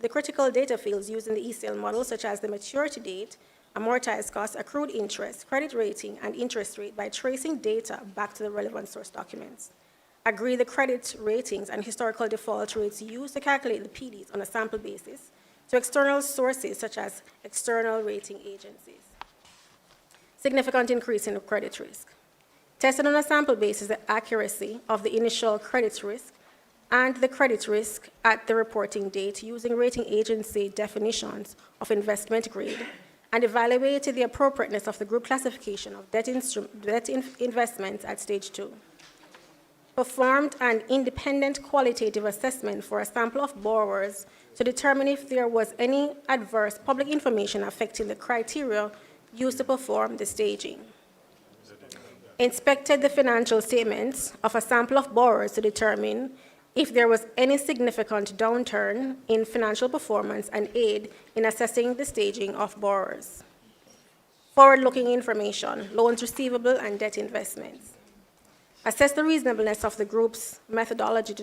critical data fields used in the ECL model, such as the maturity date, amortized cost, accrued interest, credit rating, and interest rate by tracing data back to the relevant source documents. Agree the credit ratings and historical default rates used to calculate the PDs on a sample basis to external sources such as external rating agencies. Significant increase in credit risk. Tested on a sample basis the accuracy of the initial credit risk and the credit risk at the reporting date using rating agency definitions of investment grade, and evaluated the appropriateness of the group classification of debt investments at stage 2. Performed an independent qualitative assessment for a sample of borrowers to determine if there was any adverse public information affecting the criteria used to perform the staging. Inspected the financial statements of a sample of borrowers to determine if there was any significant downturn in financial performance and aid in assessing the staging of borrowers. Forward-looking information, loans receivable and debt investments. Assess the reasonableness of the group's methodology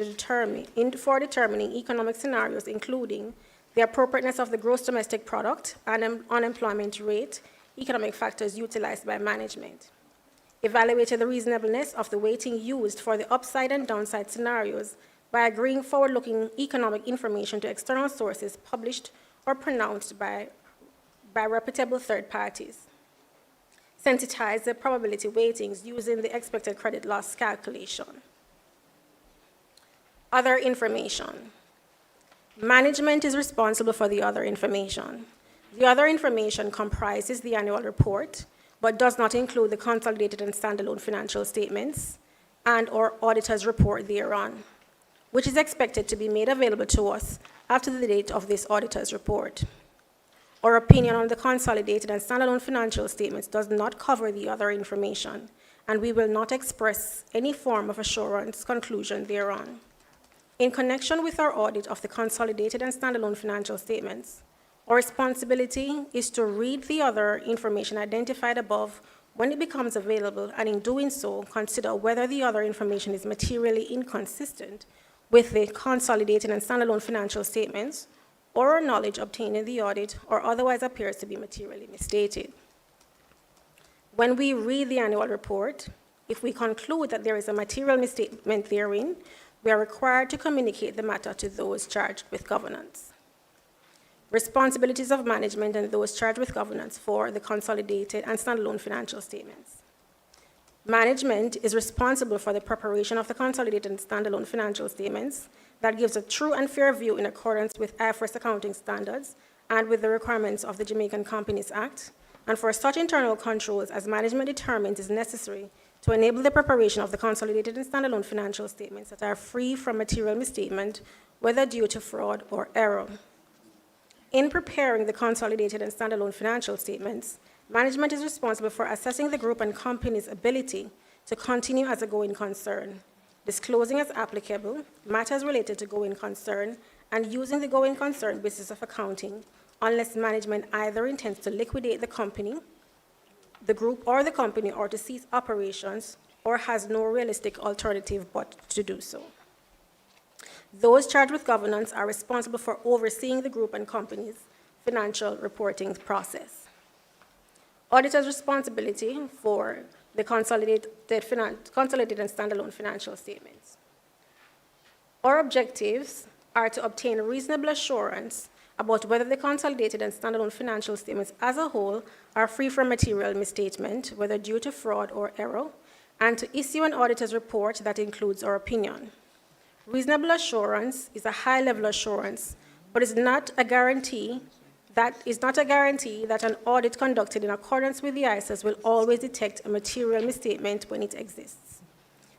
for determining economic scenarios, including the appropriateness of the gross domestic product and unemployment rate, economic factors utilized by management. Evaluated the reasonableness of the weighting used for the upside and downside scenarios by agreeing forward-looking economic information to external sources published or pronounced by reputable third parties. Sensitize the probability weightings using the expected credit loss calculation. Other information. Management is responsible for the other information. The other information comprises the annual report, but does not include the consolidated and standalone financial statements and/or auditor's report thereon. which is expected to be made available to us after the date of this auditor's report. Our opinion on the consolidated and standalone financial statements does not cover the other information, and we will not express any form of assurance conclusion thereon. In connection with our audit of the consolidated and standalone financial statements, our responsibility is to read the other information identified above when it becomes available, and in doing so, consider whether the other information is materially inconsistent with the consolidated and standalone financial statements, or our knowledge obtained in the audit, or otherwise appears to be materially misstated. When we read the annual report, if we conclude that there is a material misstatement therein, we are required to communicate the matter to those charged with governance. Responsibilities of management and those charged with governance for the consolidated and standalone financial statements. Management is responsible for the preparation of the consolidated and standalone financial statements that gives a true and fair view in accordance with IFRS accounting standards and with the requirements of the Jamaican Companies Act, and for such internal controls as management determines is necessary to enable the preparation of the consolidated and standalone financial statements that are free from material misstatement, whether due to fraud or error. In preparing the consolidated and standalone financial statements, management is responsible for assessing the group and company's ability to continue as a going concern, disclosing as applicable matters related to going concern, and using the going concern basis of accounting unless management either intends to liquidate the company, the group, or the company, or to cease operations, or has no realistic alternative but to do so. Those charged with governance are responsible for overseeing the group and company's financial reporting process. Auditor's responsibility for the consolidated and standalone financial statements. Our objectives are to obtain reasonable assurance about whether the consolidated and standalone financial statements as a whole are free from material misstatement, whether due to fraud or error, and to issue an auditor's report that includes our opinion. Reasonable assurance is a high-level assurance, but is not a guarantee that an audit conducted in accordance with the ISAs will always detect a material misstatement when it exists.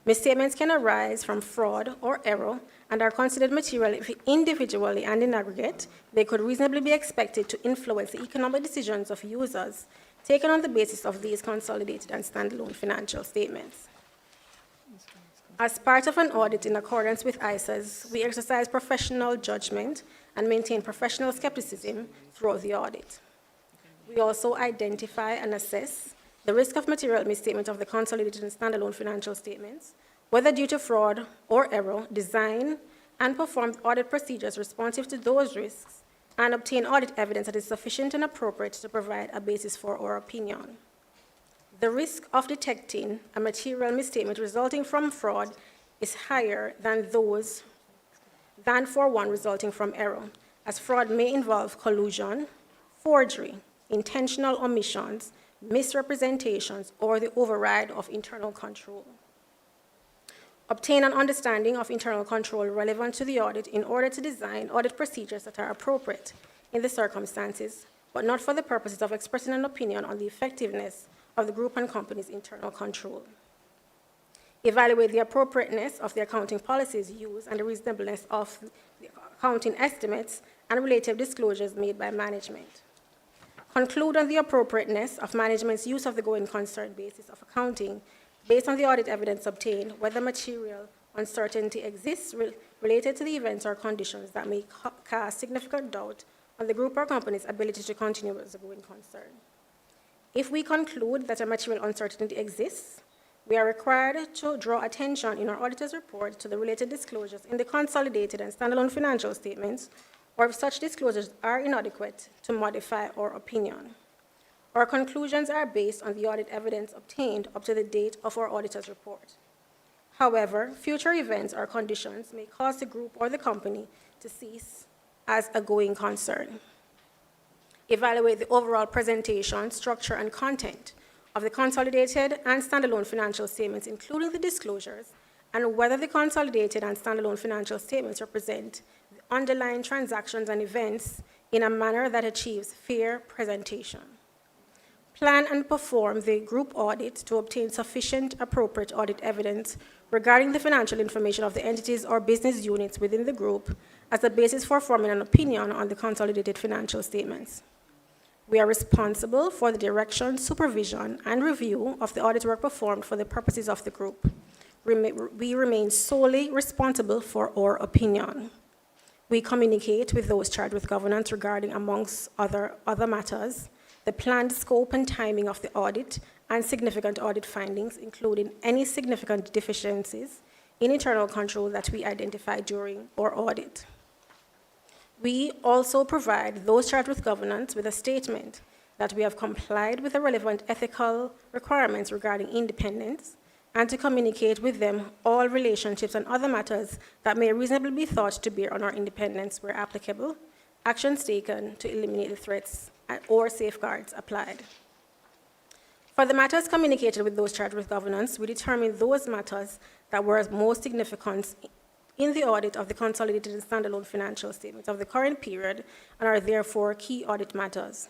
Misstatements can arise from fraud or error and are considered material if individually and in aggregate they could reasonably be expected to influence the economic decisions of users taken on the basis of these consolidated and standalone financial statements. As part of an audit in accordance with ISAs, we exercise professional judgment and maintain professional skepticism throughout the audit. We also identify and assess the risk of material misstatement of the consolidated and standalone financial statements, whether due to fraud or error, design and perform audit procedures responsive to those risks, and obtain audit evidence that is sufficient and appropriate to provide a basis for our opinion. The risk of detecting a material misstatement resulting from fraud is higher than for one resulting from error, as fraud may involve collusion, forgery, intentional omissions, misrepresentations, or the override of internal control. Obtain an understanding of internal control relevant to the audit in order to design audit procedures that are appropriate in the circumstances, but not for the purposes of expressing an opinion on the effectiveness of the group and company's internal control. Evaluate the appropriateness of the accounting policies used and the reasonableness of the accounting estimates and related disclosures made by management. Conclude on the appropriateness of management's use of the going concern basis of accounting based on the audit evidence obtained, whether material uncertainty exists related to the events or conditions that may cast significant doubt on the group or company's ability to continue as a going concern. If we conclude that a material uncertainty exists, we are required to draw attention in our auditor's report to the related disclosures in the consolidated and standalone financial statements, or if such disclosures are inadequate, to modify our opinion. Our conclusions are based on the audit evidence obtained up to the date of our auditor's report. However, future events or conditions may cause the group or the company to cease as a going concern. Evaluate the overall presentation, structure, and content of the consolidated and standalone financial statements, including the disclosures, and whether the consolidated and standalone financial statements represent the underlying transactions and events in a manner that achieves fair presentation. plan and perform the group audit to obtain sufficient appropriate audit evidence regarding the financial information of the entities or business units within the group as a basis for forming an opinion on the consolidated financial statements. We are responsible for the direction, supervision, and review of the audit work performed for the purposes of the group. We remain solely responsible for our opinion. We communicate with those charged with governance regarding, amongst other matters, the planned scope and timing of the audit and significant audit findings, including any significant deficiencies in internal control that we identify during our audit. We also provide those charged with governance with a statement that we have complied with the relevant ethical requirements regarding independence, and to communicate with them all relationships and other matters that may reasonably be thought to bear on our independence where applicable, actions taken to eliminate the threats or safeguards applied. For the matters communicated with those charged with governance, we determined those matters that were of most significance in the audit of the consolidated and standalone financial statements of the current period and are therefore key audit matters.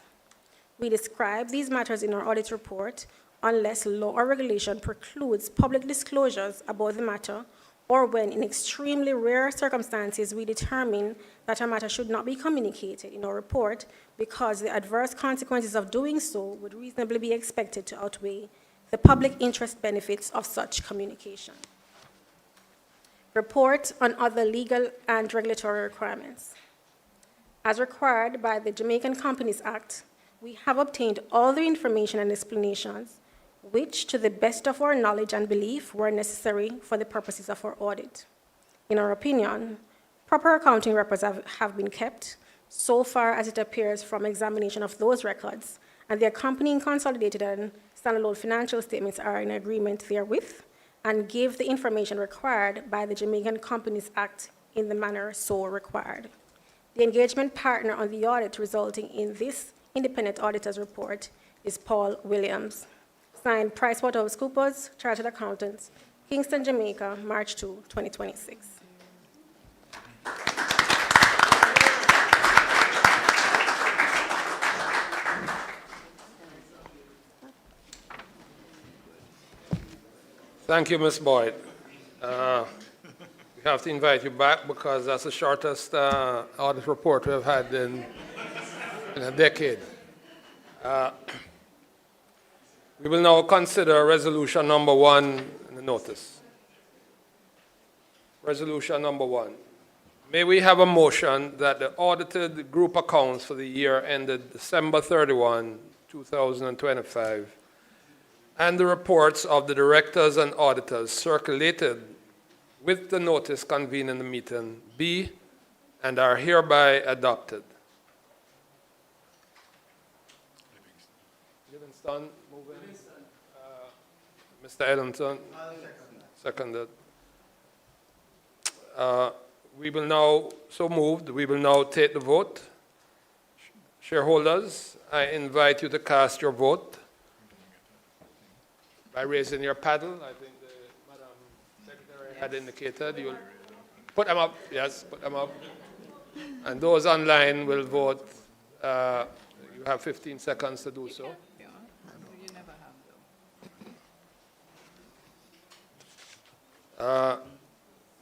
We describe these matters in our audit report unless law or regulation precludes public disclosures about the matter, or when in extremely rare circumstances we determine that a matter should not be communicated in our report because the adverse consequences of doing so would reasonably be expected to outweigh the public interest benefits of such communication. Report on other legal and regulatory requirements. As required by the Jamaican Companies Act, we have obtained all the information and explanations which, to the best of our knowledge and belief, were necessary for the purposes of our audit. In our opinion, proper accounting records have been kept so far as it appears from examination of those records, and the accompanying consolidated and standalone financial statements are in agreement therewith and give the information required by the Jamaican Companies Act in the manner so required. The engagement partner on the audit resulting in this independent auditor's report is Paul Williams. Signed, PricewaterhouseCoopers, Chartered Accountants, Kingston, Jamaica, March 2, 2026. Thank you, Ms. Boyd. We have to invite you back because that's the shortest audit report we've had in a decade. We will now consider resolution number 1 in the notice. Resolution number 1. May we have a motion that the audited group accounts for the year ended December 31, 2025, and the reports of the directors and auditors circulated with the notice convening the meeting be and are hereby adopted. Livingston, moving. Mr. Ellington, seconded. We will now, so moved, we will now take the vote. Shareholders, I invite you to cast your vote by raising your paddle. I think the Madam Secretary had indicated. You will put them up, yes, put them up. And those online will vote. You have 15 seconds to do so.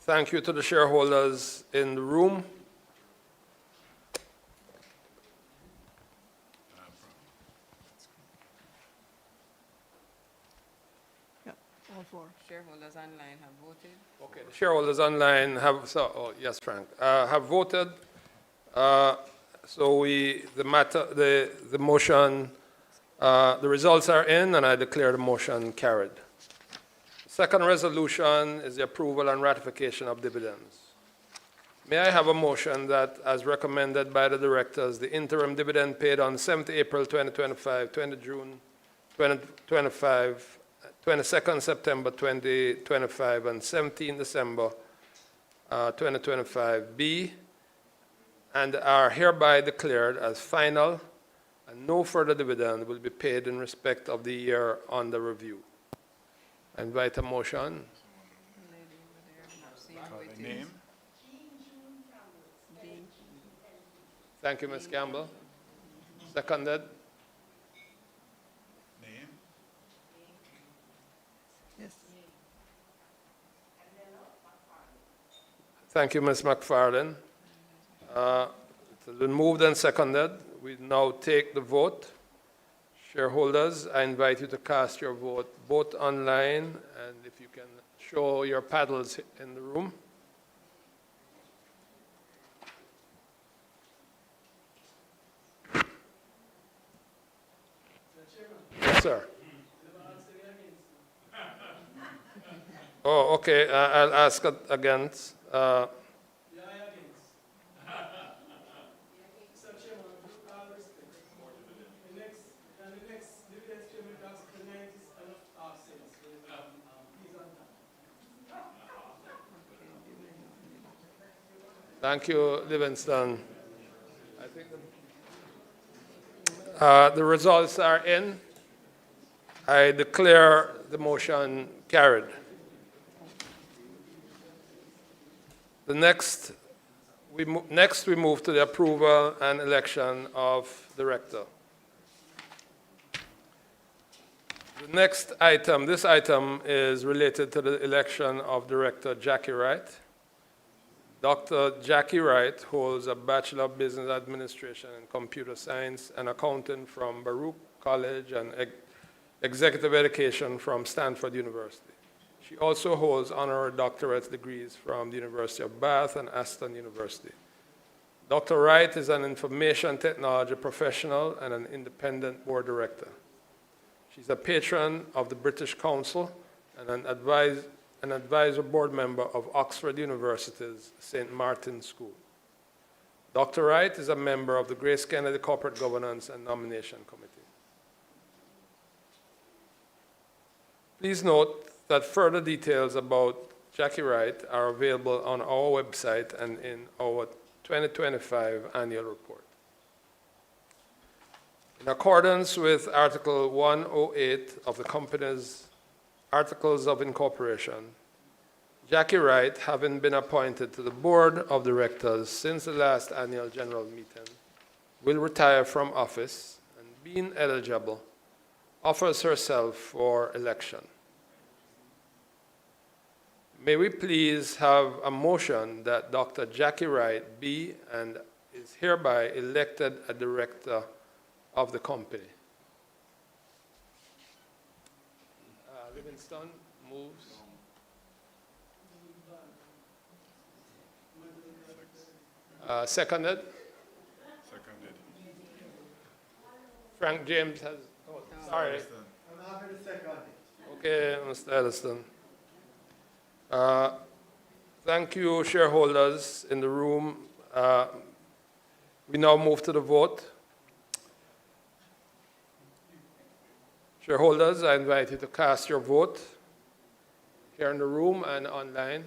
Thank you to the shareholders in the room. All four. Shareholders online have voted. Okay, the shareholders online have, yes, Frank, have voted. So the motion, the results are in, and I declare the motion carried. Second resolution is the approval and ratification of dividends. May I have a motion that, as recommended by the directors, the interim dividend paid on 7th April 2025, 20 June 2025, 22nd September 2025, and 17 December 2025 be and are hereby declared as final, and no further dividend will be paid in respect of the year under review. I invite a motion. Name? Thank you, Ms. Campbell. Seconded. Thank you, Ms. McFarlane. It's been moved and seconded. We now take the vote. Shareholders, I invite you to cast your vote both online and if you can show your paddles in the room. Yes, sir. Oh, okay. I'll ask against. Thank you, Livingston. I think the results are in. I declare the motion carried. Next, we move to the approval and election of director. The next item, this item is related to the election of Director Jackie Wright. Dr. Jackie Wright holds a Bachelor of Business Administration in Computer Science and Accounting from Baruch College and Executive Education from Stanford University. She also holds honorary doctorate degrees from the University of Bath and Aston University. Dr. Wright is an information technology professional and an independent board director. She's a patron of the British Council and an advisor board member of Oxford University's St. Martin's School. Dr. Wright is a member of the GraceKennedy Corporate Governance and Nomination Committee. Please note that further details about Jackie Wright are available on our website and in our 2025 annual report. In accordance with Article 108 of the company's Articles of Incorporation, Jackie Wright, having been appointed to the Board of Directors since the last annual general meeting, will retire from office and, being eligible, offers herself for election. May we please have a motion that Dr. Jackie Wright be and is hereby elected a director of the company. Livingston moves. Seconded. Seconded. Frank James has. Oh, sorry. I'm happy to second it. Okay, Mr. Elliston. Thank you, shareholders in the room. We now move to the vote. Shareholders, I invite you to cast your vote here in the room and online.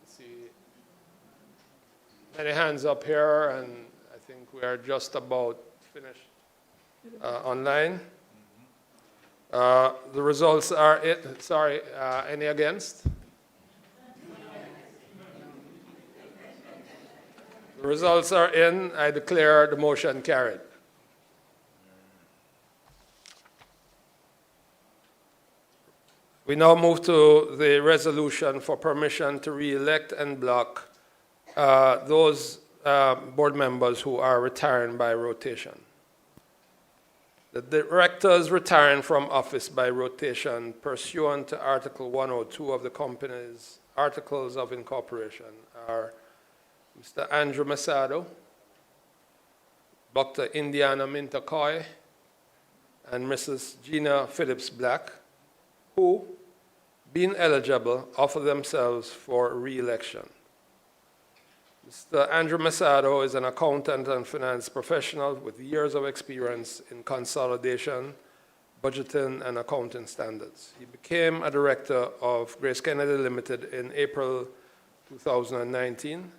Let's see. Many hands up here, and I think we are just about finished online. The results are it. Sorry, any against? The results are in. I declare the motion carried. We now move to the resolution for permission to re-elect and block those board members who are retiring by rotation. The directors retiring from office by rotation pursuant to Article 102 of the company's Articles of Incorporation are Mr. Andrew Masado, Dr. Indiana Mintakoy, and Mrs. Gina Phillips Black, who, being eligible, offer themselves for re-election. Mr. Andrew Masado is an accountant and finance professional with years of experience in consolidation, budgeting, and accounting standards. He became a director of GraceKennedy Limited in April 2019.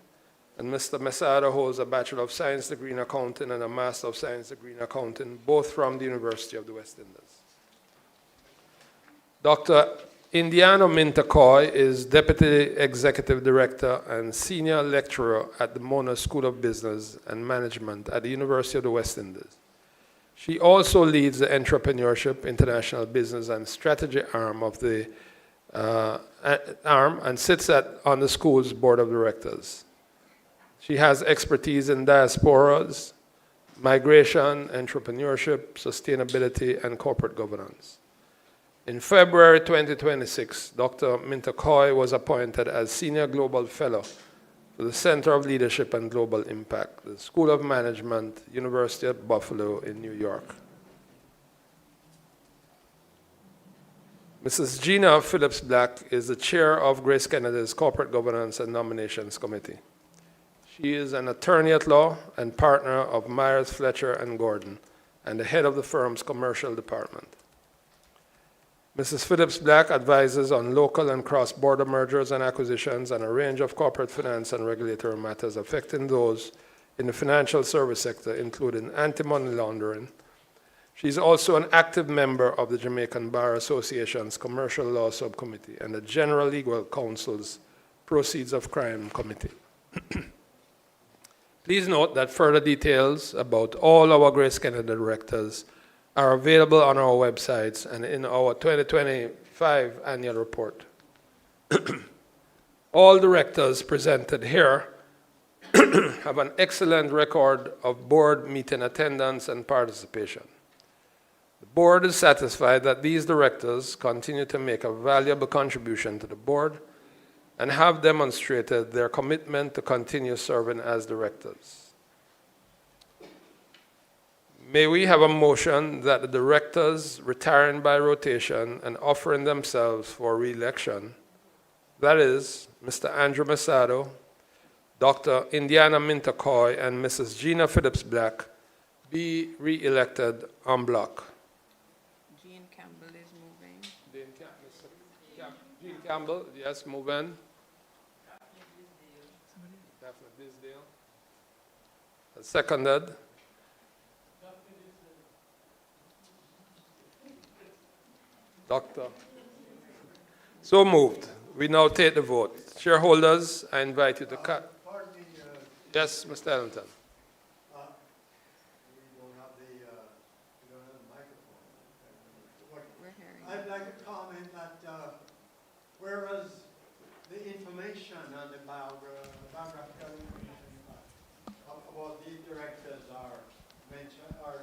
And Mr. Masado holds a Bachelor of Science degree in accounting and a Master of Science degree in accounting, both from the University of the West Indies. Dr. Indiana Mintakoy is Deputy Executive Director and Senior Lecturer at the Mona School of Business and Management at the University of the West Indies. She also leads the Entrepreneurship, International Business and Strategy arm of the and sits on the school's board of directors. She has expertise in diasporas, migration, entrepreneurship, sustainability, and corporate governance. In February 2026, Dr. Minta Coy was appointed as Senior Global Fellow to the Center of Leadership and Global Impact, the School of Management, University of Buffalo in New York. Mrs. Gina Phillips-Black is the chair of GraceKennedy's Corporate Governance and Nominations Committee. She is an attorney at law and partner of Myers, Fletcher & Gordon, and the head of the firm's commercial department. Mrs. Phillips-Black advises on local and cross-border mergers and acquisitions and a range of corporate finance and regulatory matters affecting those in the financial service sector, including anti-money laundering. She's also an active member of the Jamaican Bar Association's Commercial Law Subcommittee and the General Legal Counsel's Proceeds of Crime Committee. Please note that further details about all our GraceKennedy directors are available on our websites and in our 2025 annual report. All directors presented here have an excellent record of board meeting attendance and participation. The board is satisfied that these directors continue to make a valuable contribution to the board and have demonstrated their commitment to continue serving as directors. May we have a motion that the directors retiring by rotation and offering themselves for re-election, that is, Mr. Andrew Masado, Dr. Indiana Minta Coy, and Mrs. Gina Phillips-Black, be re-elected en bloc. Jean Campbell is moving. Jean Campbell, yes, move in. Daphne Disdale. Seconded. Doctor. So moved. We now take the vote. Shareholders, I invite you to cut. Yes, Mr. Ellington. I'd like to comment that whereas the information and the biographical information about these directors are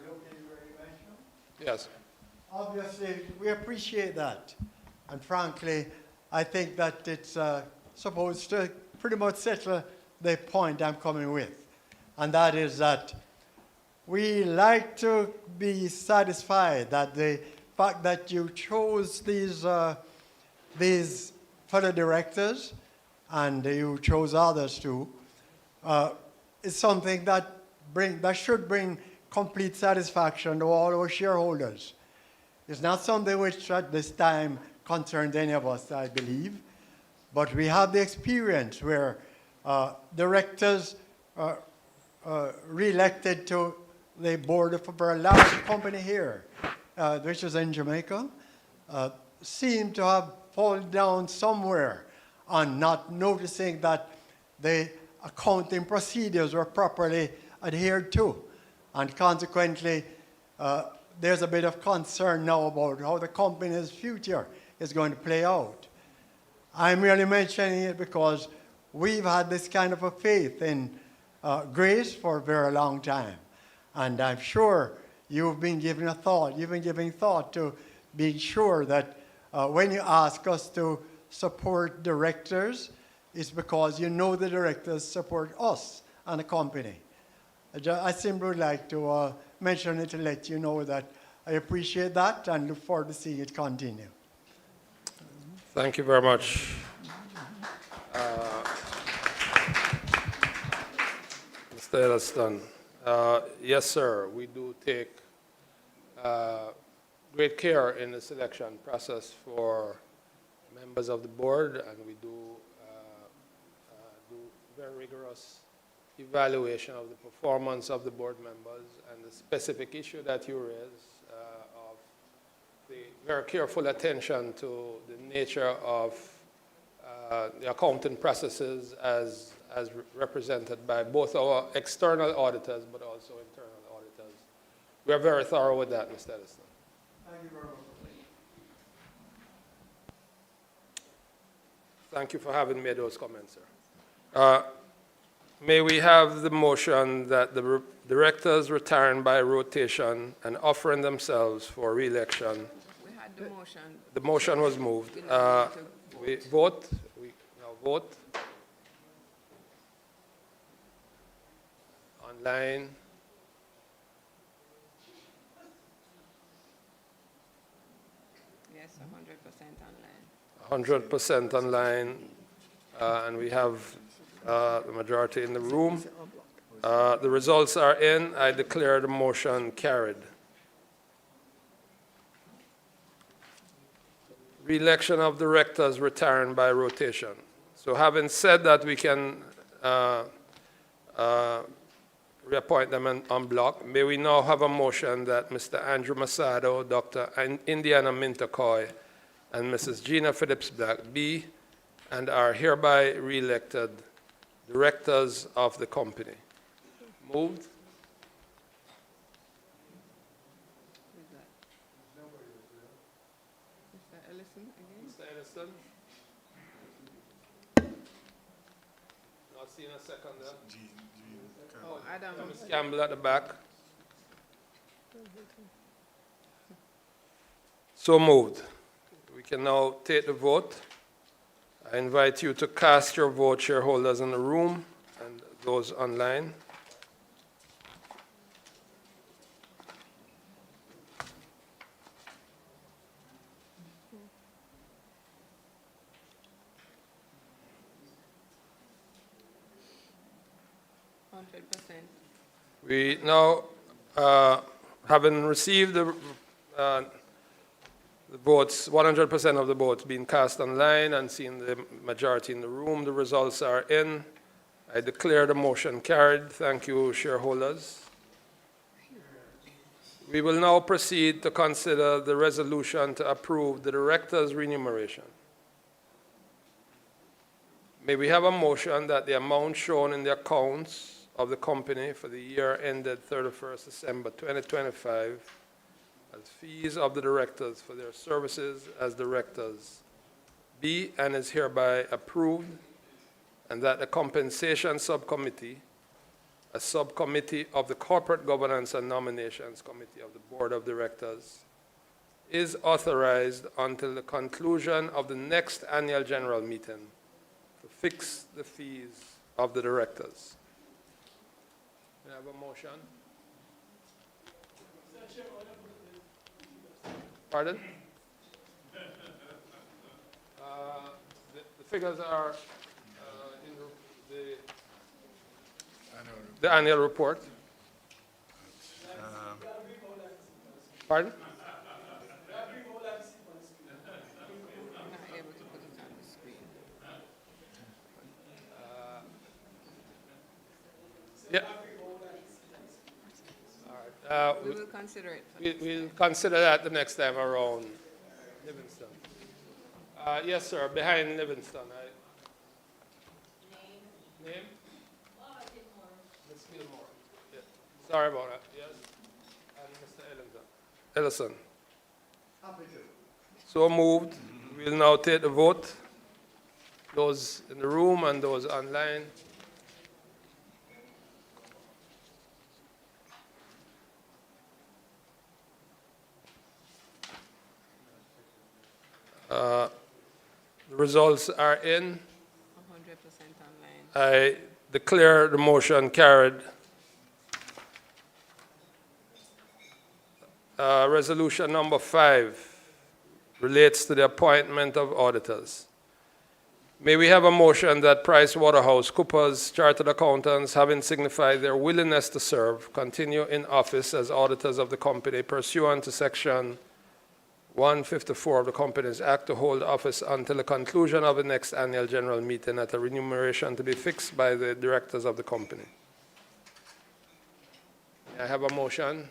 located where you mentioned. Yes. Obviously, we appreciate that. And frankly, I think that it's supposed to pretty much settle the point I'm coming with. And that is that we like to be satisfied that the fact that you chose these fellow directors and you chose others too is something that should bring complete satisfaction to all our shareholders. It's not something which at this time concerns any of us, I believe, but we have the experience where directors re-elected to the board of a very large company here, which is in Jamaica, seem to have fallen down somewhere on not noticing that the accounting procedures were properly adhered to. And consequently, there's a bit of concern now about how the company's future is going to play out. I'm really mentioning it because we've had this kind of a faith in Grace for a very long time. And I'm sure you've been giving thought to being sure that when you ask us to support directors, it's because you know the directors support us and the company. I simply would like to mention it to let you know that I appreciate that and look forward to seeing it continue. Thank you very much. Mr. Elliston. Yes, sir. We do take great care in the selection process for members of the board, and we do very rigorous evaluation of the performance of the board members and the specific issue that you raised of the very careful attention to the nature of the accounting processes as represented by both our external auditors but also internal auditors. We are very thorough with that, Mr. Ellison. Thank you very much. Thank you for having made those comments, sir. May we have the motion that the directors retiring by rotation and offering themselves for re-election. We had the motion. The motion was moved. We vote. We now vote. Online. Yes, 100% online. 100% online, and we have the majority in the room. The results are in. I declare the motion carried. Re-election of directors retiring by rotation. So having said that, we can reappoint them en bloc. May we now have a motion that Mr. Andrew Masado, Dr. Indiana Mintokoy, and Mrs. Gina Phillips-Black be and are hereby re-elected directors of the company. Moved. Mr. Ellison again? Mr. Ellison? Not seeing a second there. Oh, Adam. Ms. Campbell at the back. So moved. We can now take the vote. I invite you to cast your vote, shareholders in the room and those online. We now, having received the votes, 100% of the votes being cast online and seeing the majority in the room, the results are in. I declare the motion carried. Thank you, shareholders. We will now proceed to consider the resolution to approve the director's remuneration. May we have a motion that the amount shown in the accounts of the company for the year ended 31st December 2025 as fees of the directors for their services as directors be and is hereby approved, and that the compensation subcommittee, a subcommittee of the Corporate Governance and Nominations Committee of the Board of Directors, is authorized until the conclusion of the next annual general meeting to fix the fees of the directors. May I have a motion? Pardon? The figures are in the annual report. Pardon? Yeah. All right. We will consider it. We'll consider that the next time around. Livingston. Yes, sir. Behind Livingston. Name? Ms. Gilmore. Yeah. Sorry about that. Yes. And Mr. Ellison. So moved. We'll now take the vote. Those in the room and those online. The results are in. 100% online. I declare the motion carried. Resolution number 5 relates to the appointment of auditors. May we have a motion that PricewaterhouseCoopers Chartered Accountants, having signified their willingness to serve, continue in office as auditors of the company pursuant to Section 154 of the Companies Act to hold office until the conclusion of the next annual general meeting at a remuneration to be fixed by the directors of the company. May I have a motion?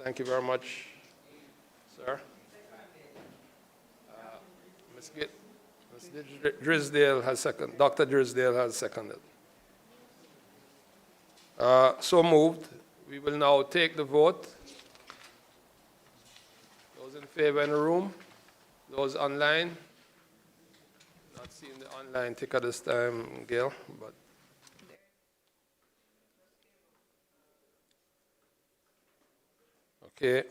Thank you very much, sir. Ms. Drisdale has seconded. Dr. Drisdale has seconded. So moved. We will now take the vote. Those in favor in the room, those online. Not seeing the online ticker this time, Gail, but. Okay.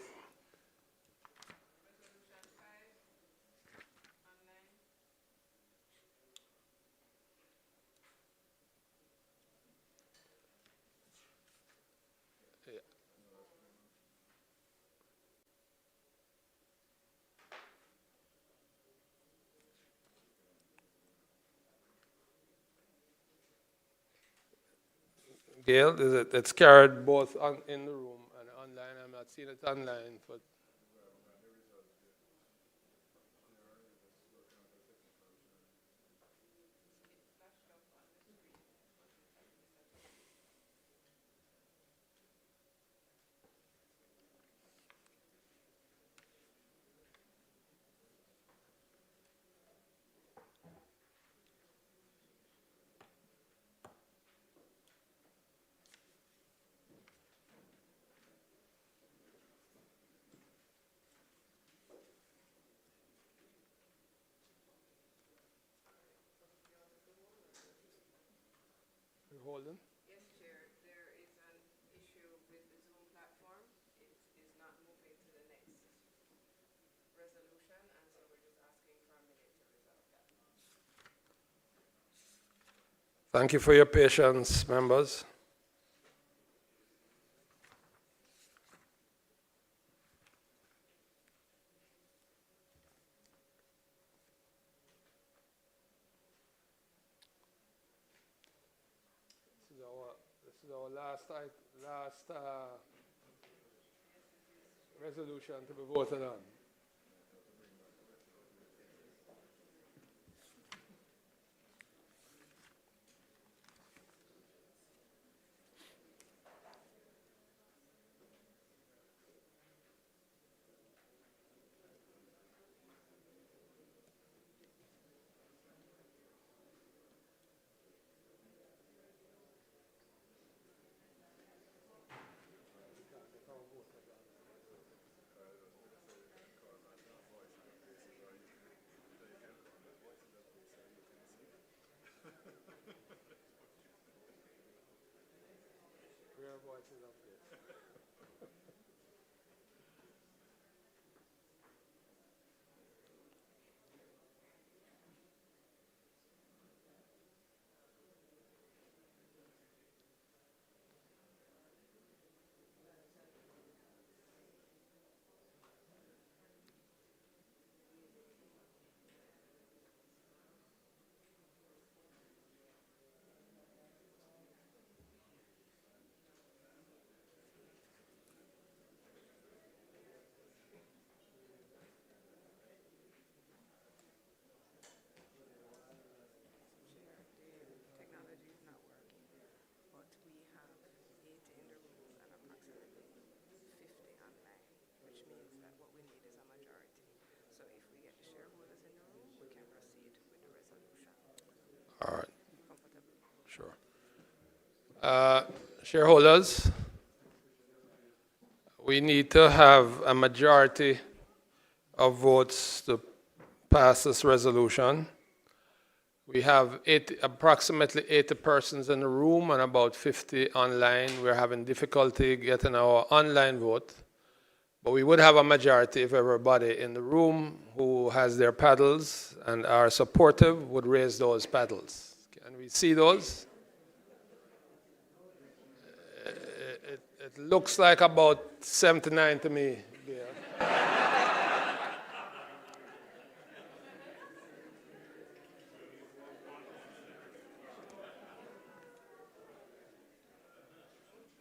Gail, it's carried both in the room and online. I'm not seeing it online. But you're holding? Yes, Chair. There is an issue with the Zoom platform. It is not moving to the next resolution, and so we're just asking for a minute to resolve that. Thank you for your patience, members. This is our last resolution to be voted on. Technology is not working, but we have 80 in the room and approximately 50 online, which means that what we need is a majority. So if we get the shareholders in the room, we can proceed with the resolution. All right. Comfortable? Sure. Shareholders, we need to have a majority of votes to pass this resolution. We have approximately 80 persons in the room and about 50 online. We're having difficulty getting our online vote, but we would have a majority if everybody in the room who has their paddles and are supportive would raise those paddles. Can we see those? It looks like about 79 to me.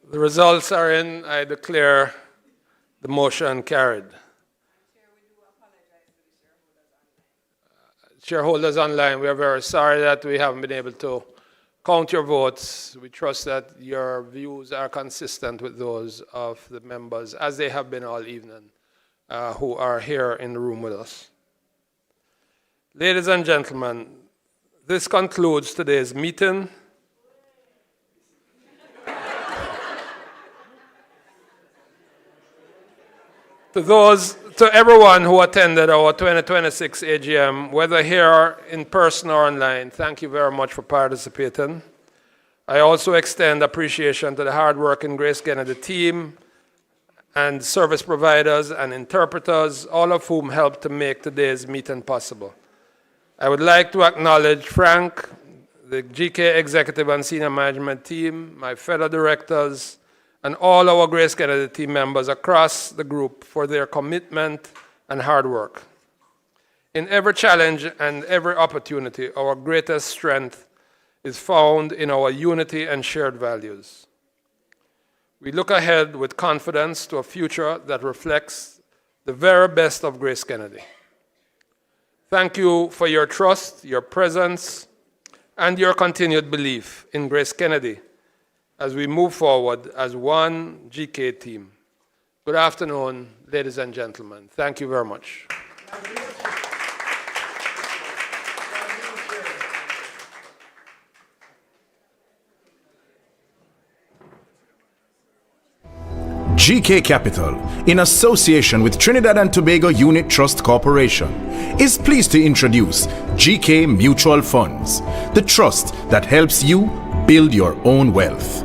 The results are in. I declare the motion carried. Shareholders online, we are very sorry that we haven't been able to count your votes. We trust that your views are consistent with those of the members, as they have been all evening, who are here in the room with us. Ladies and gentlemen, this concludes today's meeting. To everyone who attended our 2026 AGM, whether here in person or online, thank you very much for participating. I also extend appreciation to the hard-working GraceKennedy team and service providers and interpreters, all of whom helped to make today's meeting possible. I would like to acknowledge Frank, the GK executive and senior management team, my fellow directors, and all our GraceKennedy team members across the group for their commitment and hard work. In every challenge and every opportunity, our greatest strength is found in our unity and shared values. We look ahead with confidence to a future that reflects the very best of GraceKennedy. Thank you for your trust, your presence, and your continued belief in GraceKennedy as we move forward as one GK team. Good afternoon, ladies and gentlemen. Thank you very much. GK Capital, in association with Trinidad and Tobago Unit Trust Corporation, is pleased to introduce GK Mutual Funds, the trust that helps you build your own wealth.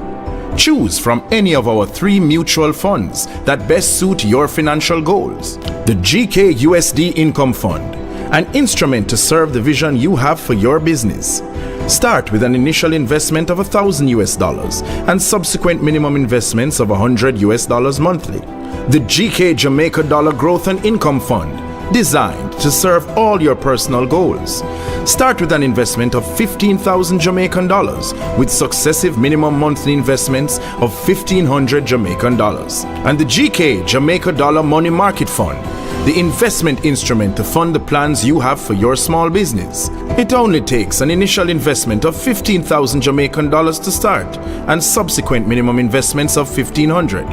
Choose from any of our 3 mutual funds that best suit your financial goals. The GK USD Income Fund, an instrument to serve the vision you have for your business. Start with an initial investment of $1,000 and subsequent minimum investments of $100 monthly. The GK Jamaica Dollar Growth and Income Fund, designed to serve all your personal goals. Start with an investment of 15,000 Jamaican dollars with successive minimum monthly investments of 1,500 Jamaican dollars. And the GK Jamaica Dollar Money Market Fund, the investment instrument to fund the plans you have for your small business. It only takes an initial investment of 15,000 Jamaican dollars to start and subsequent minimum investments of 1,500.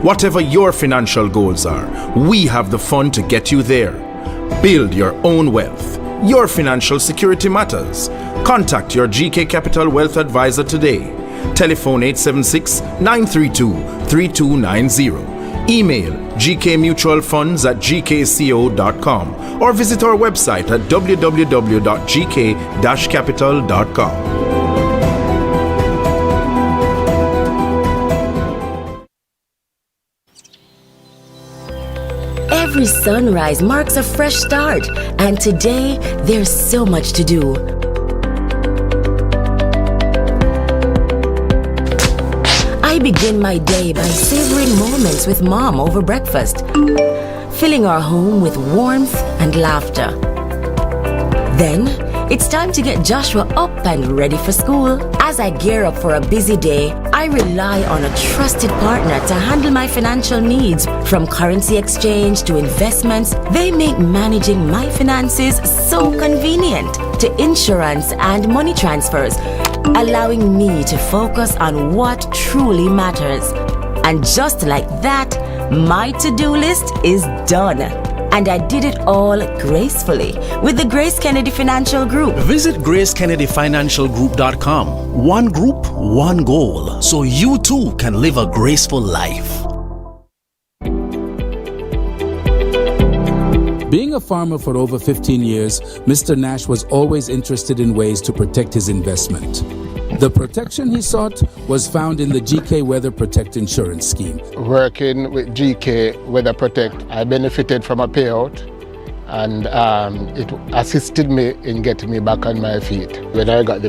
Whatever your financial goals are, we have the fund to get you there. Build your own wealth. Your financial security matters. Contact your GK Capital Wealth Advisor today. Telephone 876-932-3290. Email gkmutualfunds@gkco.com or visit our website at www.gk-capital.com. Every sunrise marks a fresh start, and today there's so much to do. I begin my day by savoring moments with Mom over breakfast, filling our home with warmth and laughter. Then, it's time to get Joshua up and ready for school. As I gear up for a busy day, I rely on a trusted partner to handle my financial needs. From currency exchange to investments, they make managing my finances so convenient, to insurance and money transfers, allowing me to focus on what truly matters. And just like that, my to-do list is done. And I did it all gracefully with the GraceKennedy Financial Group. Visit GraceKennedyFinancialGroup.com. One group, one goal, so you too can live a graceful life. Being a farmer for over 15 years, Mr. Nash was always interested in ways to protect his investment. The protection he sought was found in the GK Weather Protect insurance scheme. Working with GK Weather Protect, I benefited from a payout, and it assisted me in getting me back on my feet. When I got the